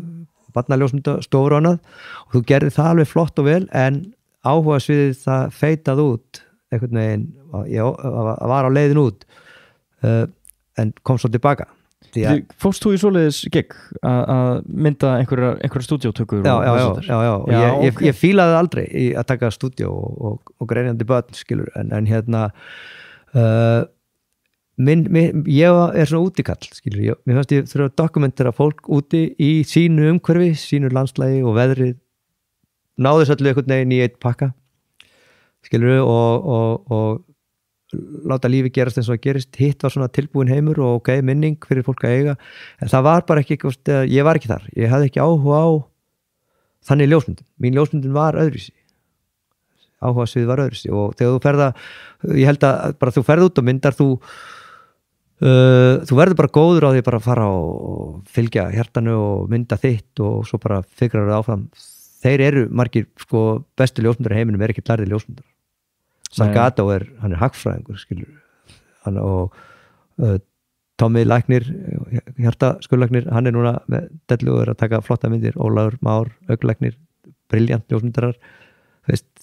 barnaljósmyndastofur og annað og þú gerði það alveg flott og vel en áhuga sviðið það feitað út einhvern veginn, ég var á leiðin út en kom svo tilbaka. Fórst þú í svoleiðis gig að mynda einhverja stúdíótökur? Já. Ég fílaði aldrei í að taka stúdíó og greinjandi börn skilur en hérna Ég er svona útikall, skilur mér fannst ég þurfa að dokumentera fólk úti í sínu umhverfi, sínu landslægi og veðrið náðu þess allir einhvern veginn í eitt pakka, skilur og láta lífi gerast eins og að gerist. Hitt var svona tilbúin heimur og ok, minning fyrir fólk að eiga, en það var bara ekki, ég var ekki þar, ég hafði ekki áhuga á þannig ljósmyndun. Mín ljósmyndun var öðruvísi, áhuga svið var öðruvísi, og þegar þú ferða, ég held að bara þú ferð út og myndar, þú verður bara góður á því bara að fara og fylgja hjartanu og mynda þitt og svo bara fikrar það áfram. Þeir eru margir, sko, bestu ljósmyndar í heiminum er ekki lærði ljósmyndar. Salgado hann er hagfræðingur, skilur hann, og Tommy Læknir, hjartaskurðlæknir, hann er núna með dellu og er að taka flotta myndir. Ólafur Már, augnlæknir, brilljant ljósmyndarar,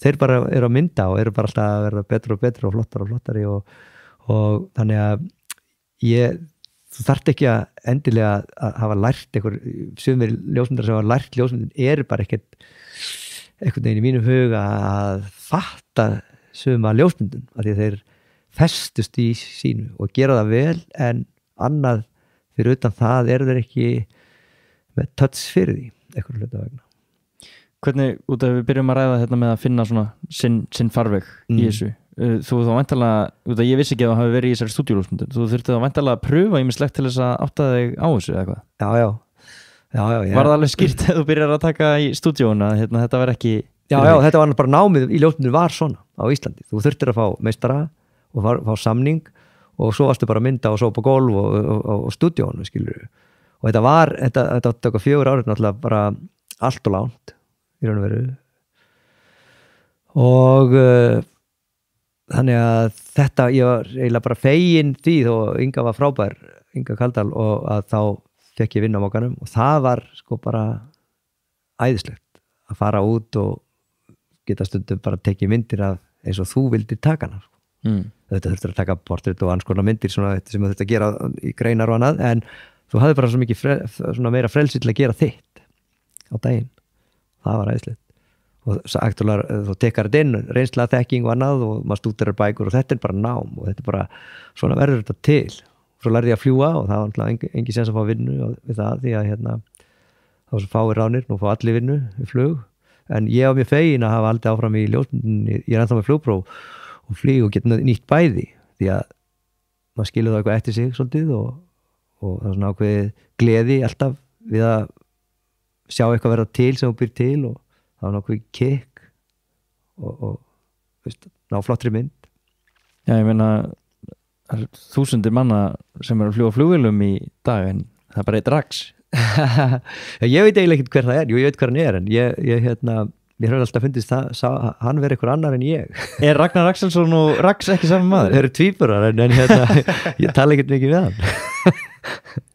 þeir bara eru að mynda og eru bara alltaf að verða betur og betur og flottari og þannig að þú þarft ekki að endilega að hafa lært sumir ljósmyndar sem hafa lært ljósmyndin eru bara einhvern veginn í mínum huga að fatta suma ljósmyndun, af því að þeir festust í sínu og gera það vel, en annað fyrir utan það eru þeir ekki með touch fyrir því einhverju hluta vegna. Hvernig, út af við byrjum að ræða þetta með að finna svona sinn farveg í þessu, þú þá væntanlega, út af ég vissi ekki að þú hafi verið í þessari stúdíuljósmyndun, þú þurfti þá væntanlega að pröfa ýmislegt til þess að átta þig á þessu eða hvað? Já, var það alveg skýrt þegar þú byrjar að taka í stúdíóna, þetta var ekki... Já, þetta var bara námið í ljósmyndun var svona á Íslandi, þú þurftir að fá meistara og fá samning og svo varstu bara að mynda og sópa gólf og stúdíónu, skilur, og þetta tók 4 árið náttúrulega bara allt og langt í raun og veru, og þannig að þetta, ég var eiginlega bara fegin því, og Inga var frábær, Inga Kaldal, og að þá fekk ég vinna á Mókanum, og það var sko bara æðislegt að fara út og geta stundum bara tekið myndir af eins og þú vildir taka hana. Þetta þurftur að taka portrétt og annars konar myndir svona, sem þú þurftur að gera í greinar og annað, en þú hafði bara svo mikið svona meira frelsi til að gera þitt á daginn. Það var æðislegt. Og þú tekar þetta inn, reynsla, þekking og annað, og maður stúderar bækur, og þetta er bara nám, og þetta er bara, svona verður þetta til. Svo lærði ég að fljúga, og það var engin sens að fá vinnu við það, því að þá svo fáir ránir, nú fá allir vinnu við flug, en ég var mjög fegin að hafa aldrei áfram í ljósmyndinni, ég er ennþá með flugpróf og flýg og geta nýtt bæði, því að maður skilur það eitthvað eftir sig svolítið, og það er svona ákveðið gleði alltaf við að sjá eitthvað verða til sem þú býr til, og það var nákvæmlega kikk og ná flottri mynd. Já, ég meina það er þúsundir manna sem eru að fljúga flugvélum í dag, en það er bara eitt Rax. Ég veit eiginlega ekki hver það er, ég veit hver hann er, en ég hefur alltaf fundist hann verið einhver annar en ég. Er Ragnar Axelsson og Rax ekki saman maður? Þeir eru tvíburar, en ég tala ekkert mikið við hann.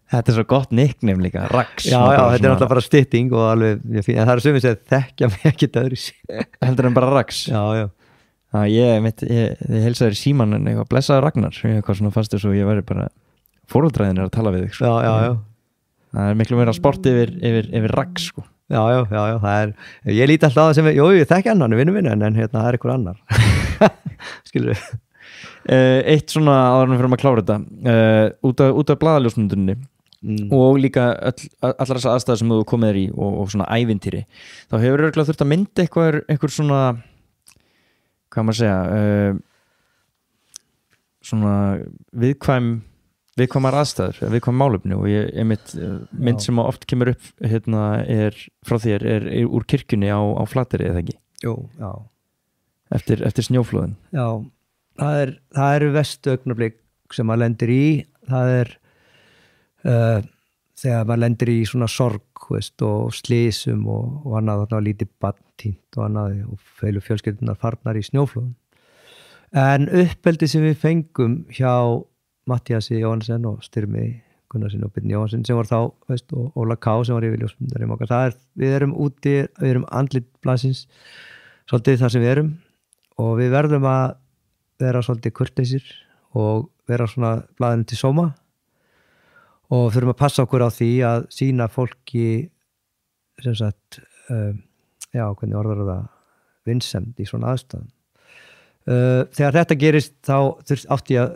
Þetta er svo gott nickname líka, Rax. Já, þetta er alltaf bara stytting og alveg, en það er sumir sem þekkja mig ekkert öðru síðan. Heldur en bara Rax? Já. Ég heilsa þér í síman en eitthvað blessaður Ragnar, eitthvað svona fannst þess að ég væri bara fórhaldræðin að tala við þig. Já. Það er miklu meira sport yfir Rax, sko. Já, það er, ég líti alltaf á það sem, ég þekki hann er vinnu, en það er einhver annar. Skilur við. Eitt svona áður en fyrir að klára þetta, út af blaðaljósmyndunni og líka allar þessar aðstæður sem þú komið þér í og svona ævintýri, þá hefur örugglega þurft að mynda einhver svona, hvað maður segja, svona viðkvæmar aðstæður, viðkvæm málefni, og mynd sem oft kemur upp er frá þér, er úr kirkjunni á Flateyri, eða ekki? Jú, já. Eftir snjóflóðin. Já, það eru verstu augnablik sem maður lendir í, það er þegar maður lendir í svona sorg, og slysum og annað, þarna var lítið barn týnt og annað, og fjölskyldunar farnar í snjóflóðin. En uppeldi sem við fengum hjá Matthíasi Jóhansen og Styrmi Gunnarsin og Birni Jóhansen sem var þá, og Óla K sem var yfirljósmyndari okkar, við erum úti, við erum andlit blaðsins svolítið þar sem við erum, og við verðum að vera svolítið kurteisir og vera svona blaðinu til sóma, og þurfum að passa okkur á því að sýna fólki sem sagt hvernig orðar það, vinsemd í svona aðstæðum. þegar þetta gerist þá átti ég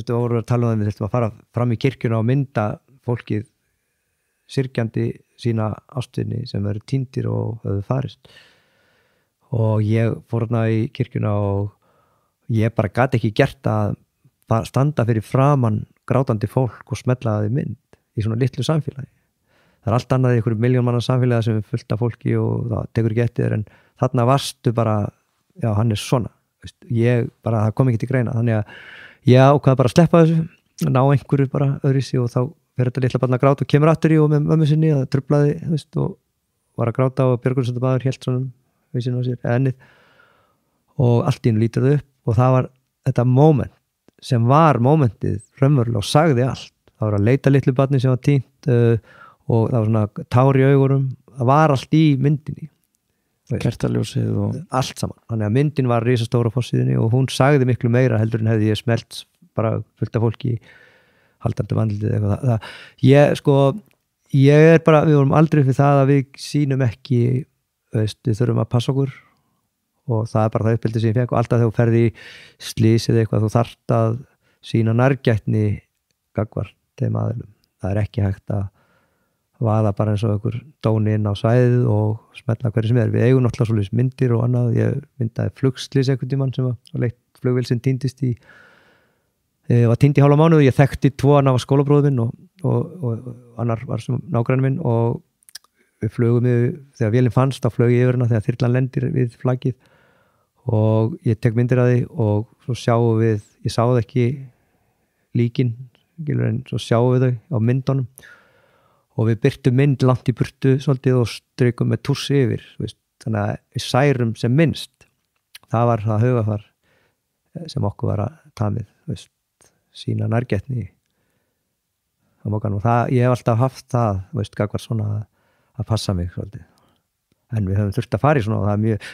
að voru að tala um við þurftum að fara fram í kirkjuna og mynda fólkið syrgjandi sína ástvini sem verið týndir og höfðu farist og ég fór þarna í kirkjuna og ég bara gat ekki gert að standa fyrir framan grátandi fólk og smella það í mynd í svona litlu samfélagi. Það allt annað í einhverju milljón manna samfélagi sem er fullt af fólki og það tekur ekki eftir en þarna varstu bara, já hann er svona ég bara, það kom ekki til greina þannig að ég ákvað bara að sleppa þessu ná einhverju bara öðruvísi og þá fer þetta litla barn að gráta og kemur aftur í og með mömmu sinni það truflaði og var að gráta og björgunarsveitarmaður hélt svona hausinn á sér ennið og allt í einu lítur það upp og það var þetta moment sem var momentið raunverulega og sagði allt það var að leita litlu barni sem var týnt og það var svona tár í augunum það var allt í myndinni kertaljósið og allt saman, þannig að myndin var risastóra á forsíðunni og hún sagði miklu meira heldur en hefði ég smelt bara fullt af fólki haldandi vandlitið eitthvað ég er bara, við vorum aldrei fyrir það að við sýnum ekki við þurfum að passa okkur og það er bara það uppbyldi sem ég fekk og alltaf þegar þú ferði í slís eða eitthvað þú þarft að sýna nærgætni gagvart þeim aðilum það er ekki hægt að vaða bara eins og einhver dóni inn á svæðið og smetla hverju sem við eigum náttúrulega svolítið myndir og annað ég myndaði flugslís einhvern tímann sem var leitt flugvél sem týndist var týnd í hálfa mánuð og ég þekkti tvo annar var skólabróður minn og annar var sem nágrann minn og við flugum þegar vélinn fannst þá flög ég yfir hana þegar þyrlan lendir við flaggið og ég tek myndir af því og svo sjáum við ég sá það ekki líkin en svo sjáum við þau á myndunum og við byrtum mynd langt í burtu svolítið og strykum með tússi yfir þannig að við særum sem minnst það var það hugafar sem okkur var að tamið sína nærgætni á mókan og það, ég hef alltaf haft það gagvar svona að passa mig svolítið en við höfum þurft að fara í svona og það er mjög,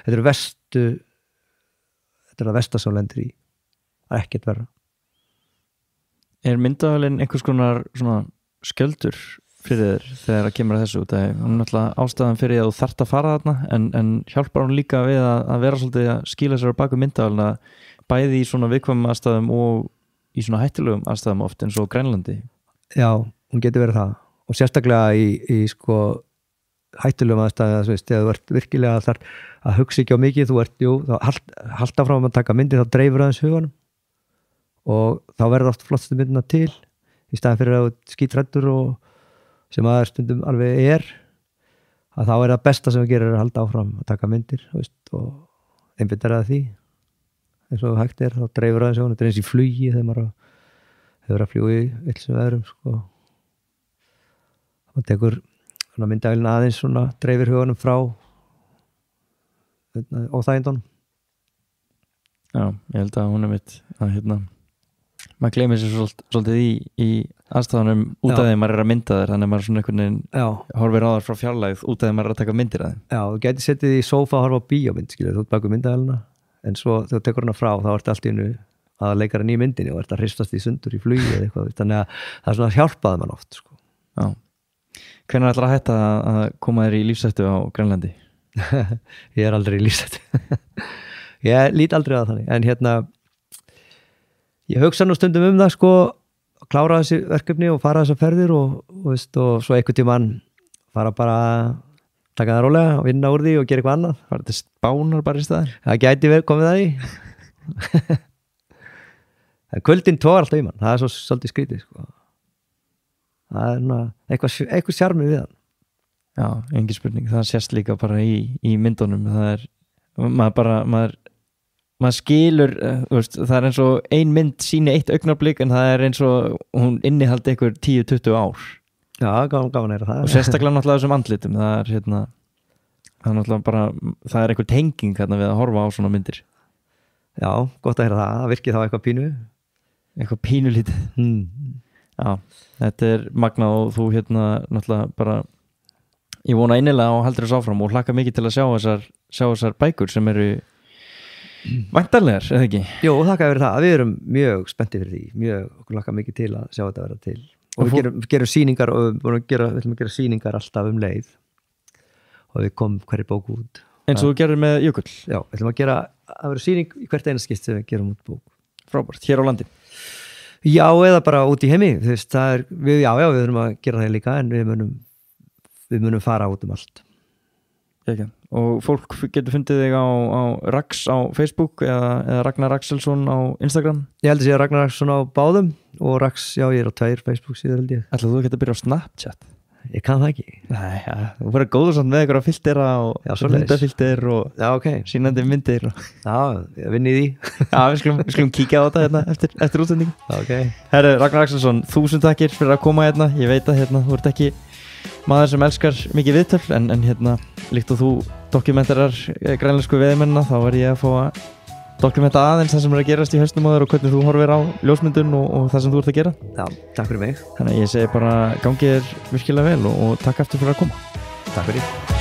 þetta er það versta sem lendir í það er ekkert verra Er myndavælinn einhvers konar svona skjöldur fyrir þér þegar það kemur að þessu út hún er náttúrulega ástæðan fyrir að þú þarft að fara þarna en hjálpar hún líka við að vera svolítið að skýla sér á baku myndavælina bæði í svona viðkvæmum aðstæðum og í svona hættulegum aðstæðum oft eins og Grænlandi Já, hún getur verið það og sérstaklega í sko hættulegum aðstæðum þegar þú ert virkilega þar að hugsa ekki á mikið þú ert, halda frá að taka myndir þá dreifur aðeins huganum og þá verður oft flottstu myndina til í staðan fyrir að skítrættur og sem aðeins stundum alveg að þá er það besta sem við gerum að halda áfram að taka myndir og einbyttar að því eins og hægt þá dreifur aðeins þetta er eins í flugi þegar maður hefur að fljúi villsum veðrum og tekur myndavélina aðeins dreifir huganum frá óþægindunum Já, ég held að hún er mitt að maður gleymir sér svolítið í aðstæðanum út af því maður er að mynda þér þannig að maður svona einhvern veginn horfir á þar frá fjarlægð út af því maður er að taka myndir að þeim Já, þú getur settið í sófa að horfa á bíómynd þú ert baku myndavélina en svo þegar þú tekur hana frá þá ertu allt í einu að leikara ný myndinni og ert að hristast í sundur í flugi eða eitthvað þannig að það er svona hjálpaði mann oft Já, hvenær ætlar að hætta að koma þér í lífshættu á Grænlandi? Ég er aldrei í lífshættu Ég lít aldrei að þannig en ég hugsa nú stundum það að klára þessi verkefni og fara þessar ferðir og svo einhvern tímann fara bara að taka það rólega og vinna úr því og gera eitthvað annað Fara til Spánar bara í staðar? Það gæti verið komið það í en kvöldin tógar alltaf í mann það er svo svolítið skrítið það er eitthvað sjarmi við hann Já, engin spurning, það sést líka bara í myndunum það er, maður skilur, það er eins og ein mynd sýni eitt augnablik en það er eins og hún innihaldi einhver 10-20 ár Já, gaman er það og sérstaklega náttúrulega þessum andlitum það er náttúrulega bara það er einhver tenging við að horfa á svona myndir Já, gott að heyra það virkið þá eitthvað pínulítið Já, þetta er magnað og þú náttúrulega bara ég vona innilega og heldur þess áfram og hlakka mikið til að sjá þessar bækur sem eru væntanlegar, eða ekki? Jú, þakka fyrir það, við erum mjög spenntið fyrir því okkur hlakka mikið til að sjá þetta vera til og við gerum sýningar og við ætlum að gera sýningar alltaf leið og við komum hverju bók út Eins og þú gerir með Jökull? Já, við ætlum að gera, það verður sýning í hvert eina skipt sem við gerum út bók. Frábært, hér á landi? Já, eða bara út í heimi, þú veist, við þurfum að gera það líka en við munum fara út allt. Ekki. Og fólk getur fundið þig á Rax á Facebook eða Ragnar Axelsson á Instagram? Ég held að sé að Ragnar Axelsson á báðum og Rax, já, ég er á 2 Facebook síður held ég. Ætlaðu þú ekki að byrja á Snapchat? Ég kann það ekki. Nei, ja, þú verður góður samt með einhverja filtera og myndafilter og sýnandi myndir Já, ég vinn í því. Já, við skulum kíkja á þetta hérna, eftir útsendingu. Herri, Ragnar Axelsson, 1000 takkir fyrir að koma hérna. Ég veit að þú ert ekki maður sem elskar mikið viðtöl en hérna, líkt og þú dokumentarar grænlensku veiðimennina, þá er ég að fá að dokumenta aðeins það sem er að gerast í hausnum á þér og hvernig þú horfir á ljósmyndun og það sem þú ert að gera. Já, takk fyrir mig. Þannig að ég segi bara gangið þér virkilega vel og takk aftur fyrir að koma. Takk fyrir.